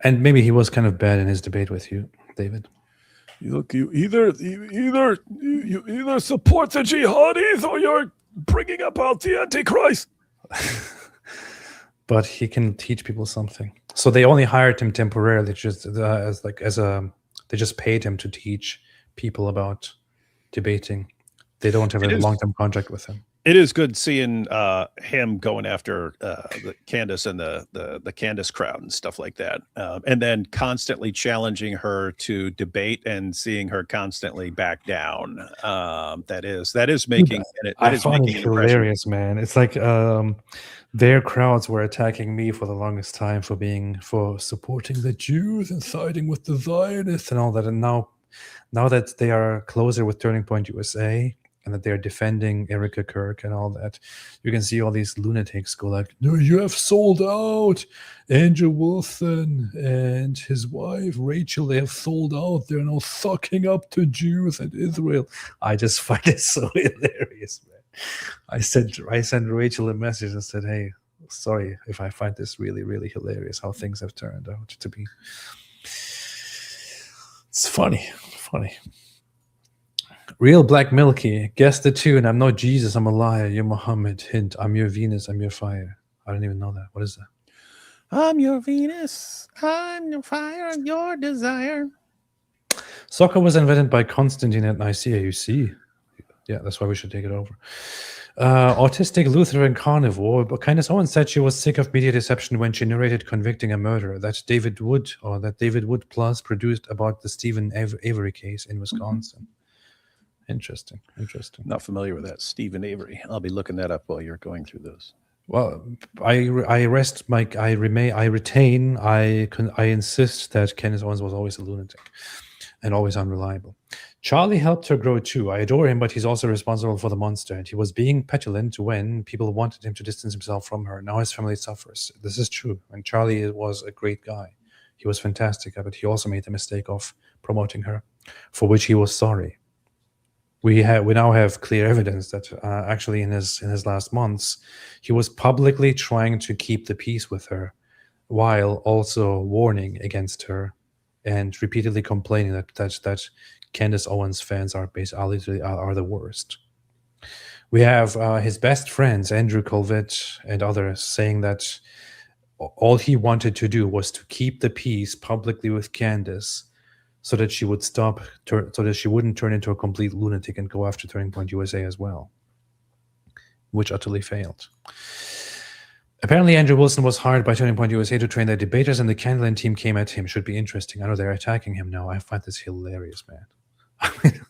And maybe he was kind of bad in his debate with you, David. Look, you either support the jihadis or you're bringing about the Antichrist. But he can teach people something. So they only hired him temporarily, just they just paid him to teach people about debating. They don't have a long-term contract with him. It is good seeing him going after the Candace and the Candace crowd and stuff like that, and then constantly challenging her to debate and seeing her constantly back down. That is making it. I find it hilarious, man. It's like their crowds were attacking me for the longest time for supporting the Jews and siding with the Zionists and all that, and now that they are closer with Turning Point USA. And that they're defending Erica Kirk and all that, you can see all these lunatics go like, "No, you have sold out. Andrew Wilson and his wife Rachel, they have sold out. They're now sucking up to Jews and Israel." I just find it so hilarious, man. I sent Rachel a message and said, "Hey, sorry if I find this really, really hilarious how things have turned out to be." It's funny. Real Black Milky, guess the tune. I'm not Jesus, I'm a liar. You're Muhammad. Hint, I'm your Venus, I'm your fire. I don't even know that. What is that? I'm your Venus, I'm your fire, your desire. Soccer was invented by Constantine at Nicaea, you see. Yeah, that's why we should take it over. Autistic Lutheran carnivore, but Candace Owens said she was sick of media deception when she narrated convicting a murderer that David Wood Plus produced about the Stephen Avery case in Wisconsin. Interesting. Not familiar with that. Stephen Avery. I'll be looking that up while you're going through those. Well, I insist that Candace Owens was always a lunatic and always unreliable. Charlie helped her grow too. I adore him, but he's also responsible for the monster. And he was being petulant when people wanted him to distance himself from her. Now his family suffers. This is true. And Charlie was a great guy. He was fantastic, but he also made the mistake of promoting her, for which he was sorry. We now have clear evidence that actually in his last months, he was publicly trying to keep the peace with her, while also warning against her and repeatedly complaining that Candace Owens fans are the worst. We have his best friends, Andrew Colvett and others, saying that all he wanted to do was to keep the peace publicly with Candace, so that she would so that she wouldn't turn into a complete lunatic and go after Turning Point USA as well, which utterly failed. Apparently, Andrew Wilson was hired by Turning Point USA to train their debaters, and the Candland team came at him. Should be interesting. I know they're attacking him now. I find this hilarious, man. I mean,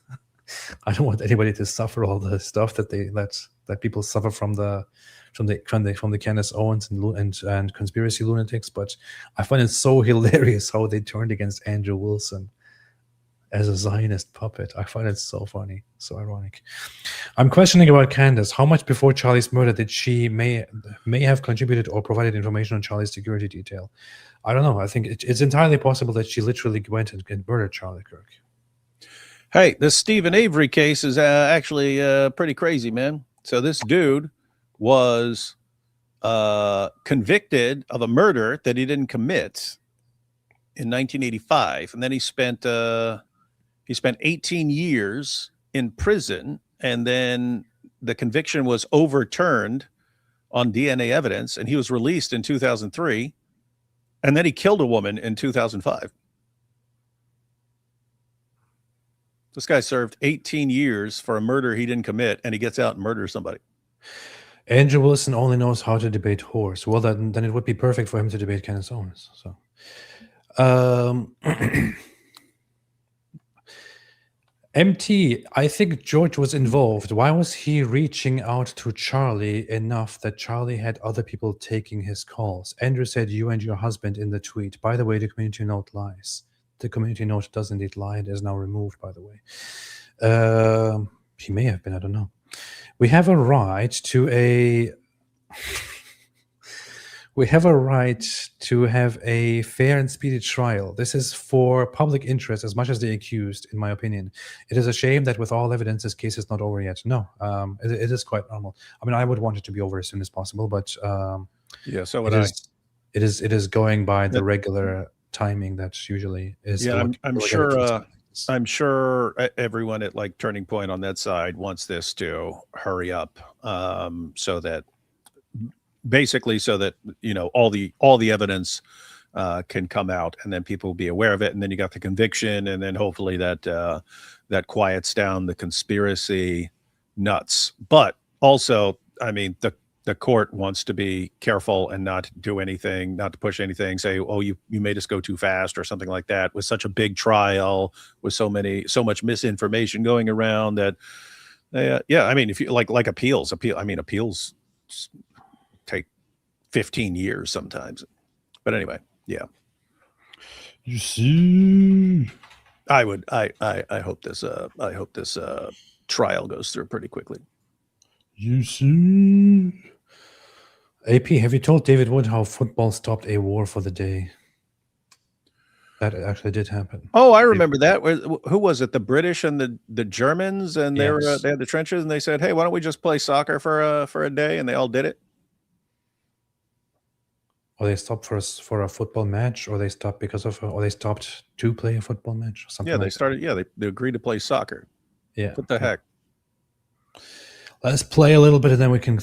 I don't want anybody to suffer all the stuff that people suffer from the Candace Owens and conspiracy lunatics, but I find it so hilarious how they turned against Andrew Wilson as a Zionist puppet. I find it so funny, so ironic. I'm questioning about Candace. How much before Charlie's murder did she may have contributed or provided information on Charlie's security detail? I don't know. I think it's entirely possible that she literally went and murdered Charlie Kirk. Hey, this Stephen Avery case is actually pretty crazy, man. So this dude was convicted of a murder that he didn't commit in 1985, and then he spent 18 years in prison, and then the conviction was overturned on DNA evidence, and he was released in 2003, and then he killed a woman in 2005. This guy served 18 years for a murder he didn't commit, and he gets out and murders somebody. Andrew Wilson only knows how to debate whores. Well, then it would be perfect for him to debate Candace Owens. So, MT, I think George was involved. Why was he reaching out to Charlie enough that Charlie had other people taking his calls? Andrew said you and your husband in the tweet. By the way, the community note lies. The community note does indeed lie. It is now removed, by the way. He may have been, I don't know. We have a right to a... We have a right to have a fair and speedy trial. This is for public interest as much as the accused, in my opinion. It is a shame that with all evidence, this case is not over yet. No, it is quite normal. I mean, I would want it to be over as soon as possible, but yeah, so would I. It is going by the regular timing that usually is. Yeah, I'm sure everyone at like Turning Point on that side wants this to hurry up, so that all the evidence can come out, and then people will be aware of it, and then you got the conviction, and then hopefully that quiets down the conspiracy nuts. But also, I mean, the court wants to be careful and not do anything, not to push anything, say, oh, you made us go too fast or something like that, with such a big trial, with so much misinformation going around that yeah, I mean, if you like appeals take 15 years sometimes. But anyway, yeah. You see, I hope this trial goes through pretty quickly. You see, AP, have you told David Wood how football stopped a war for the day? That actually did happen. Oh, I remember that. Who was it? The British and the Germans, and they had the trenches, and they said, "Hey, why don't we just play soccer for a day?" And they all did it. Or they stopped for a football match, or they stopped or they stopped to play a football match, or something. Yeah, they like started. Yeah, they agreed to play soccer. Yeah. What the heck? Let's play a little bit, and then we can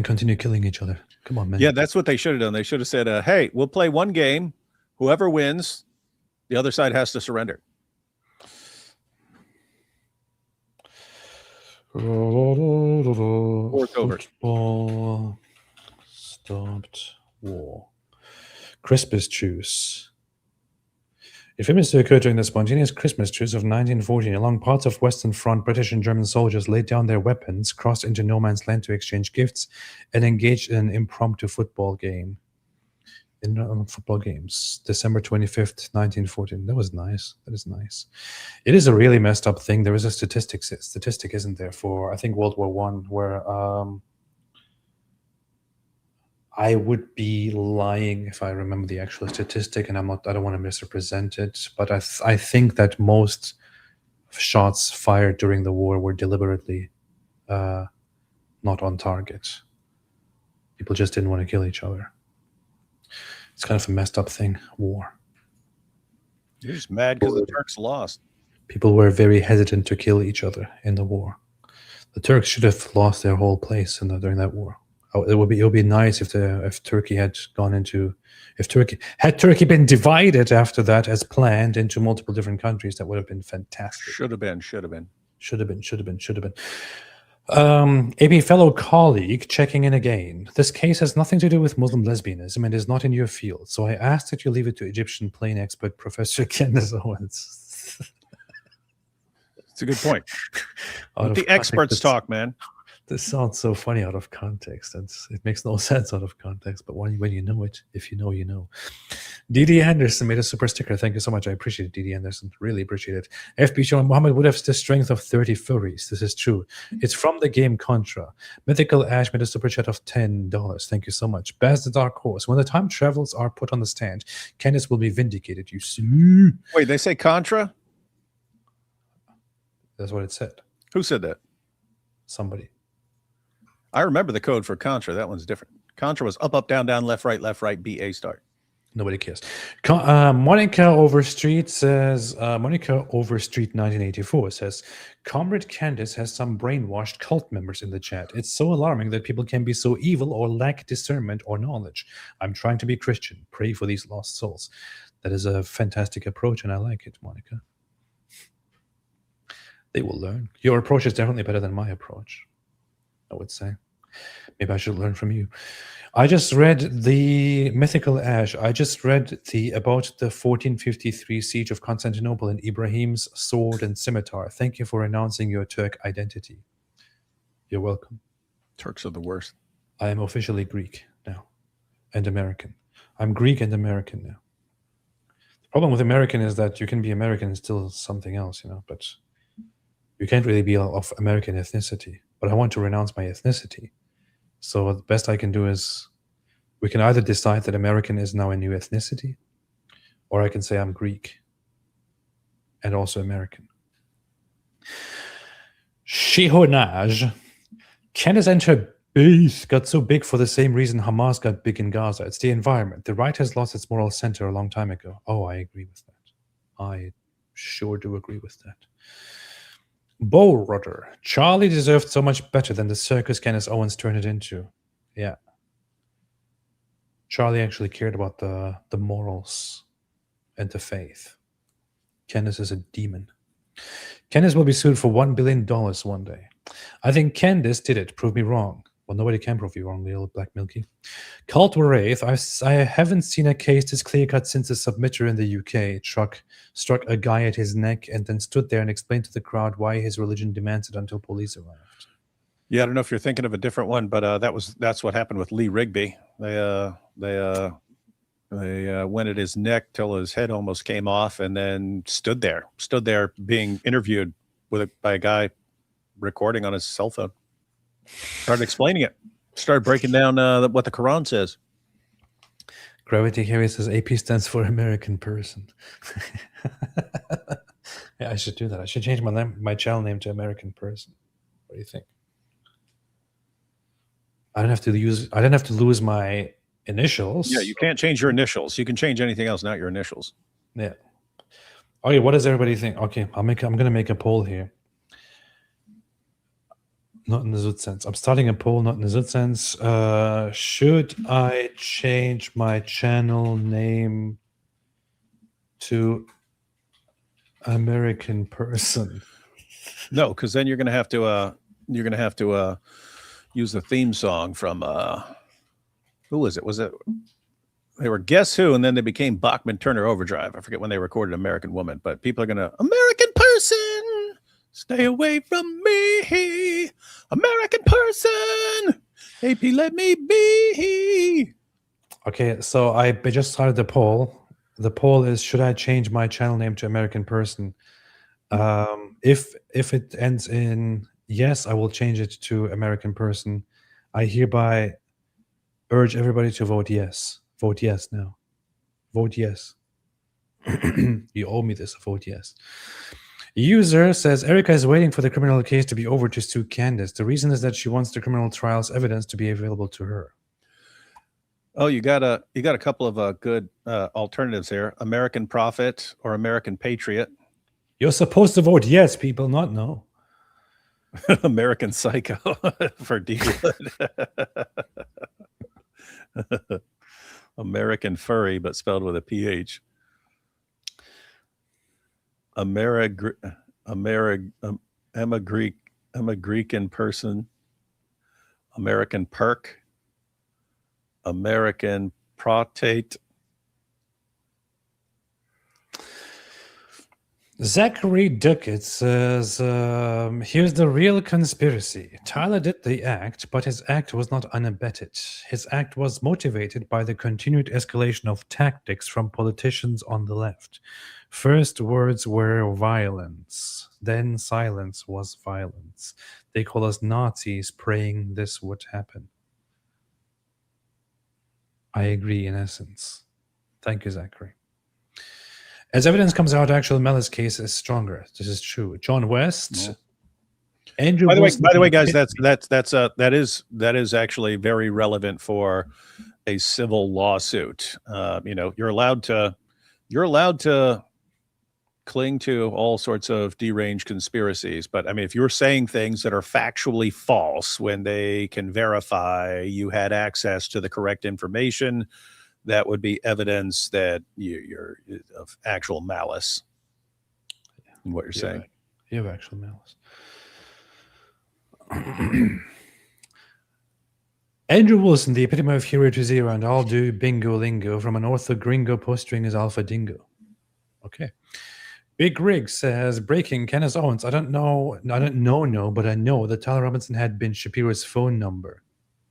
continue killing each other. Come on, man. Yeah, that's what they should have done. They should have said, "Hey, we'll play one game. Whoever wins, the other side has to surrender." War's over. Football stopped war. Christmas truce. It famously occurred during the spontaneous Christmas truce of 1914. Along parts of Western Front, British and German soldiers laid down their weapons, crossed into no man's land to exchange gifts, and engaged in an impromptu football game. Football games, December 25th, 1914. That was nice. That is nice. It is a really messed up thing. There is a statistic, isn't there, for I think World War I, where I would be lying if I remember the actual statistic, and I don't want to misrepresent it, but I think that most shots fired during the war were deliberately not on target. People just didn't want to kill each other. It's kind of a messed up thing, war. You're just mad because the Turks lost. People were very hesitant to kill each other in the war. The Turks should have lost their whole place during that war. It would be nice if Turkey had Turkey been divided after that as planned into multiple different countries. That would have been fantastic. Should have been. AP fellow colleague checking in again. This case has nothing to do with Muslim lesbianism and is not in your field. So I ask that you leave it to Egyptian plane expert Professor Candace Owens. It's a good point. Let the experts talk, man. This sounds so funny out of context. It makes no sense out of context, but when you know it, if you know, you know. D.D. Anderson made a super sticker. Thank you so much. I appreciate it, D.D. Anderson. Really appreciate it. FB showing Muhammad would have the strength of 30 furries. This is true. It's from the game Contra. Mythical Ash made a super chat of $10. Thank you so much. Baz the Dark Horse. When the time travels are put on the stand, Candace will be vindicated. You see? Wait, they say Contra? That's what it said. Who said that? Somebody. I remember the code for Contra. That one's different. Contra was up, down, left, right, B, A, start. Nobody cares. Monica Overstreet says, Monica Overstreet 1984 says, Comrade Candace has some brainwashed cult members in the chat. It's so alarming that people can be so evil or lack discernment or knowledge. I'm trying to be Christian. Pray for these lost souls. That is a fantastic approach, and I like it, Monica. They will learn. Your approach is definitely better than my approach, I would say. Maybe I should learn from you. I just read the Mythical Ash. I just read about the 1453 siege of Constantinople and Ibrahim's sword and scimitar. Thank you for announcing your Turk identity. You're welcome. Turks are the worst. I am officially Greek now and American. I'm Greek and American now. The problem with American is that you can be American and still something else, but you can't really be of American ethnicity. But I want to renounce my ethnicity. So the best I can do is we can either decide that American is now a new ethnicity, or I can say I'm Greek and also American. Shihonaj. Candace and her base got so big for the same reason Hamas got big in Gaza. It's the environment. The right has lost its moral center a long time ago. Oh, I agree with that. I sure do agree with that. Bull Rudder. Charlie deserved so much better than the circus Candace Owens turned it into. Yeah. Charlie actually cared about the morals and the faith. Candace is a demon. Candace will be sued for $1 billion one day. I think Candace did it. Prove me wrong. Well, nobody can prove you wrong, little black milky. Cult Wraith. I haven't seen a case this clear-cut since the submitter in the UK struck a guy at his neck and then stood there and explained to the crowd why his religion demands it until police arrived. Yeah, I don't know if you're thinking of a different one, but that's what happened with Lee Rigby. They went at his neck till his head almost came off, and then stood there being interviewed by a guy recording on his cell phone. Started explaining it. Started breaking down what the Quran says. Gravity Harry says AP stands for American person. Yeah, I should do that. I should change my channel name to American person. What do you think? I don't have to lose my initials. Yeah, you can't change your initials. You can change anything else, not your initials. Yeah. Okay, what does everybody think? Okay, I'm gonna make a poll here. Not in the Zut sense. I'm starting a poll, not in the Zut sense. Should I change my channel name to American person? No, because then you're gonna have to use the theme song from who was it? Was it they were Guess Who, and then they became Bachman Turner Overdrive. I forget when they recorded American Woman, but people are gonna American person, stay away from me, American person, AP let me be. Okay, so I just started the poll. The poll is: should I change my channel name to American person? If it ends in yes, I will change it to American person. I hereby urge everybody to vote yes. Vote yes now. Vote yes. You owe me this. Vote yes. User says Erica is waiting for the criminal case to be over to sue Candace. The reason is that she wants the criminal trial's evidence to be available to her. Oh, you got a couple of good alternatives here: American Prophet or American Patriot. You're supposed to vote yes, people, not no. American Psycho for D. American Furry, but spelled with a PH. I'm a Greek in person. American Perk. American Prostate. Zachary Duckett says, here's the real conspiracy. Tyler did the act, but his act was not unabetted. His act was motivated by the continued escalation of tactics from politicians on the left. First words were violence, then silence was violence. They call us Nazis praying this would happen. I agree in essence. Thank you, Zachary. As evidence comes out, actual malice case is stronger. This is true. John West, Andrew. By the way, guys, that is actually very relevant for a civil lawsuit. You're allowed to cling to all sorts of deranged conspiracies, but I mean, if you're saying things that are factually false when they can verify you had access to the correct information, that would be evidence that you're of actual malice in what you're saying. You have actual malice. Andrew Wilson, the epitome of hero to zero, and I'll do bingo lingo from an ortho gringo postering as alpha dingo. Okay. Big Rig says, breaking Kenneth Owens. I don't know, but I know that Tyler Robinson had Ben Shapiro's phone number.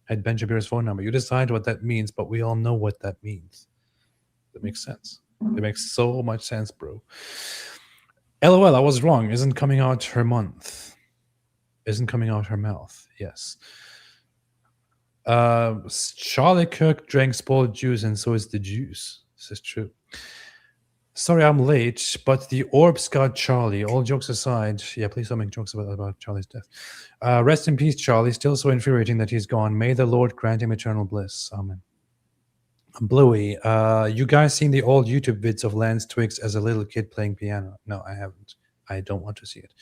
You decide what that means, but we all know what that means. That makes sense. It makes so much sense, bro. LOL, I was wrong. Isn't coming out her month. Isn't coming out her mouth. Yes. Charlie Kirk drank spoiled juice, and so is the juice. This is true. Sorry I'm late, but the orbs got Charlie. All jokes aside, yeah, please don't make jokes about Charlie's death. Rest in peace, Charlie. Still so infuriating that he's gone. May the Lord grant him eternal bliss. Amen. Bluey, you guys seen the old YouTube vids of Lance Twiggs as a little kid playing piano? No, I haven't. I don't want to see it.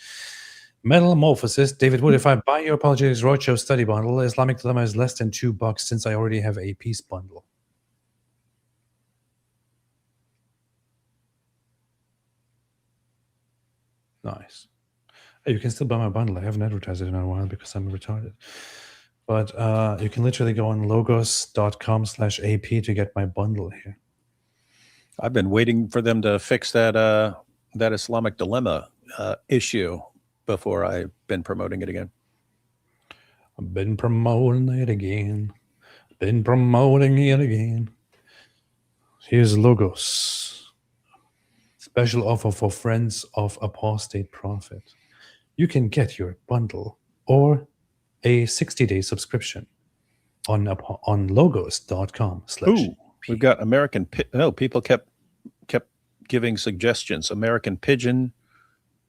Metamorphosis, David Wood, if I buy your Apologetics Roadshow study bundle, Islamic Dilemma is less than $2 since I already have a peace bundle. Nice. Hey, you can still buy my bundle. I haven't advertised it in a while because I'm retarded. But you can literally go on logos.com/AP to get my bundle here. I've been waiting for them to fix that that Islamic Dilemma issue before I've been promoting it again. I've been promoting it again. Been promoting it again. Here's Logos. Special offer for friends of Apostate Prophet. You can get your bundle or a 60-day subscription on logos.com. Ooh, we've got American. No, people kept giving suggestions. American Pigeon,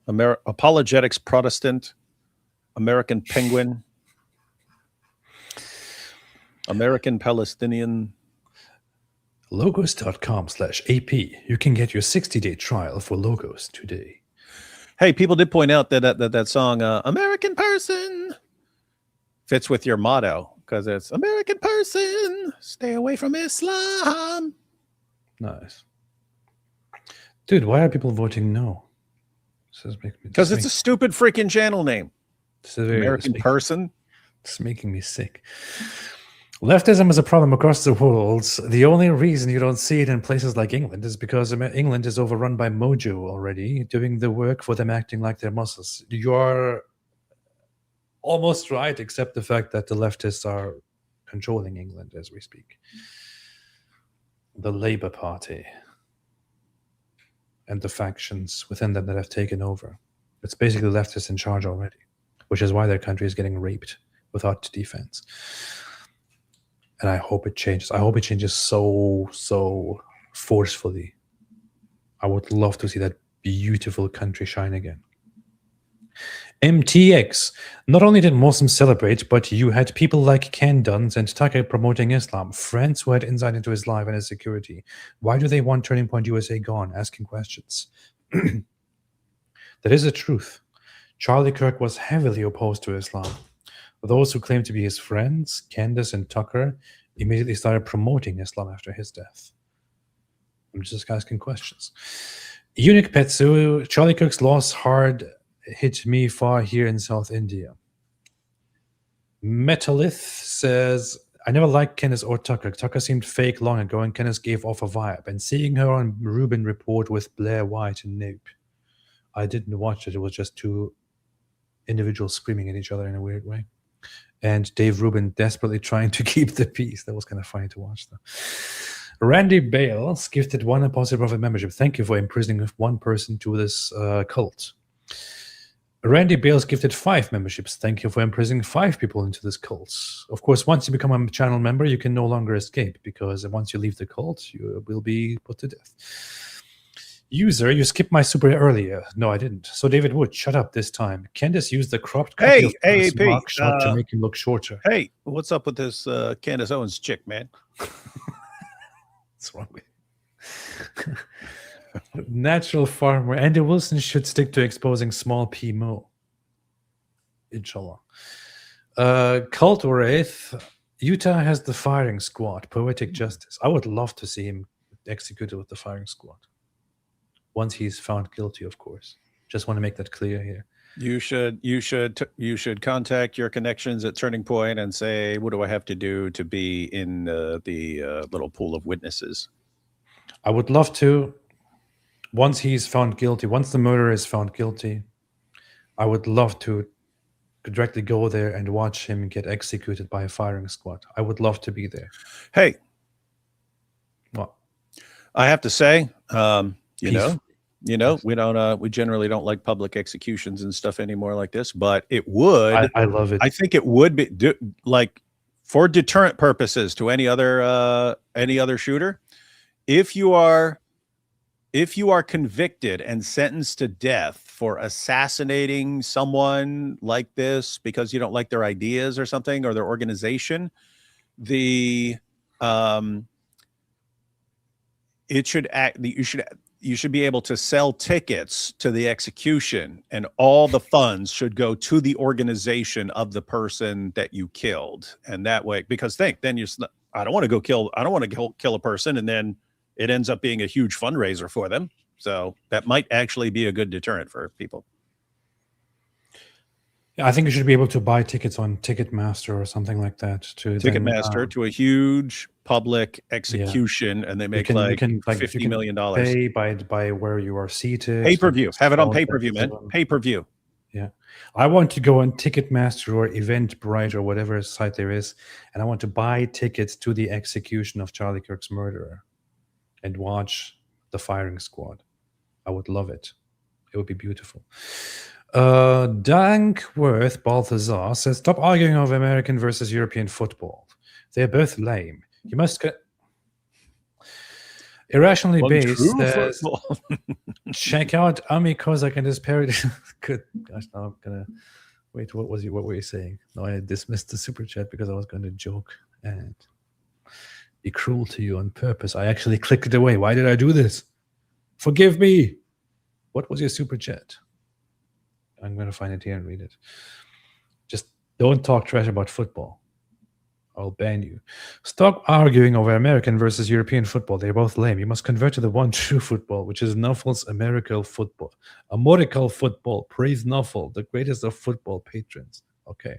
Apologetics Protestant, American Penguin, American Palestinian. Logos.com/AP. You can get your 60-day trial for Logos today. Hey, people did point out that song, American Person, fits with your motto because it's American Person, stay away from Islam. Nice. Dude, why are people voting no? Because it's a stupid freaking channel name. American Person. It's making me sick. Leftism is a problem across the world. The only reason you don't see it in places like England is because England is overrun by Mojo already, doing the work for them, acting like they're muscles. You are almost right, except the fact that the leftists are controlling England as we speak. The Labour Party and the factions within them that have taken over. It's basically leftists in charge already, which is why their country is getting raped without defense. And I hope it changes. I hope it changes so forcefully. I would love to see that beautiful country shine again. MTX. Not only did Muslims celebrate, but you had people like Ken Duns and Tucker promoting Islam, friends who had insight into his life and his security. Why do they want Turning Point USA gone? Asking questions. That is the truth. Charlie Kirk was heavily opposed to Islam. Those who claimed to be his friends, Candace and Tucker, immediately started promoting Islam after his death. I'm just asking questions. Eunuch Petsu, Charlie Kirk's loss hard hit me far here in South India. Metalith says, I never liked Candace or Tucker. Tucker seemed fake long ago and Candace gave off a vibe. And seeing her on Rubin Report with Blair White and Nope, I didn't watch it. It was just two individuals screaming at each other in a weird way. And Dave Rubin desperately trying to keep the peace. That was kind of funny to watch, though. Randy Bales gifted one Apostate Prophet membership. Thank you for imprisoning one person to this cult. Randy Bales gifted 5 memberships. Thank you for imprisoning 5 people into this cult. Of course, once you become a channel member, you can no longer escape because once you leave the cult, you will be put to death. User, you skipped my super earlier. No, I didn't. So David Wood, shut up this time. Candace used the cropped copy of AAP, Mark shot to make him look shorter. Hey, what's up with this Candace Owens chick, man? What's wrong with you? Natural farmer. Andy Wilson should stick to exposing small P Mo. Inshallah. Cult Wraith. Utah has the firing squad. Poetic justice. I would love to see him executed with the firing squad. Once he's found guilty, of course. Just want to make that clear here. You should contact your connections at Turning Point and say, what do I have to do to be in the little pool of witnesses? I would love to, once he's found guilty, once the murderer is found guilty, I would love to directly go there and watch him get executed by a firing squad. I would love to be there. Hey, what? I have to say, we generally don't like public executions and stuff anymore like this, but it would. I love it. I think it would be like for deterrent purposes to any other shooter. If you are convicted and sentenced to death for assassinating someone like this because you don't like their ideas or something or their organization, you should be able to sell tickets to the execution, and all the funds should go to the organization of the person that you killed. And that way, because I don't want to kill a person and then it ends up being a huge fundraiser for them. So that might actually be a good deterrent for people. Yeah, I think you should be able to buy tickets on Ticketmaster or something like that. To Ticketmaster to a huge public execution, and they make $50 million. Pay by where you are seated. Pay-per-view. Have it on pay-per-view, man. Pay-per-view. Yeah. I want to go on Ticketmaster or Eventbrite or whatever site there is, and I want to buy tickets to the execution of Charlie Kirk's murderer and watch the firing squad. I would love it. It would be beautiful. Dankworth Balthazar says, stop arguing over American versus European football. They're both lame. You must irrationally based says, check out Ami Kozak and his parody. Good gosh, now I'm gonna wait. What were you saying? No, I dismissed the super chat because I was going to joke and be cruel to you on purpose. I actually clicked it away. Why did I do this? Forgive me. What was your super chat? I'm going to find it here and read it. Just don't talk trash about football. I'll ban you. Stop arguing over American versus European football. They're both lame. You must convert to the one true football, which is Nuffle's American football. American football. Praise Nuffle, the greatest of football patrons. Okay.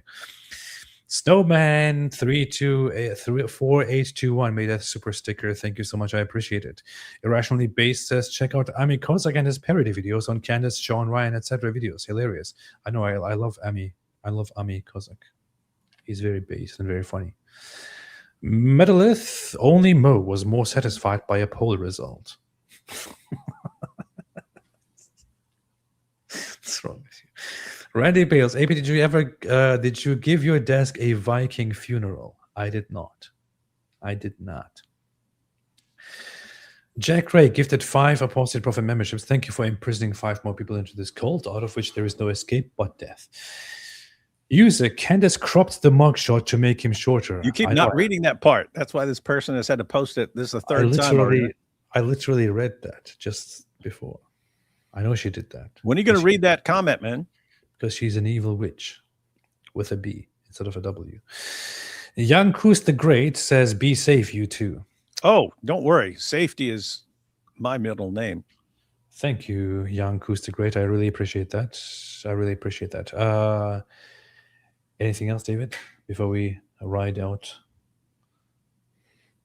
Snowman 34821 made that super sticker. Thank you so much. I appreciate it. Irrationally Based says, check out Ami Kozak and his parody videos on Candace, Sean Ryan, etc. videos. Hilarious. I know. I love Ami. I love Ami Kozak. He's very based and very funny. Metalith, only Mo was more satisfied by a poll result. What's wrong with you? Randy Bales, AP, did you give your desk a Viking funeral? I did not. Jack Ray gifted 5 Apostate Prophet memberships. Thank you for imprisoning 5 more people into this cult, out of which there is no escape but death. User Candace cropped the mugshot to make him shorter. You keep not reading that part. That's why this person has had to post it. This is the third time already. I literally read that just before. I know she did that. When are you going to read that comment, man? Because she's an evil witch with a B instead of a W. Young Kus the Great says, be safe, you too. Oh, don't worry. Safety is my middle name. Thank you, Young Kus the Great. I really appreciate that. Anything else, David, before we ride out?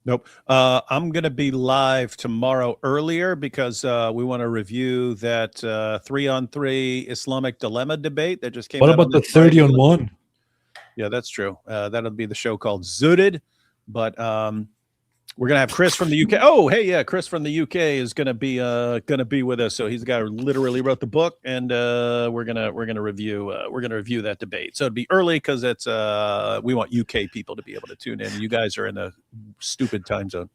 Nope. I'm going to be live tomorrow earlier because we want to review that 3-on-3 Islamic dilemma debate that just came out. What about the 30-on-1? Yeah, that's true. That'll be the show called Zooted. But we're going to have Chris from the UK. Oh, hey, yeah, Chris from the UK is going to be with us. So he's the guy who literally wrote the book, and we're gonna review that debate. So it'd be early because it's we want UK people to be able to tune in. You guys are in a stupid time zone.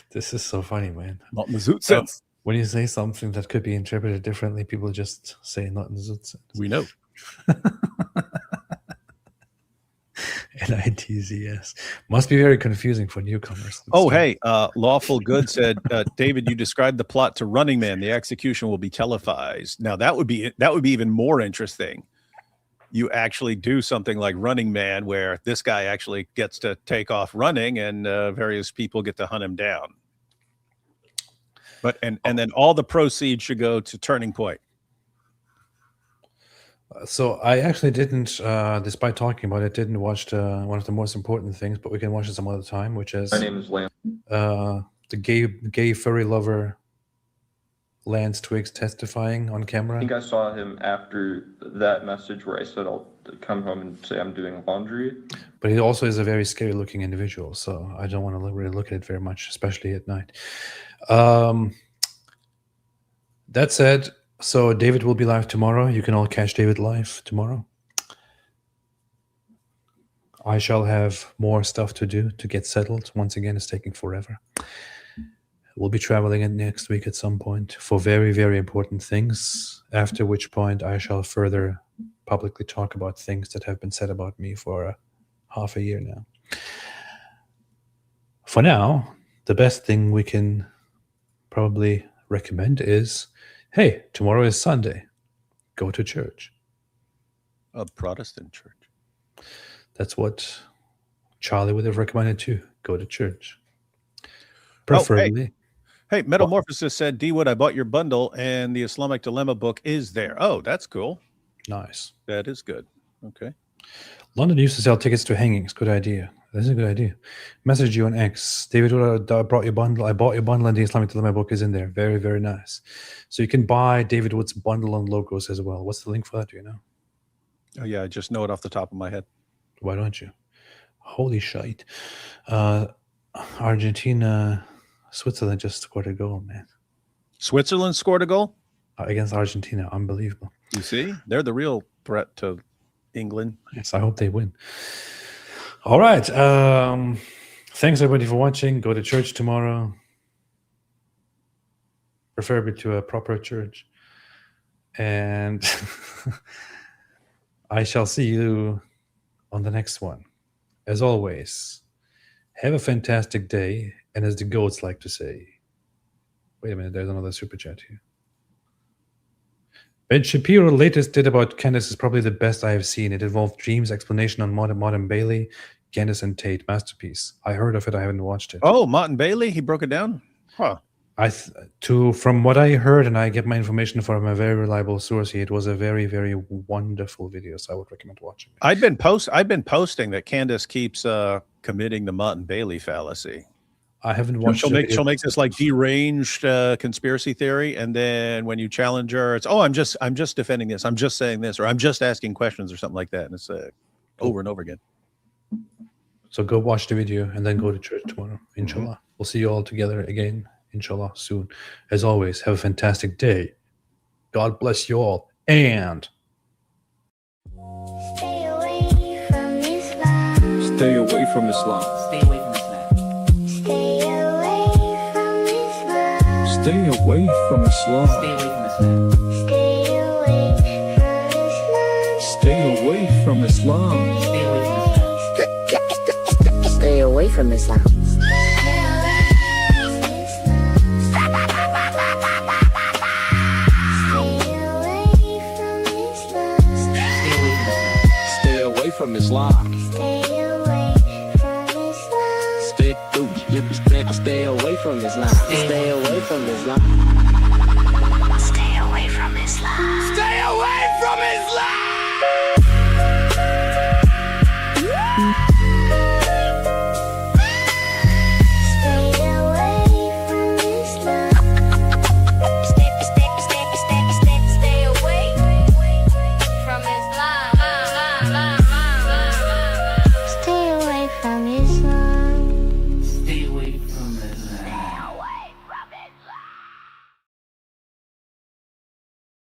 This is so funny, man. Not in the Zoot sense. When you say something that could be interpreted differently, people just say not in the Zoot sense. We know. NITZS. Must be very confusing for newcomers. Hey, Lawful Good said, David, you described the plot to Running Man. The execution will be televised. Now that would be even more interesting. You actually do something like Running Man, where this guy actually gets to take off running, and various people get to hunt him down. But and then all the proceeds should go to Turning Point. So I actually didn't, despite talking about it, didn't watch one of the most important things, but we can watch it some other time, which is My name is Lamb. The gay furry lover Lance Twiggs testifying on I camera. think I saw him after that message where I said I'll come home and say I'm doing laundry. But he also is a very scary looking individual, so I don't want to really look at it very much, especially at night. That said, so David will be live tomorrow. You can all catch David live tomorrow. I shall have more stuff to do to get settled. Once again, it's taking forever. We'll be traveling in next week at some point for very, very important things, after which point I shall further publicly talk about things that have been said about me for half a year now. For now, the best thing we can probably recommend is, hey, tomorrow is Sunday. Go to church. A Protestant church. That's what Charlie would have recommended too. Go to church. Preferably. Hey, Metamorphosis said, D Wood, I bought your bundle and the Islamic Dilemma book is there. Oh, that's cool. Nice. That is good. Okay. London used to sell tickets to hangings. Good idea. That's a good idea. Message you on X. David, I brought your bundle. I bought your bundle and the Islamic Dilemma book is in there. Very, very nice. So you can buy David Wood's bundle and logos as well. What's the link for that? Do you know? Oh, yeah. I just know it off the top of my head. Why don't you? Holy shite. Argentina, Switzerland just scored a goal, man. Switzerland scored a goal? Against Argentina. Unbelievable. You see? They're the real threat to England. Yes, I hope they win. All right. Thanks, everybody, for watching. Go to church tomorrow. Preferably to a proper church. And I shall see you on the next one. As always, have a fantastic day. And as the goats like to say, wait a minute, there's another super chat here. Ben Shapiro latest did about Candace is probably the best I have seen. It involved Dream's explanation on Modern Bailey, Candace and Tate, masterpiece. I heard of it, I haven't watched it. Oh, Martin Bailey, he broke it down? Huh. From what I heard, and I get my information from a very reliable source, it was a very, very wonderful video, so I would recommend watching it. I've been posting that Candace keeps committing the Martin Bailey fallacy. I haven't watched. She'll make this like deranged conspiracy theory, and then when you challenge her, it's I'm just defending this, I'm just saying this, or I'm just asking questions or something like that, and it's over and over again. So go watch the video and then go to church tomorrow, inshallah. We'll see you all together again, inshallah, soon. As always, have a fantastic day. God bless you all, and stay away from Islam. Stay away from Islam. Stay away from Islam. Stay away from Islam. Stay away from Islam. Stay away from Islam. Stay away from Islam. Stay away from Islam. Stay away from Islam. Stay away from Islam. Stay away from Islam. Stay away from Islam.